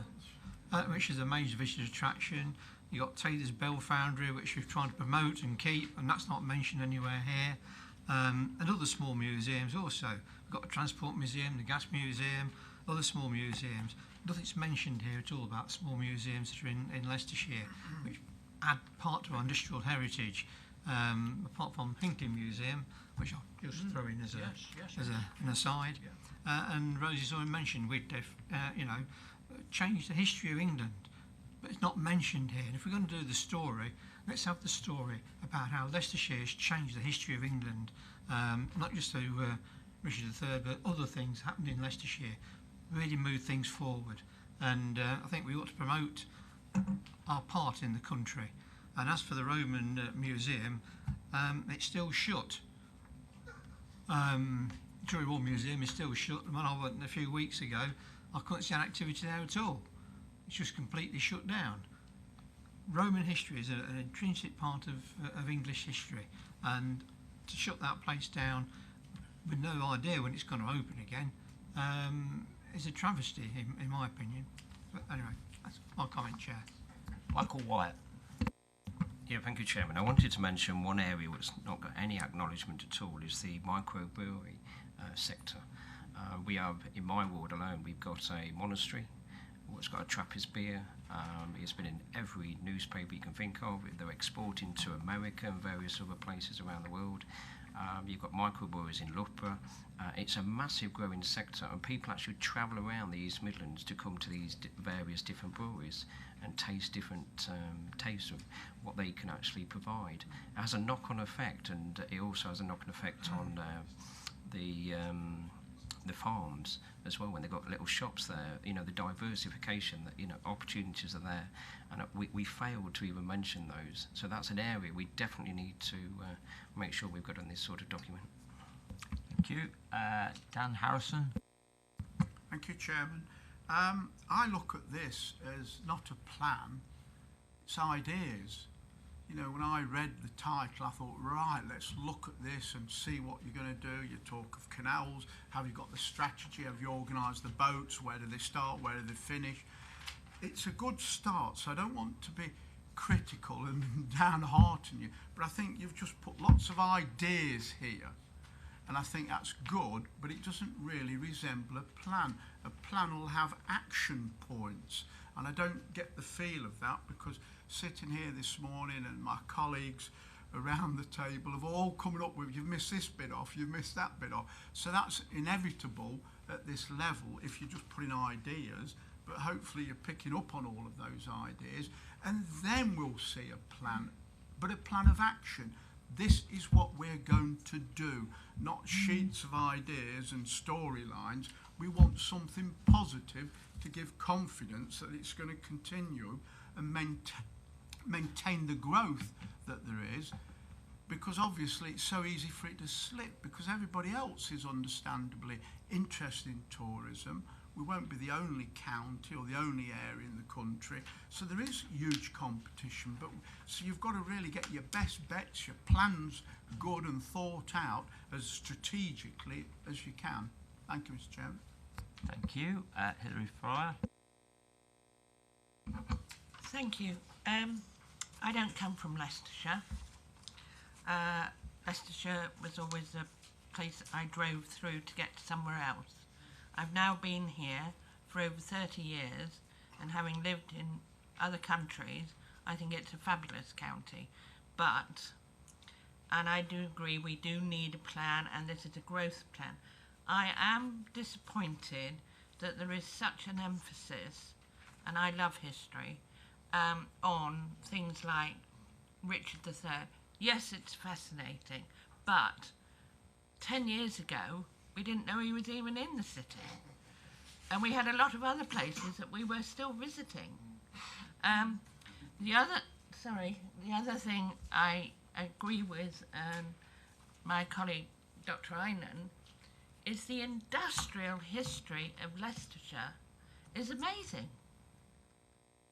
which is a major visitor attraction. You've got Taylor's Bell Foundry, which we've tried to promote and keep, and that's not mentioned anywhere here. And other small museums also. We've got the Transport Museum, the Gas Museum, other small museums. Nothing's mentioned here at all about small museums that are in Leicestershire, which add part to our industrial heritage, apart from Hinckley Museum, which I'll just throw in as an aside. And Rosie's already mentioned we've changed the history of England, but it's not mentioned here. And if we're going to do the story, let's have the story about how Leicestershire has changed the history of England, not just through Richard III, but other things happened in Leicestershire, really move things forward. And I think we ought to promote our part in the country. And as for the Roman Museum, it's still shut. Drury Hall Museum is still shut. When I went a few weeks ago, I couldn't see an activity there at all. It's just completely shut down. Roman history is an intrinsic part of English history, and to shut that place down with no idea when it's going to open again is a travesty, in my opinion. But anyway, that's my comment, Chair. Michael Wyatt. Yeah, thank you, Chairman. I wanted to mention one area which not got any acknowledgement at all is the microbrewery sector. We have, in my ward alone, we've got a monastery, which got a Trappist beer. It's been in every newspaper you can think of. They're exporting to America and various other places around the world. You've got microbreweries in Loughborough. It's a massive growing sector, and people actually travel around the East Midlands to come to these various different breweries and taste different tastes of what they can actually provide. It has a knock-on effect, and it also has a knock-on effect on the farms as well, when they've got little shops there. The diversification, that opportunities are there, and we failed to even mention those. So that's an area we definitely need to make sure we've got on this sort of document. Thank you. Dan Harrison. Thank you, Chairman. I look at this as not a plan, it's ideas. When I read the title, I thought, right, let's look at this and see what you're going to do. You talk of canals, have you got the strategy, have you organised the boats, where do they start, where do they finish? It's a good start, so I don't want to be critical and downhearten you, but I think you've just put lots of ideas here, and I think that's good, but it doesn't really resemble a plan. A plan will have action points, And I don't get the feel of that, because sitting here this morning and my colleagues around the table have all coming up with, you've missed this bit off, you've missed that bit off. So that's inevitable at this level if you're just putting ideas, but hopefully you're picking up on all of those ideas, and then we'll see a plan, but a plan of action. This is what we're going to do, not sheets of ideas and storylines. We want something positive to give confidence that it's going to continue and maintain the growth that there is, because obviously it's so easy for it to slip, because everybody else is understandably interested in tourism. We won't be the only county or the only area in the country, so there is huge competition. But so you've got to really get your best bets, your plans good and thought out as strategically as you can. Thank you, Mr. Chairman. Thank you. Hilary Fryer. Thank you. I don't come from Leicestershire. Leicestershire was always a place I drove through to get somewhere else. I've now been here for over 30 years, and having lived in other countries, I think it's a fabulous county. But, and I do agree, we do need a plan, and this is a growth plan. I am disappointed that there is such an emphasis, and I love history, on things like Richard III. Yes, it's fascinating, but 10 years ago, we didn't know he was even in the city. And we had a lot of other places that we were still visiting. The other thing I agree with my colleague, Dr. Einan, is the industrial history of Leicestershire is amazing.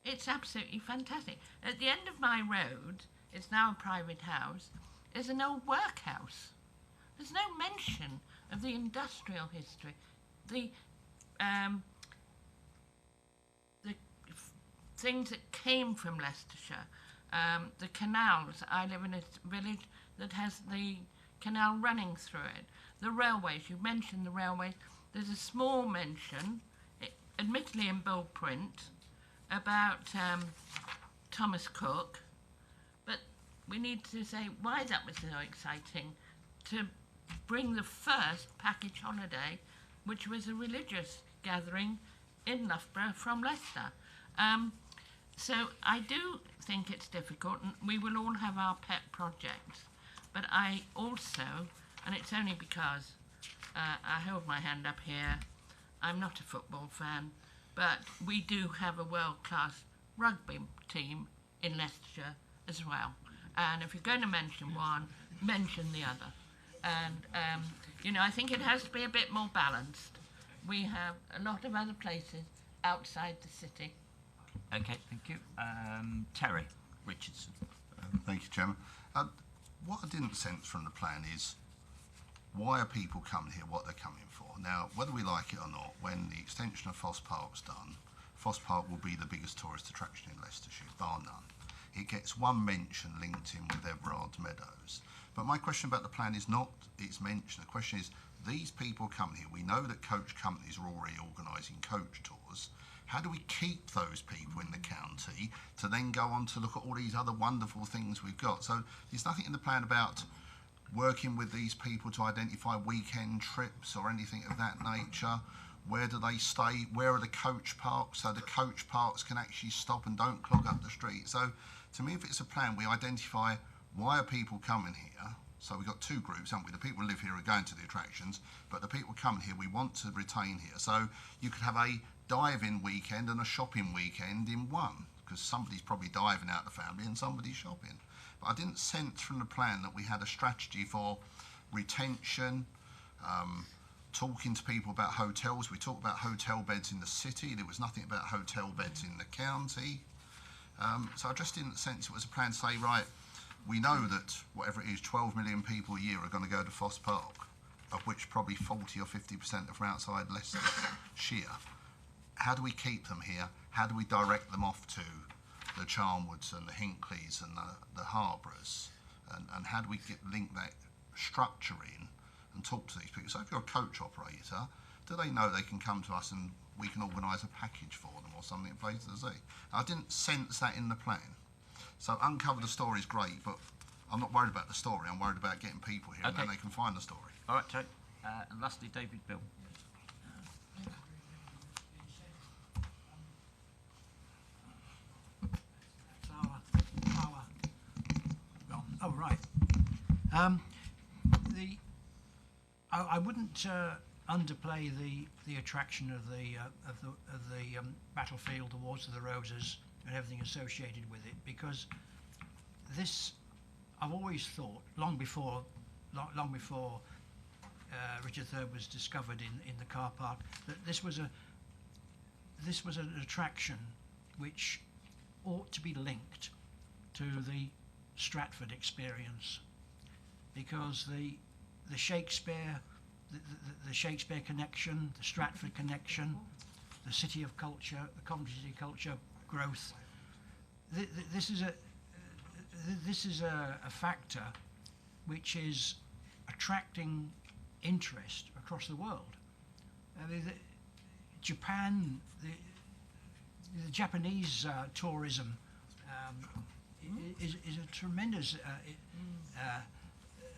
It's absolutely fantastic. At the end of my road, it's now a private house, is an old workhouse. There's no mention of the industrial history, the things that came from Leicestershire, the canals. I live in a village that has the canal running through it. The railways, you mentioned the railways. There's a small mention, admittedly in bold print, about Thomas Cook, but we need to say why that was so exciting, to bring the first package holiday, which was a religious gathering in Loughborough from Leicester. So I do think it's difficult, and we will all have our pet projects, but I also, and it's only because I hold my hand up here, I'm not a football fan, but we do have a world-class rugby team in Leicestershire as well. And if you're going to mention one, mention the other. And, you know, I think it has to be a bit more balanced. We have a lot of other places outside the city. Okay, thank you. Terry Richardson. Thank you, Chairman. What I didn't sense from the plan is why are people coming here, what they're coming for. Now, whether we like it or not, when the extension of Foss Park's done, Foss Park will be the biggest tourist attraction in Leicestershire, bar none. It gets one mention linked in with Everard Meadows. But my question about the plan is not its mention. The question is, these people coming here, we know that coach companies are already organising coach tours. How do we keep those people in the county to then go on to look at all these other wonderful things we've got? So there's nothing in the plan about working with these people to identify weekend trips or anything of that nature. Where do they stay? Where are the coach parks? So the coach parks can actually stop and don't clog up the street. So to me, if it's a plan, we identify why are people coming here. So we've got two groups, haven't we? The people who live here are going to the attractions, but the people coming here we want to retain here. So you could have a dive-in weekend and a shopping weekend in one, because somebody's probably diving out the family and somebody's shopping. But I didn't sense from the plan that we had a strategy for retention, talking to people about hotels. We talked about hotel beds in the city. There was nothing about hotel beds in the county. So I just didn't sense it was a plan to say, right, we know that whatever it is, 12 million people a year are going to go to Foss Park, of which probably 40 or 50% are from outside Leicestershire. How do we keep them here? How do we direct them off to the Charnwoods and the Hinckleys and the Harbours? And how do we link that structure in and talk to these people? So if you're a coach operator, do they know they can come to us and we can organise a package for them or something in place of the Z. I didn't sense that in the plan. So uncover the story is great, but I'm not worried about the story. I'm worried about getting people here and then they can find the story. All right, Jake. And lastly, David Bill. Oh, right. I wouldn't underplay the attraction of the battlefield, the Wars of the Roses, and everything associated with it, because this, I've always thought, long before Richard III was discovered in the car park, that this was an attraction which ought to be linked to the Stratford experience, because the Shakespeare, the Shakespeare connection, the Stratford connection, the City of Culture, the Coventry City Culture growth. This is a factor which is attracting interest across the world. I mean, Japan, the Japanese tourism is a tremendous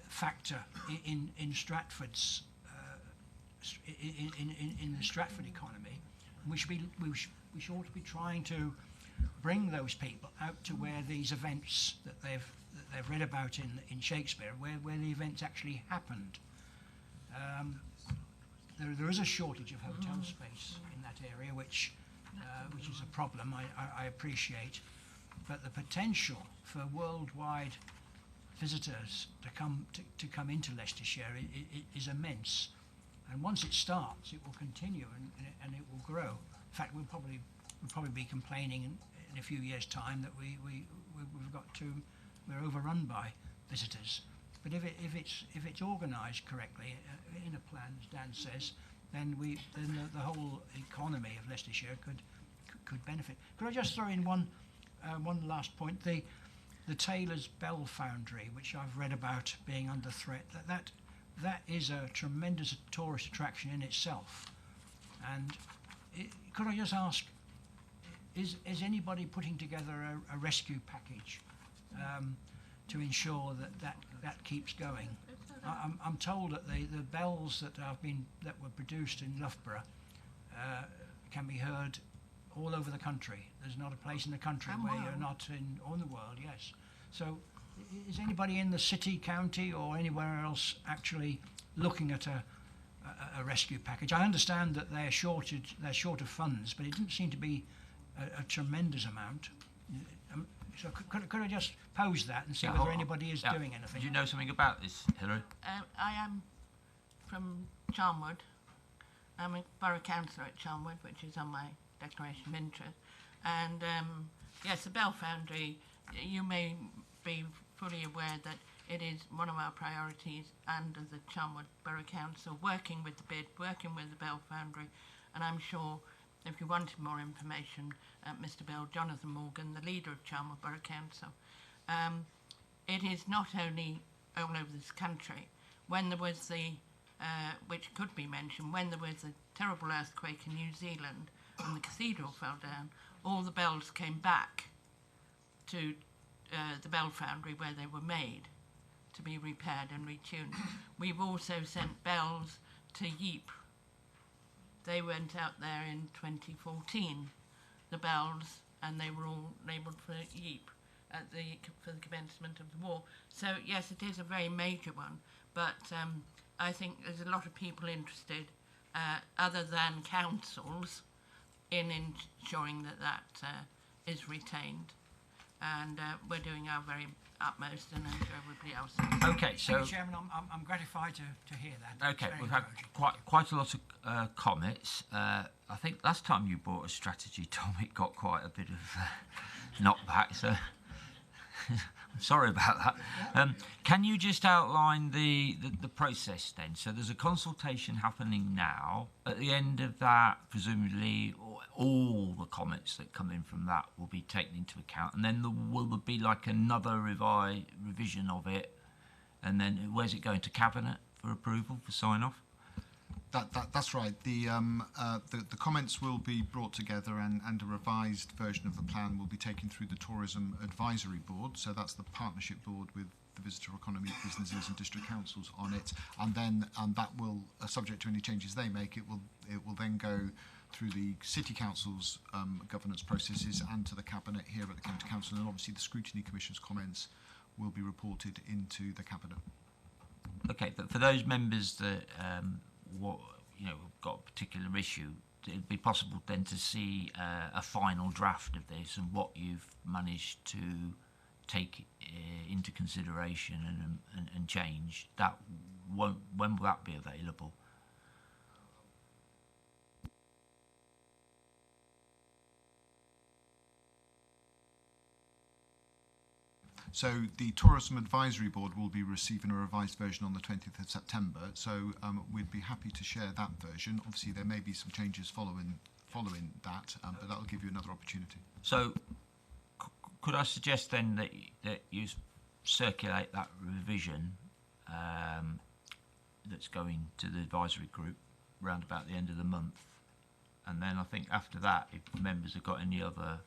factor in Stratford's in the Stratford economy. We should ought to be trying to bring those people out to where these events that they've read about in Shakespeare, where the events actually happened. There is a shortage of hotel space in that area, which is a problem. I appreciate, but the potential for worldwide visitors to come into Leicestershire is immense, and once it starts, it will continue and it will grow. In fact, we'll probably be complaining in a few years' time that we're overrun by visitors. But if it's organised correctly in a plan, as Dan says, then the whole economy of Leicestershire could benefit. Could I just throw in one last point? The Taylor's Bell Foundry, which I've read about being under threat, that is a tremendous tourist attraction in itself. And could I just ask, is anybody putting together a rescue package to ensure that keeps going? I'm told that the bells that were produced in Loughborough can be heard all over the country. There's not a place in the country where you're not in, or in the world, yes. So is anybody in the city, county, or anywhere else actually looking at a rescue package? I understand that they're short of funds, but it didn't seem to be a tremendous amount. So could I just pose that and see whether anybody is doing anything? Do you know something about this, Hilary? I am from Charnwood. I'm a borough councillor at Charnwood, which is on my declaration of interest. And yes, the Bell Foundry, you may be fully aware that it is one of our priorities under the Charnwood Borough Council, working with the BID, working with the Bell Foundry, and I'm sure if you wanted more information, Mr. Bell, Jonathan Morgan, the leader of Charnwood Borough Council, it is not only all over this country. When there was which could be mentioned, when there was a terrible earthquake in New Zealand and the cathedral fell down, all the bells came back to the Bell Foundry where they were made to be repaired and retuned. We've also sent bells to Ypres. They went out there in 2014, the bells, and they were all labelled for Ypres for the commencement of the war. So yes, it is a very major one, but I think there's a lot of people interested, other than councils, in ensuring that is retained. And we're doing our very utmost, and I'm sure everybody else is. Okay, so Thank you, Chairman, I'm gratified to hear that. okay, we've had quite a lot of comments. I think last time you brought a strategy, Tom, it got quite a bit of knockback. So I'm sorry about that. Can you just outline the process then? So there's a consultation happening now. At the end of that, presumably all the comments that come in from that will be taken into account, and then will there be like another revision of it, and then where's it going to Cabinet for approval, for sign-off? That's right. The comments will be brought together, and a revised version of the plan will be taken through the Tourism Advisory Board. So that's the partnership board with the visitor economy businesses and district councils on it, and then that will, subject to any changes they make, it will then go through the City Council's governance processes and to the Cabinet here at the County Council, and obviously the Scrutiny Commission's comments will be reported into the Cabinet. Okay, but for those members that got a particular issue, it'd be possible then to see a final draft of this and what you've managed to take into consideration and change. That won't. When will that be available? So the Tourism Advisory Board will be receiving a revised version on the 20th of September. So we'd be happy to share that version. Obviously, there may be some changes following that, but that'll give you another opportunity. So, could I suggest then that you circulate that revision that's going to the advisory group round about the end of the month, and then I think after that, if members have got any other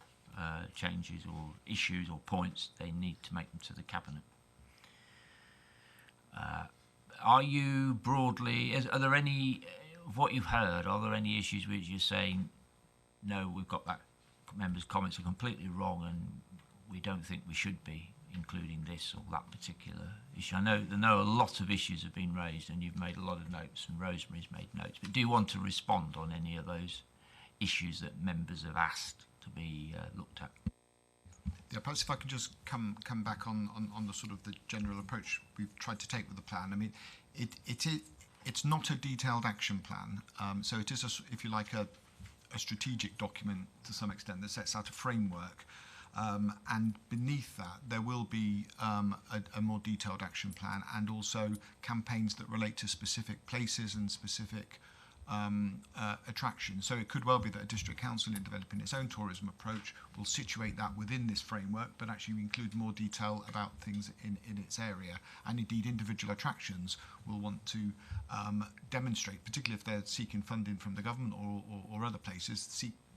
changes or issues or points, they need to make them to the Cabinet. Are you broadly, are there any, of what you've heard, are there any issues which you're saying, no, we've got that, members' comments are completely wrong and we don't think we should be including this or that particular issue? I know a lot of issues have been raised and you've made a lot of notes and Rosemary's made notes, but do you want to respond on any of those issues that members have asked to be looked at? Yeah, perhaps if I could just come back on the sort of the general approach we've tried to take with the plan. I mean, it's not a detailed action plan, so it is, if you like, a strategic document to some extent that sets out a framework, and beneath that there will be a more detailed action plan and also campaigns that relate to specific places and specific attractions. So it could well be that a district council, in developing its own tourism approach, will situate that within this framework, but actually include more detail about things in its area. And indeed, individual attractions will want to demonstrate, particularly if they're seeking funding from the government or other places,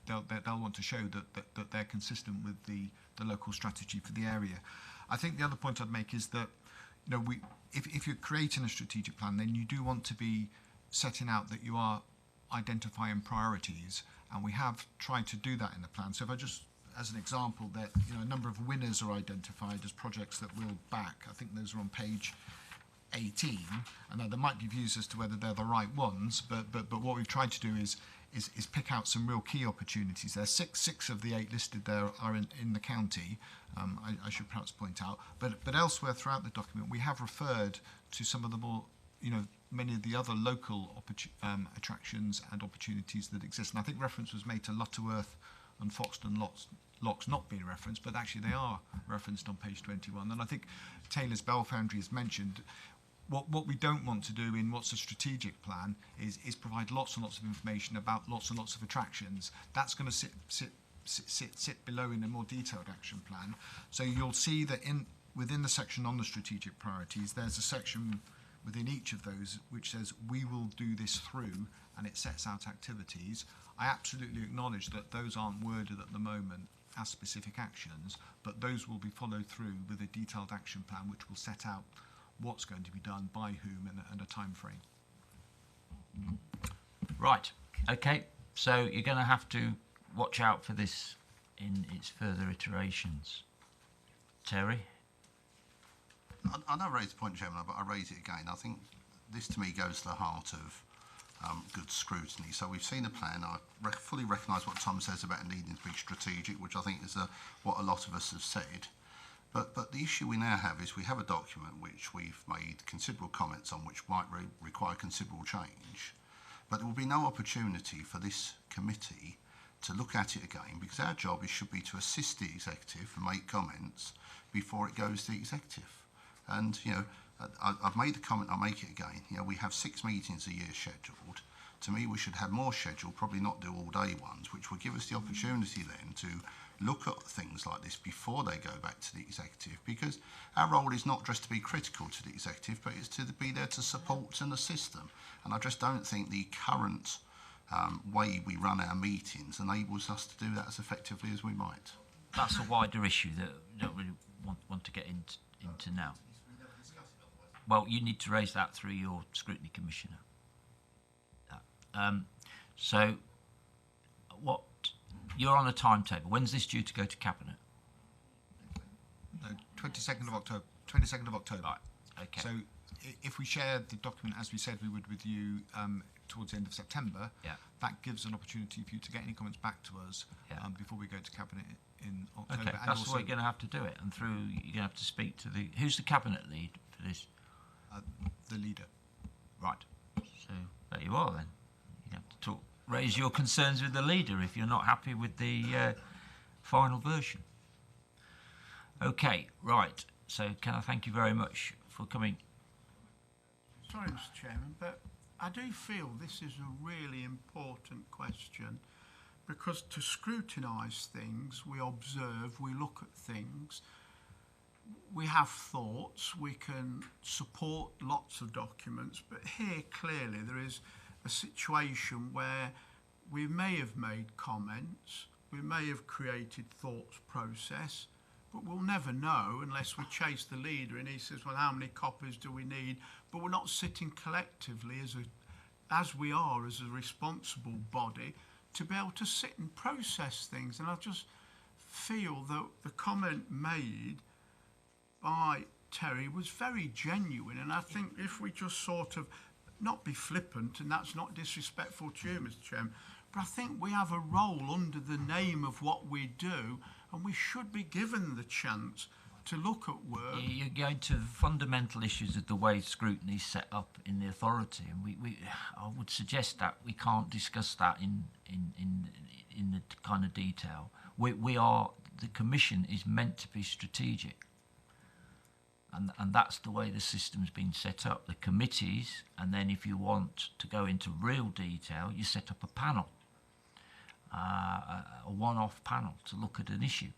they'll want to show that they're consistent with the local strategy for the area. I think the other point I'd make is that, if you're creating a strategic plan, then you do want to be setting out that you are identifying priorities, and we have tried to do that in the plan. So if I just, as an example, that a number of winners are identified as projects that we'll back. I think those are on page 18, and now there might be views as to whether they're the right ones, but what we've tried to do is pick out some real key opportunities there. Six of the 8 listed there are in the county, I should perhaps point out, but elsewhere throughout the document we have referred to some of the more, many of the other local attractions and opportunities that exist. And I think reference was made to Lutterworth and Foxton Locks not being referenced, but actually they are referenced on page 21. And I think Taylor's Bell Foundry is mentioned. What we don't want to do in what's a strategic plan is provide lots and lots of information about lots and lots of attractions. That's going to sit below in a more detailed action plan. So you'll see that within the section on the strategic priorities, there's a section within each of those which says we will do this through, and it sets out activities. I absolutely acknowledge that those aren't worded at the moment as specific actions, but those will be followed through with a detailed action plan which will set out what's going to be done by whom and a time frame. Right, okay, so you're going to have to watch out for this in its further iterations. Terry? I don't raise the point, Chairman, but I raise it again. I think this to me goes to the heart of good scrutiny. So we've seen a plan. I fully recognise what Tom says about needing to be strategic, which I think is what a lot of us have said. But the issue we now have is we have a document which we've made considerable comments on, which might require considerable change. But there will be no opportunity for this committee to look at it again, because our job should be to assist the executive and make comments before it goes to the executive. And, I've made the comment, I'll make it again. We have 6 meetings a year scheduled. To me, we should have more scheduled, probably not do all-day ones, which will give us the opportunity then to look at things like this before they go back to the executive, because our role is not just to be critical to the executive, but it's to be there to support and assist them. And I just don't think the current way we run our meetings enables us to do that as effectively as we might. That's a wider issue that we don't really want to get into now. Well, you need to raise that through your Scrutiny Commissioner. So, what you're on a timetable. When's this due to go to Cabinet? No, 22nd of October. 22nd of October. Right. Okay. So, if we share the document as we said we would with you towards the end of September, that gives an opportunity for you to get any comments back to us before we go to Cabinet in October. Okay, And that's also, the way you're going to have to do it. And through, you're going to have to speak to the... Who's the Cabinet lead for this? the leader. Right. So, there you are then. You have to raise your concerns with the leader if you're not happy with the final version. Okay, right. So, can I thank you very much for coming? Sorry, Mr. Chairman, but I do feel this is a really important question, because to scrutinise things, we observe, we look at things, we have thoughts, we can support lots of documents, but here clearly there is a situation where we may have made comments, we may have created thoughts process, but we'll never know unless we chase the leader and he says, well, how many copies do we need? But we're not sitting collectively as we are as a responsible body to be able to sit and process things. And I just feel that the comment made by Terry was very genuine, and I think if we just sort of not be flippant, and that's not disrespectful to you, Mr. Chairman, but I think we have a role under the name of what we do, and we should be given the chance to look at work. You're going to fundamental issues of the way scrutiny is set up in the authority, and I would suggest that we can't discuss that in the kind of detail. The Commission is meant to be strategic. And that's the way the system's been set up. The committees, and then if you want to go into real detail, you set up a panel, a one-off panel to look at an issue,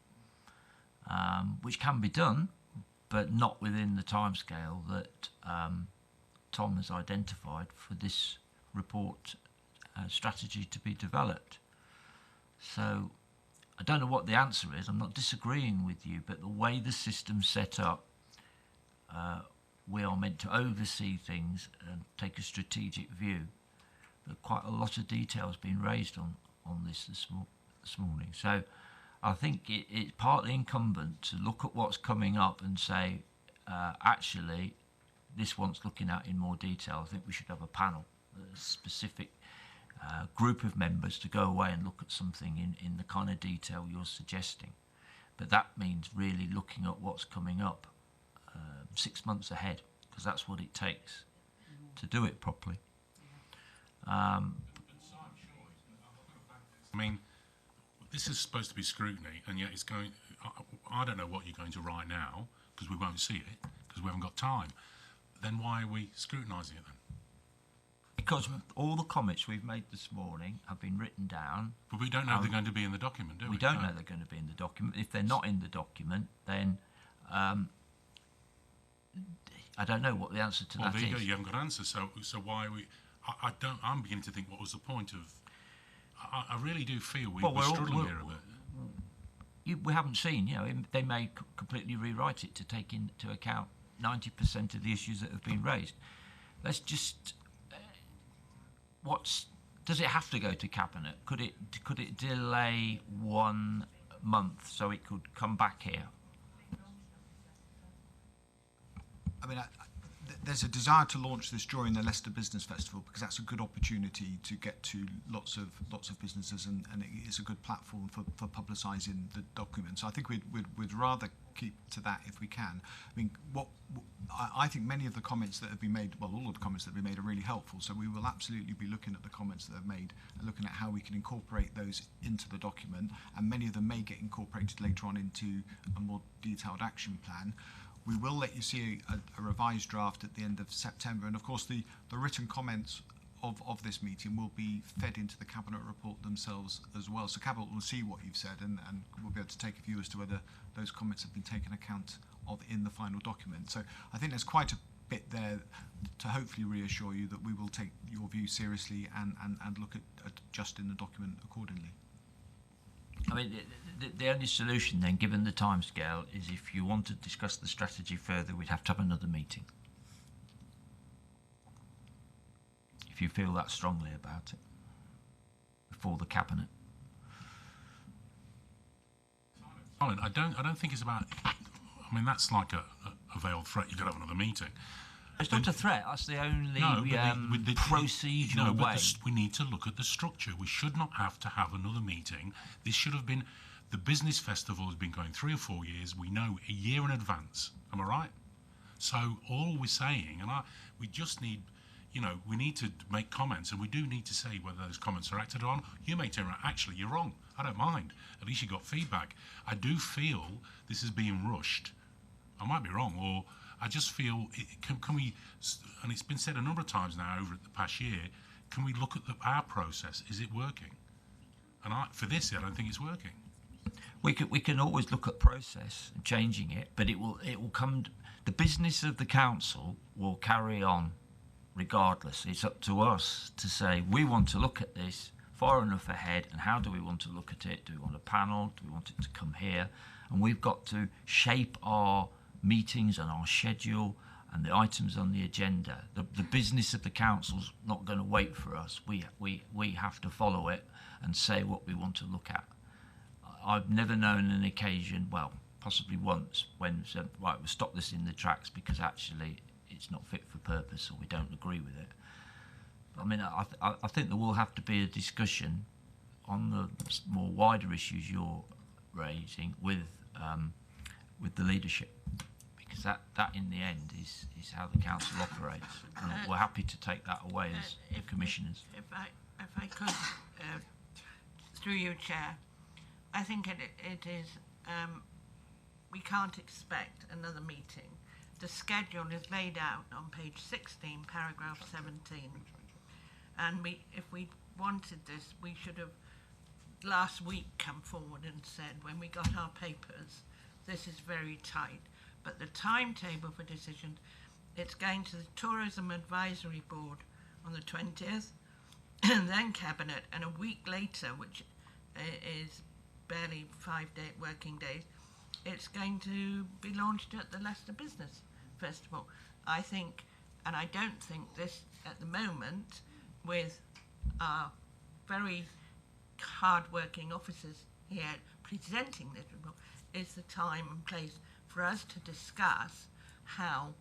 which can be done, but not within the timescale that Tom has identified for this report strategy to be developed. So I don't know what the answer is. I'm not disagreeing with you, but the way the system's set up, we are meant to oversee things and take a strategic view. But quite a lot of detail has been raised on this morning. So I think it's partly incumbent to look at what's coming up and say, actually, this wants looking at in more detail. I think we should have a panel, a specific group of members to go away and look at something in the kind of detail you're suggesting. But that means really looking at what's coming up 6 months ahead, because that's what it takes to do it properly. I mean, this is supposed to be scrutiny, and yet it's going... I don't know what you're going to write now, because we won't see it, because we haven't got time. Then why are we scrutinising it then? Because all the comments we've made this morning have been written down. But we don't know if they're going to be in the document, do we? We don't know they're going to be in the document. If they're not in the document, then... I don't know what the answer to that is. Well, you haven't got an answer, so why are we... I'm beginning to think, what was the point of... I really do feel we're struggling here a bit. We haven't seen, they may completely rewrite it to take into account 90% of the issues that have been raised. Let's just... does it have to go to Cabinet? Could it delay 1 month so it could come back here? I mean, there's a desire to launch this during the Leicester Business Festival, because that's a good opportunity to get to lots of businesses, and it's a good platform for publicising the document. So I think we'd rather keep to that if we can. I mean, I think many of the comments that have been made, well, all of the comments that have been made are really helpful. So we will absolutely be looking at the comments that have made and looking at how we can incorporate those into the document, and many of them may get incorporated later on into a more detailed action plan. We will let you see a revised draft at the end of September, and of course the written comments of this meeting will be fed into the Cabinet report themselves as well. So Cabinet will see what you've said and we'll be able to take a view as to whether those comments have been taken account of in the final document. So I think there's quite a bit there to hopefully reassure you that we will take your view seriously and look at adjusting the document accordingly. I mean, the only solution then, given the timescale, is if you want to discuss the strategy further, we'd have to have another meeting. If you feel that strongly about it, before the Cabinet. I don't think it's about. I mean, that's like a veiled threat. You've got to have another meeting. It's not a threat. That's the only procedural no, way. We need to look at the structure. We should not have to have another meeting. This should have been. The business festival has been going 3 or 4 years. We know a year in advance. Am I right? So all we're saying, and we just need. We need to make comments, and we do need to say whether those comments are acted on. You may turn around, actually, you're wrong. I don't mind. At least you got feedback. I do feel this is being rushed. I might be wrong, or I just feel, can we, and it's been said a number of times now over the past year, can we look at our process? Is it working? And for this, I don't think it's working. We can always look at process and changing it, but it will come. The business of the council will carry on regardless. It's up to us to say we want to look at this far enough ahead, and how do we want to look at it? Do we want a panel? Do we want it to come here? And we've got to shape our meetings and our schedule and the items on the agenda. The business of the council's not going to wait for us. We have to follow it and say what we want to look at. I've never known an occasion, well, possibly once, when said, right, we'll stop this in the tracks because actually it's not fit for purpose or we don't agree with it. I mean, I think there will have to be a discussion on the more wider issues you're raising with the leadership, because that in the end is how the council operates, and we're happy to take that away as the commissioners. If I could, through you, Chair, I think it is. We can't expect another meeting. The schedule is laid out on page 16, paragraph 17. And if we wanted this, we should have last week come forward and said, when we got our papers, this is very tight. But the timetable for decision, it's going to the Tourism Advisory Board on the 20th, and then Cabinet, and a week later, which is barely 5 working days, it's going to be launched at the Leicester Business Festival. I think, and I don't think this at the moment, with our very hard-working officers here presenting this report, is the time and place for us to discuss how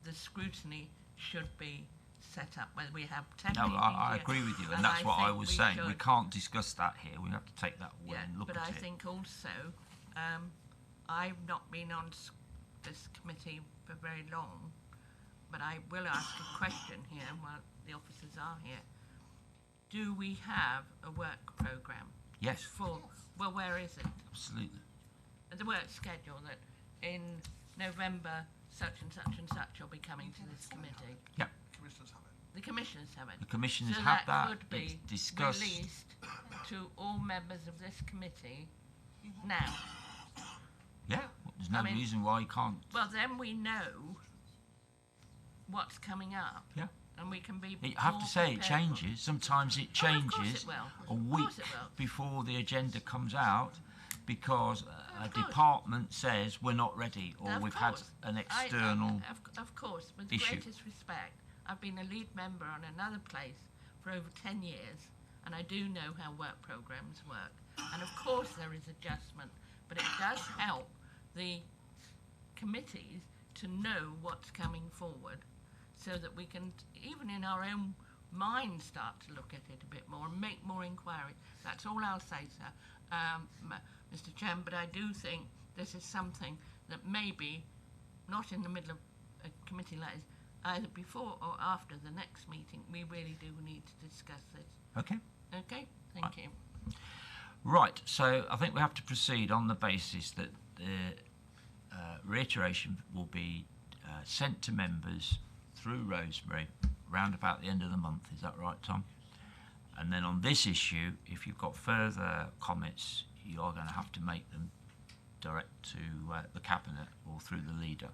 the scrutiny should be set up, whether we have 10 meetings I agree with you, and that's what I was saying. We can't discuss that here. We have to take that away and look at it. But I think also, I've not been on this committee for very long, but I will ask a question here while the officers are here. Do we have a work programme? Yes. Well, where is it? Absolutely. The work schedule that in November such and such and such will be coming to this committee. Yeah. The commissioners have it. The commissioners so have that. Could be discussed. Released to all members of this committee now. Yeah. There's no reason why you can't. Well, then we know what's coming up. Yeah. And we can be. I have to say, it changes. Sometimes it changes a week before the agenda comes out, because a department says we're not ready, or we've had an external of course, with issue. Greatest respect, I've been a lead member on another place for over 10 years, and I do know how work programmes work. And of course there is adjustment, but it does help the committees to know what's coming forward, so that we can, even in our own mind, start to look at it a bit more and make more inquiry. That's all I'll say, sir, Mr. Chairman, but I do think this is something that maybe not in the middle of a committee like this, either before or after the next meeting, we really do need to discuss this. Okay. Okay, thank you. Right, so I think we have to proceed on the basis that the reiteration will be sent to members through Rosemary round about the end of the month. Is that right, Tom? And then on this issue, if you've got further comments, you are going to have to make them direct to the Cabinet or through the leader.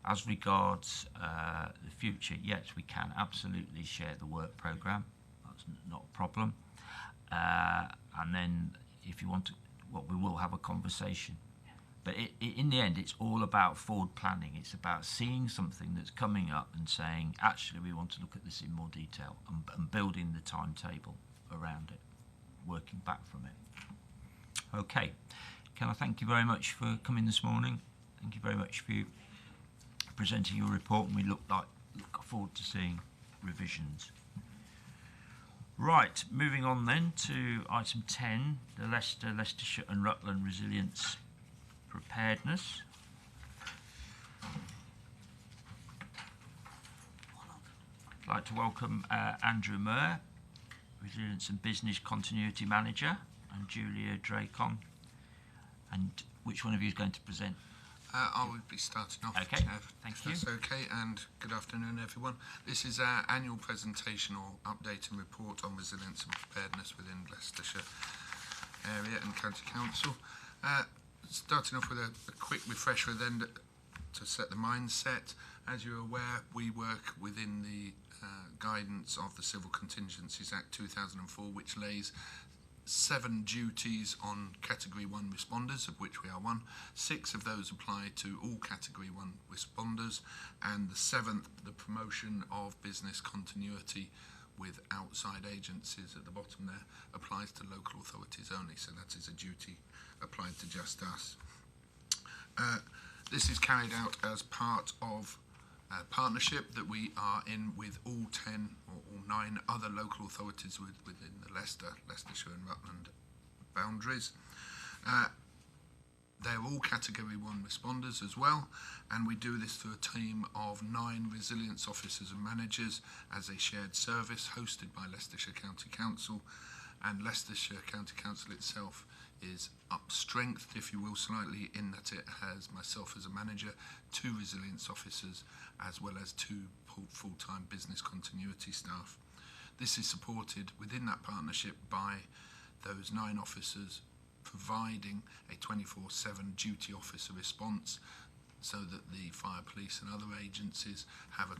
As regards the future, yes, we can absolutely share the work programme. That's not a problem. And then if you want to, well, we will have a conversation. But in the end, it's all about forward planning. It's about seeing something that's coming up and saying, actually, we want to look at this in more detail and building the timetable around it, working back from it. Okay. Can I thank you very much for coming this morning? Thank you very much for you presenting your report, and we look forward to seeing revisions. Right, moving on then to item 10, the Leicestershire and Rutland Resilience Preparedness. I'd like to welcome Andrew Murr, Resilience and Business Continuity Manager, and Julia Dracon. And which one of you is going to present? I will be starting off, okay. Chair, Thank if you. that's okay, and good afternoon, everyone. This is our annual presentation or update and report on resilience and preparedness within Leicestershire area and County Council. Starting off with a quick refresher then to set the mindset. As you're aware, we work within the guidance of the Civil Contingencies Act 2004, which lays 7 duties on Category 1 responders, of which we are one. 6 of those apply to all Category 1 responders, and the 7th, the promotion of business continuity with outside agencies at the bottom there, applies to local authorities only, so that is a duty applied to just us. This is carried out as part of a partnership that we are in with all 10 or all 9 other local authorities within the Leicestershire and Rutland boundaries. They're all Category 1 responders as well, and we do this through a team of 9 resilience officers and managers as a shared service hosted by Leicestershire County Council, and Leicestershire County Council itself is up-strengthed, if you will, slightly, in that it has myself as a manager, 2 resilience officers, as well as 2 full-time business continuity staff. This is supported within that partnership by those 9 officers providing a 24/7 duty officer response, so that the fire, police and other agencies have a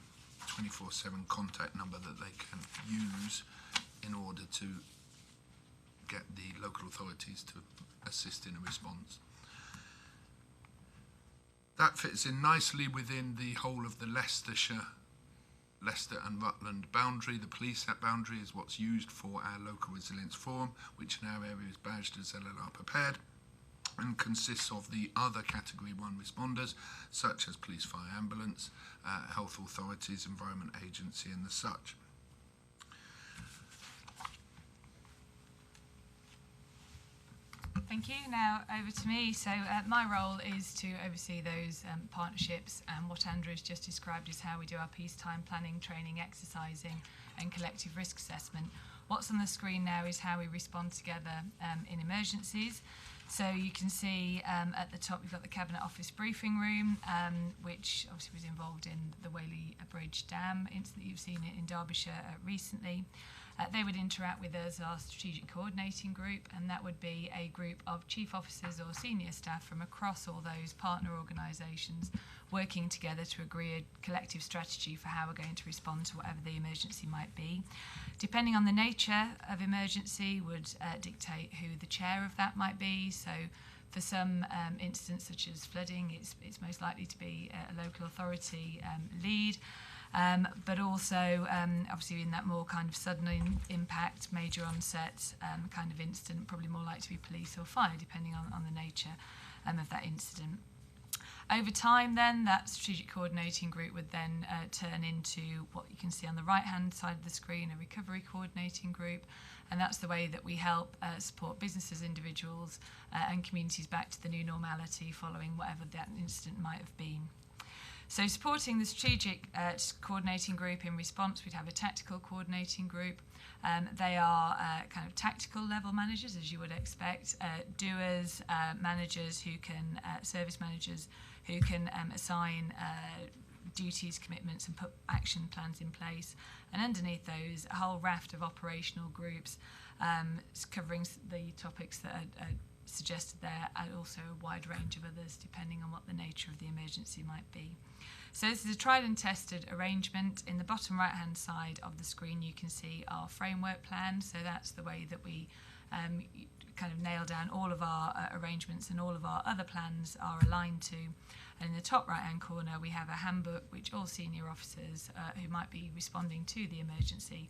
24/7 contact number that they can use in order to get the local authorities to assist in a response. That fits in nicely within the whole of the Leicester and Rutland boundary. The police boundary is what's used for our local resilience forum, which in our area is badged as LLR prepared, and consists of the other Category 1 responders, such as police, fire, ambulance, health authorities, environment agency and the such. Thank you. Now over to me. So my role is to oversee those partnerships, and what Andrew has just described is how we do our peacetime planning, training, exercising and collective risk assessment. What's on the screen now is how we respond together in emergencies. So you can see at the top we've got the Cabinet Office briefing room, which obviously was involved in the Whaley Bridge Dam incident. You've seen it in Derbyshire recently. They would interact with us, our strategic coordinating group, and that would be a group of chief officers or senior staff from across all those partner organisations working together to agree a collective strategy for how we're going to respond to whatever the emergency might be. Depending on the nature of emergency would dictate who the chair of that might be. So for some incidents such as flooding, it's most likely to be a local authority lead. But also, obviously, in that more kind of sudden impact, major onset kind of incident, probably more likely to be police or fire, depending on the nature of that incident. Over time, then, that strategic coordinating group would then turn into what you can see on the right-hand side of the screen, a recovery coordinating group, and that's the way that we help support businesses, individuals, and communities back to the new normality following whatever that incident might have been. So supporting the strategic coordinating group in response, we'd have a tactical coordinating group. They are kind of tactical level managers, as you would expect, doers, managers who can, service managers who can assign duties, commitments, and put action plans in place. And underneath those, a whole raft of operational groups covering the topics that are suggested there, and also a wide range of others depending on what the nature of the emergency might be. So this is a tried and tested arrangement. In the bottom right hand side of the screen you can see our framework plan, so that's the way that we kind of nail down all of our arrangements, and all of our other plans are aligned to. And in the top right hand corner we have a handbook which all senior officers who might be responding to the emergency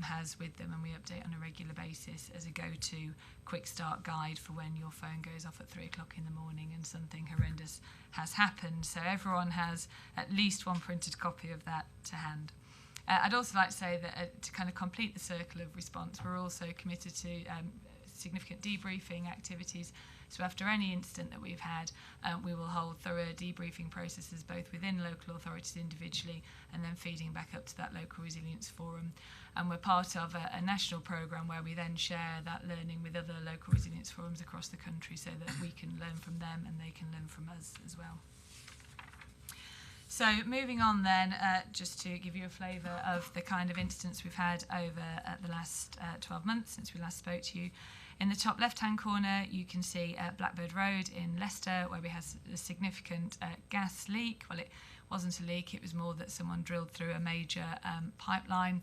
has with them, and we update on a regular basis as a go-to quick start guide for when your phone goes off at 3 o'clock in the morning and something horrendous has happened. So everyone has at least one printed copy of that to hand. I'd also like to say that to kind of complete the circle of response, we're also committed to significant debriefing activities. So after any incident that we've had, we will hold thorough debriefing processes both within local authorities individually and then feeding back up to that local resilience forum. And we're part of a national programme where we then share that learning with other local resilience forums across the country so that we can learn from them and they can learn from us as well. So moving on then, just to give you a flavour of the kind of incidents we've had over the last 12 months since we last spoke to you. In the top left-hand corner, you can see Blackbird Road in Leicester, where we had a significant gas leak. Well, it wasn't a leak, it was more that someone drilled through a major pipeline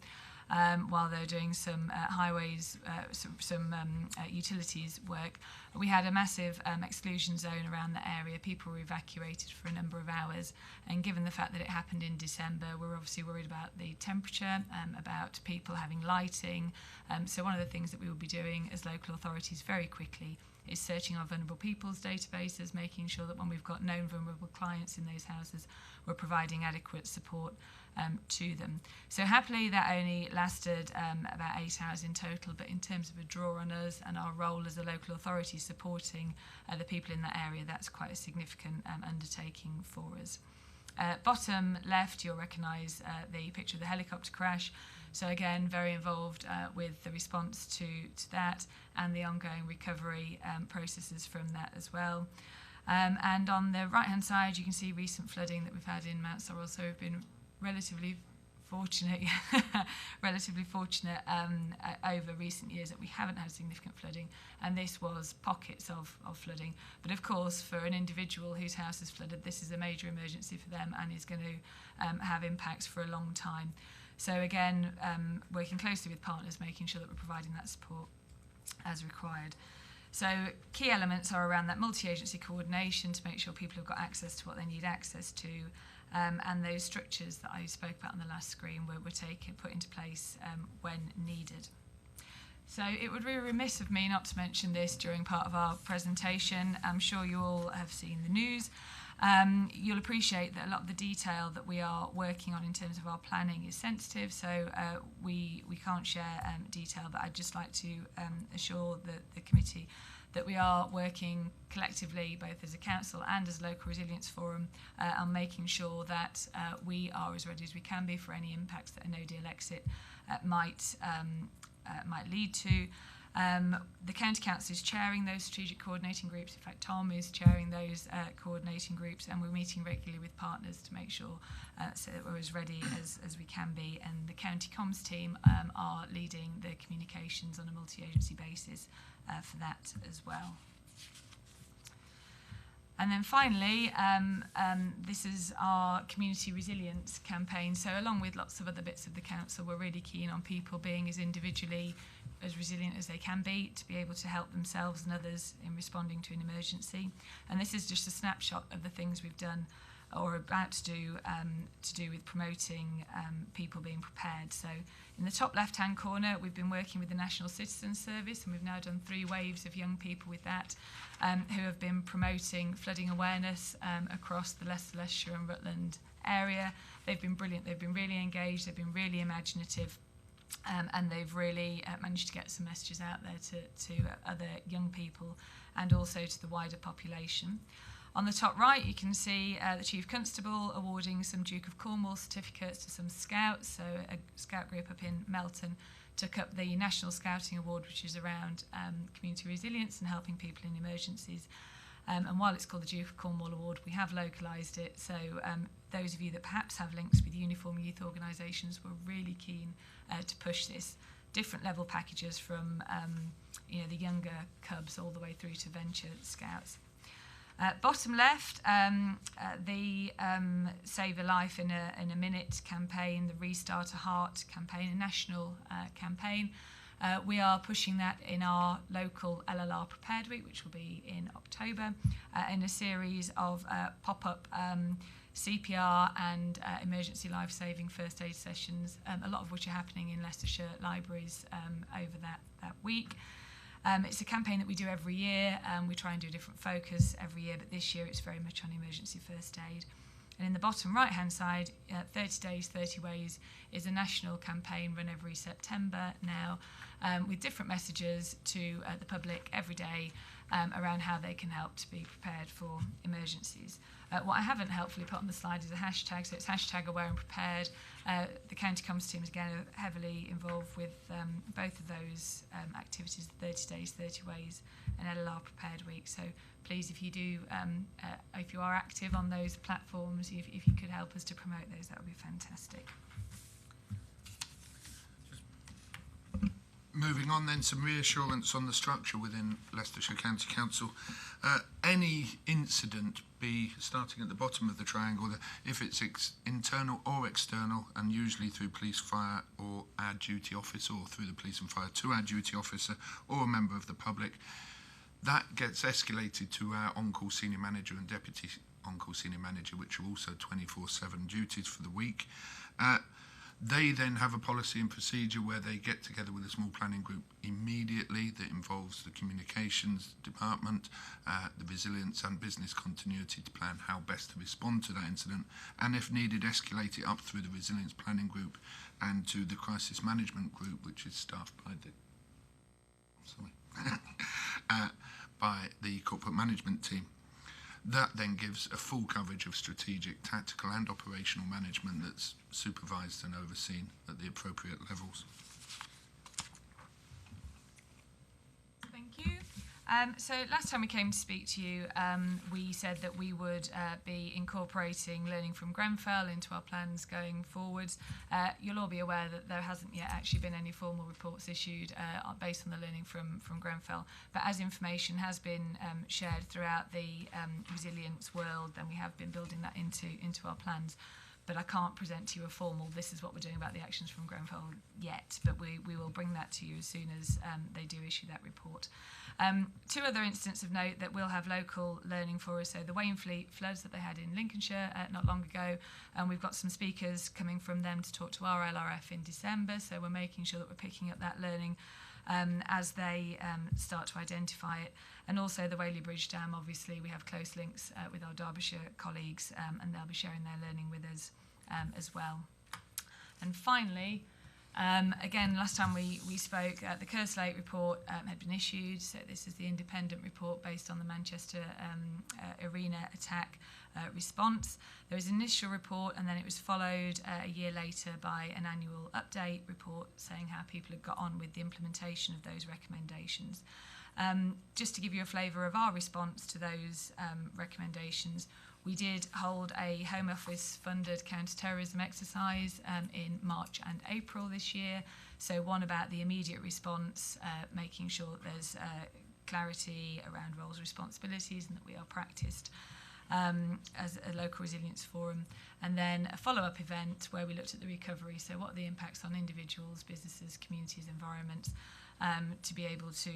while they were doing some highways, some utilities work. We had a massive exclusion zone around the area. People were evacuated for a number of hours, and given the fact that it happened in December, we're obviously worried about the temperature, about people having lighting. So one of the things that we will be doing as local authorities very quickly is searching our vulnerable people's databases, making sure that when we've got known vulnerable clients in those houses, we're providing adequate support to them. So happily that only lasted about 8 hours in total, but in terms of a draw on us and our role as a local authority supporting the people in that area, that's quite a significant undertaking for us. Bottom left, you'll recognise the picture of the helicopter crash. So again, very involved with the response to that and the ongoing recovery processes from that as well. And on the right-hand side, you can see recent flooding that we've had in Mount Sorrel. So we've been relatively fortunate over recent years that we haven't had significant flooding, and this was pockets of flooding. But of course, for an individual whose house is flooded, this is a major emergency for them and is going to have impacts for a long time. So again, working closely with partners, making sure that we're providing that support as required. So key elements are around that multi-agency coordination to make sure people have got access to what they need access to, and those structures that I spoke about on the last screen were put into place when needed. So it would be remiss of me not to mention this during part of our presentation. I'm sure you all have seen the news. You'll appreciate that a lot of the detail that we are working on in terms of our planning is sensitive, so we can't share detail, but I'd just like to assure the committee that we are working collectively, both as a council and as a local resilience forum, on making sure that we are as ready as we can be for any impacts that a no-deal exit might lead to. The County Council is chairing those strategic coordinating groups. In fact, Tom is chairing those coordinating groups, and we're meeting regularly with partners to make sure so that we're as ready as we can be. And the County Comms team are leading the communications on a multi-agency basis for that as well. And then finally, this is our community resilience campaign. So along with lots of other bits of the council, we're really keen on people being as individually as resilient as they can be to be able to help themselves and others in responding to an emergency. And this is just a snapshot of the things we've done or about to do with promoting people being prepared. So in the top left-hand corner, we've been working with the National Citizen Service, and we've now done 3 waves of young people with that who have been promoting flooding awareness across the Leicestershire and Rutland area. They've been brilliant. They've been really engaged. They've been really imaginative. And they've really managed to get some messages out there to other young people and also to the wider population. On the top right, you can see the Chief Constable awarding some Duke of Cornwall certificates to some scouts. So a scout group up in Melton took up the National Scouting Award, which is around community resilience and helping people in emergencies. And while it's called the Duke of Cornwall Award, we have localised it. So those of you that perhaps have links with uniform youth organisations were really keen to push this. Different level packages from the younger cubs all the way through to venture scouts. Bottom left, the Save a Life in a Minute campaign, the Restart a Heart campaign, a national campaign. We are pushing that in our local LLR Prepared Week, which will be in October, in a series of pop-up CPR and emergency life-saving first aid sessions, a lot of which are happening in Leicestershire libraries over that week. It's a campaign that we do every year. We try and do a different focus every year, but this year it's very much on emergency first aid. And in the bottom right-hand side, 30 Days, 30 Ways is a national campaign run every September now, with different messages to the public every day around how they can help to be prepared for emergencies. What I haven't helpfully put on the slide is a hashtag, so it's hashtag aware and prepared. The county comms team is again heavily involved with both of those activities, 30 Days, 30 Ways and LLR Prepared Week. So please, if you are active on those platforms, if you could help us to promote those, that would be fantastic. Moving on then, some reassurance on the structure within Leicestershire County Council. Any incident, be starting at the bottom of the triangle, if it's internal or external, and usually through police, fire or our duty officer, or through the police and fire to our duty officer or a member of the public, that gets escalated to our on-call senior manager and deputy on-call senior manager, which are also 24/7 duties for the week. They then have a policy and procedure where they get together with a small planning group immediately that involves the communications department, the resilience and business continuity to plan how best to respond to that incident, and if needed, escalate it up through the resilience planning group and to the crisis management group, which is staffed by by the corporate management team. That then gives a full coverage of strategic, tactical and operational management that's supervised and overseen at the appropriate levels. Thank you. So last time we came to speak to you, we said that we would be incorporating learning from Grenfell into our plans going forwards. You'll all be aware that there hasn't yet actually been any formal reports issued based on the learning from Grenfell. But as information has been shared throughout the resilience world, then we have been building that into our plans. But I can't present to you a formal, this is what we're doing about the actions from Grenfell yet, but we will bring that to you as soon as they do issue that report. Two other incidents of note that will have local learning for us, so the Wainfleet floods that they had in Lincolnshire not long ago, and we've got some speakers coming from them to talk to our LRF in December, so we're making sure that we're picking up that learning as they start to identify it. And also the Whaley Bridge Dam, obviously we have close links with our Derbyshire colleagues, and they'll be sharing their learning with us as well. And finally, again, last time we spoke, the Kerslake report had been issued, so this is the independent report based on the Manchester arena attack response. There was an initial report, and then it was followed a year later by an annual update report saying how people had got on with the implementation of those recommendations. Just to give you a flavour of our response to those recommendations, we did hold a Home Office funded counter-terrorism exercise in March and April this year. So one about the immediate response, making sure that there's clarity around roles and responsibilities and that we are practised as a local resilience forum. And then a follow-up event where we looked at the recovery. So what are the impacts on individuals, businesses, communities, environments, to be able to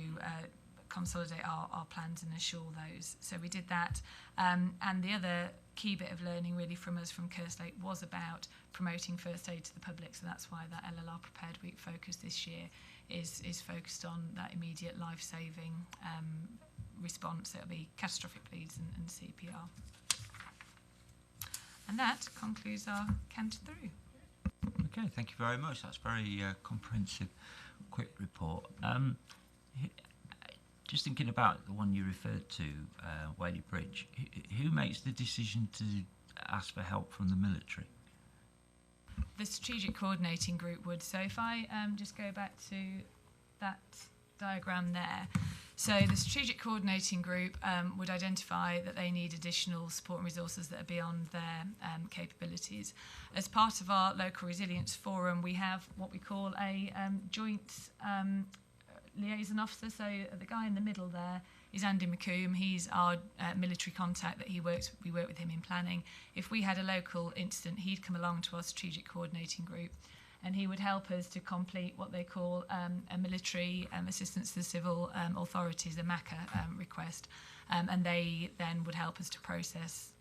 consolidate our plans and assure those. So we did that. And the other key bit of learning really from us from Kerslake was about promoting first aid to the public. So that's why that LLR Prepared Week focus this year is focused on that immediate life-saving response. It'll be catastrophic bleeds and CPR. And that concludes our canter through. Okay, thank you very much. That's very comprehensive, quick report. Just thinking about the one you referred to, Whaley Bridge, who makes the decision to ask for help from the military? The strategic coordinating group would. So if I just go back to that diagram there. So the strategic coordinating group would identify that they need additional support and resources that are beyond their capabilities. As part of our local resilience forum, we have what we call a joint liaison officer. So the guy in the middle there is Andy McComb. He's our military contact that we work with him in planning. If we had a local incident, he'd come along to our strategic coordinating group, and he would help us to complete what they call a military assistance to the civil authorities, a MACA request, and they then would help us to process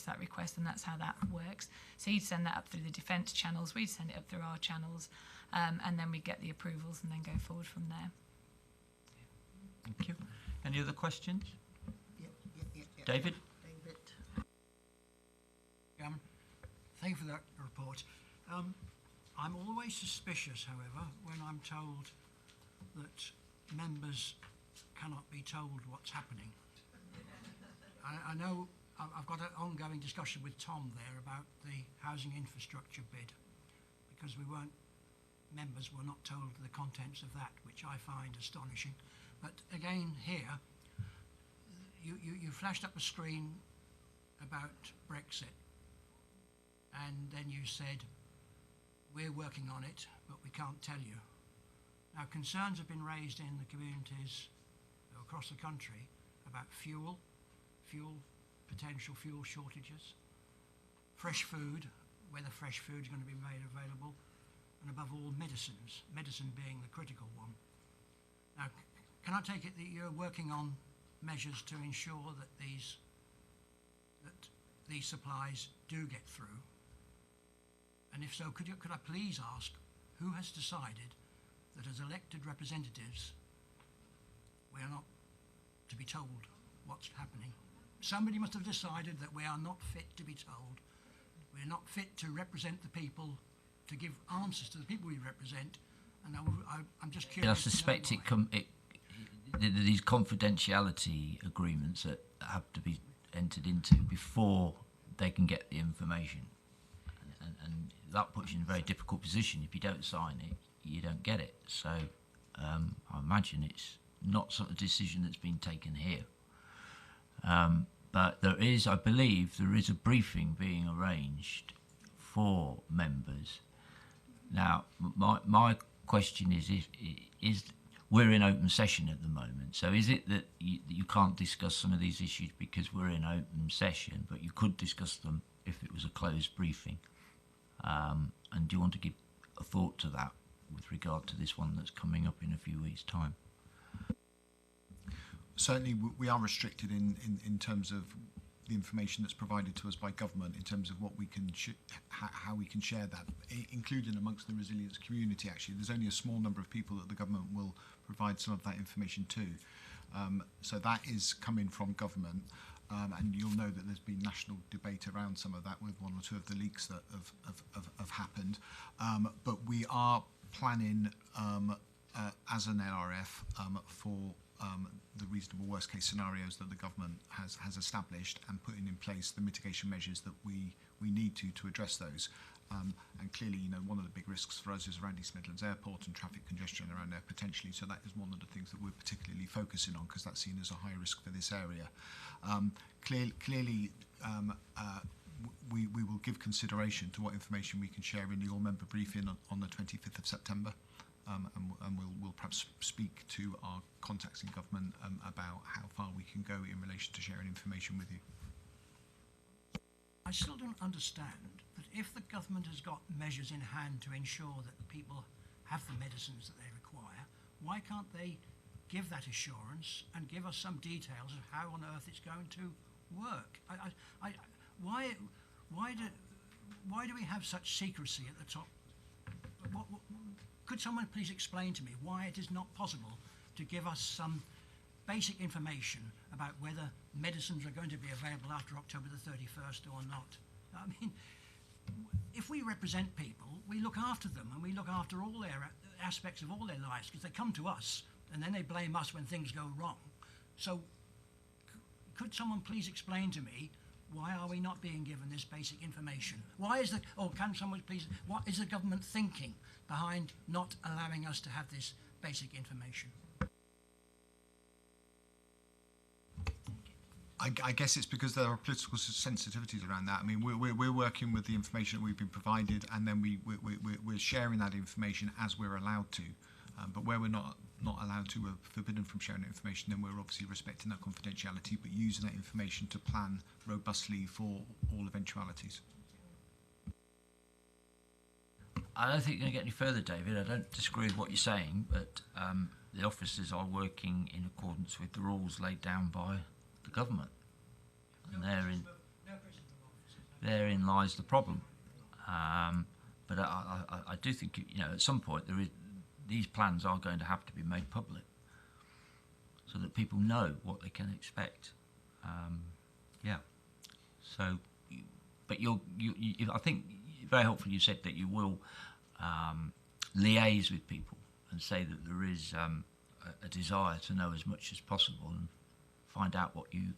that request, and that's how that works. So he'd send that up through the defence channels, we'd send it up through our channels, and then we'd get the approvals and then go forward from there. Thank you. Any other questions? Yeah. David? David. Thank you for that report. I'm always suspicious, however, when I'm told that members cannot be told what's happening. I know I've got an ongoing discussion with Tom there about the housing infrastructure bid, because members were not told the contents of that, which I find astonishing. But again here, you flashed up a screen about Brexit, and then you said, we're working on it, but we can't tell you. Now, concerns have been raised in the communities across the country about potential fuel shortages, fresh food, whether fresh food is going to be made available, and above all, medicine being the critical one. Now, can I take it that you're working on measures to ensure that these supplies do get through? And if so, could I please ask, who has decided that as elected representatives, we are not to be told what's happening? Somebody must have decided that we are not fit to be told. We're not fit to represent the people, to give answers to the people we represent. And I'm just curious. I suspect these confidentiality agreements that have to be entered into before they can get the information. And that puts you in a very difficult position. If you don't sign it, you don't get it. So I imagine it's not sort of decision that's been taken here. But I believe there is a briefing being arranged for members. Now, my question is we're in open session at the moment. So is it that you can't discuss some of these issues because we're in open session, but you could discuss them if it was a closed briefing? And do you want to give a thought to that with regard to this one that's coming up in a few weeks' time? Certainly, we are restricted in terms of the information that's provided to us by government, in terms of what we can how we can share that, including amongst the resilience community. Actually, there's only a small number of people that the government will provide some of that information to. So that is coming from government. And you'll know that there's been national debate around some of that with one or two of the leaks that have happened. But we are planning as an LRF for the reasonable worst case scenarios that the government has established, and putting in place the mitigation measures that we need to address those. And clearly, one of the big risks for us is around East Midlands Airport and traffic congestion around there potentially. So that is one of the things that we're particularly focusing on, because that's seen as a high risk for this area. Clearly, we will give consideration to what information we can share in the all-member briefing on the 25th of September. And we'll perhaps speak to our contacts in government about how far we can go in relation to sharing information with you. I still don't understand that if the government has got measures in hand to ensure that people have the medicines that they require, why can't they give that assurance and give us some details of how on earth it's going to work? Why do we have such secrecy at the top? Could someone please explain to me why it is not possible to give us some basic information about whether medicines are going to be available after October the 31st or not? I mean, if we represent people, we look after them, and we look after all their aspects of all their lives, because they come to us and then they blame us when things go wrong. So could someone please explain to me, why are we not being given this basic information? Can someone please, what is the government thinking behind not allowing us to have this basic information? I guess it's because there are political sensitivities around that. I mean, we're working with the information that we've been provided, and then we're sharing that information as we're allowed to. But where we're not allowed to, we're forbidden from sharing that information, then we're obviously respecting that confidentiality, but using that information to plan robustly for all eventualities. I don't think you're going to get any further, David. I don't disagree with what you're saying, but the officers are working in accordance with the rules laid down by the government, and therein lies the problem. But I do think, you know, at some point these plans are going to have to be made public, so that people know what they can expect. Yeah. So, but I think very helpful. You said that you will liaise with people and say that there is a desire to know as much as possible and find out what you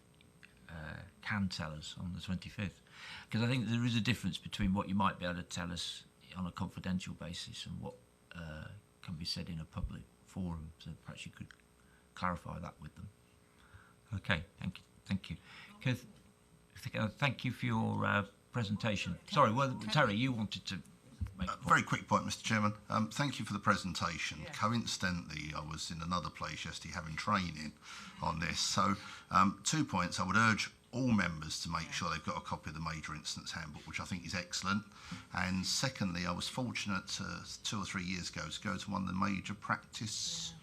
can tell us on the 25th. Because I think there is a difference between what you might be able to tell us on a confidential basis and what can be said in a public forum. So perhaps you could clarify that with them. Okay, thank you. Thank you for your presentation. Sorry, well, Terry, you wanted to make a point. Very quick point, Mr. Chairman. Thank you for the presentation. Yeah. Coincidentally, I was in another place yesterday having training on this. So 2 points. I would urge all members to make sure they've got a copy of the Major Incidents Handbook, which I think is excellent. And secondly, I was fortunate 2 or 3 years ago to go to one of the major practice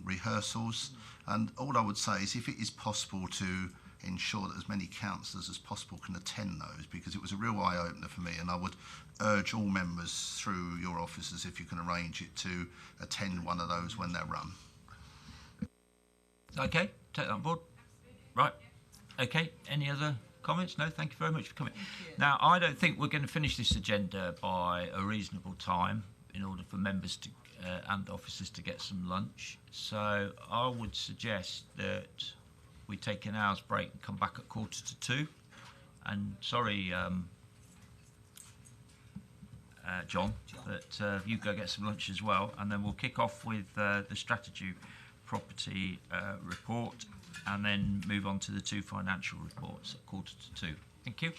rehearsals. And all I would say is if it is possible to ensure that as many councillors as possible can attend those, because it was a real eye-opener for me, and I would urge all members through your offices, if you can arrange it, to attend one of those when they're run. Okay, take that on board. Right. Okay, any other comments? No, thank you very much for coming. Now, I don't think we're going to finish this agenda by a reasonable time in order for members to and officers to get some lunch. So I would suggest that we take an hour's break and come back at 1:45. And sorry, John, but you go get some lunch as well, and then we'll kick off with the strategy property report, and then move on to the 2 financial reports at 1:45. Thank you.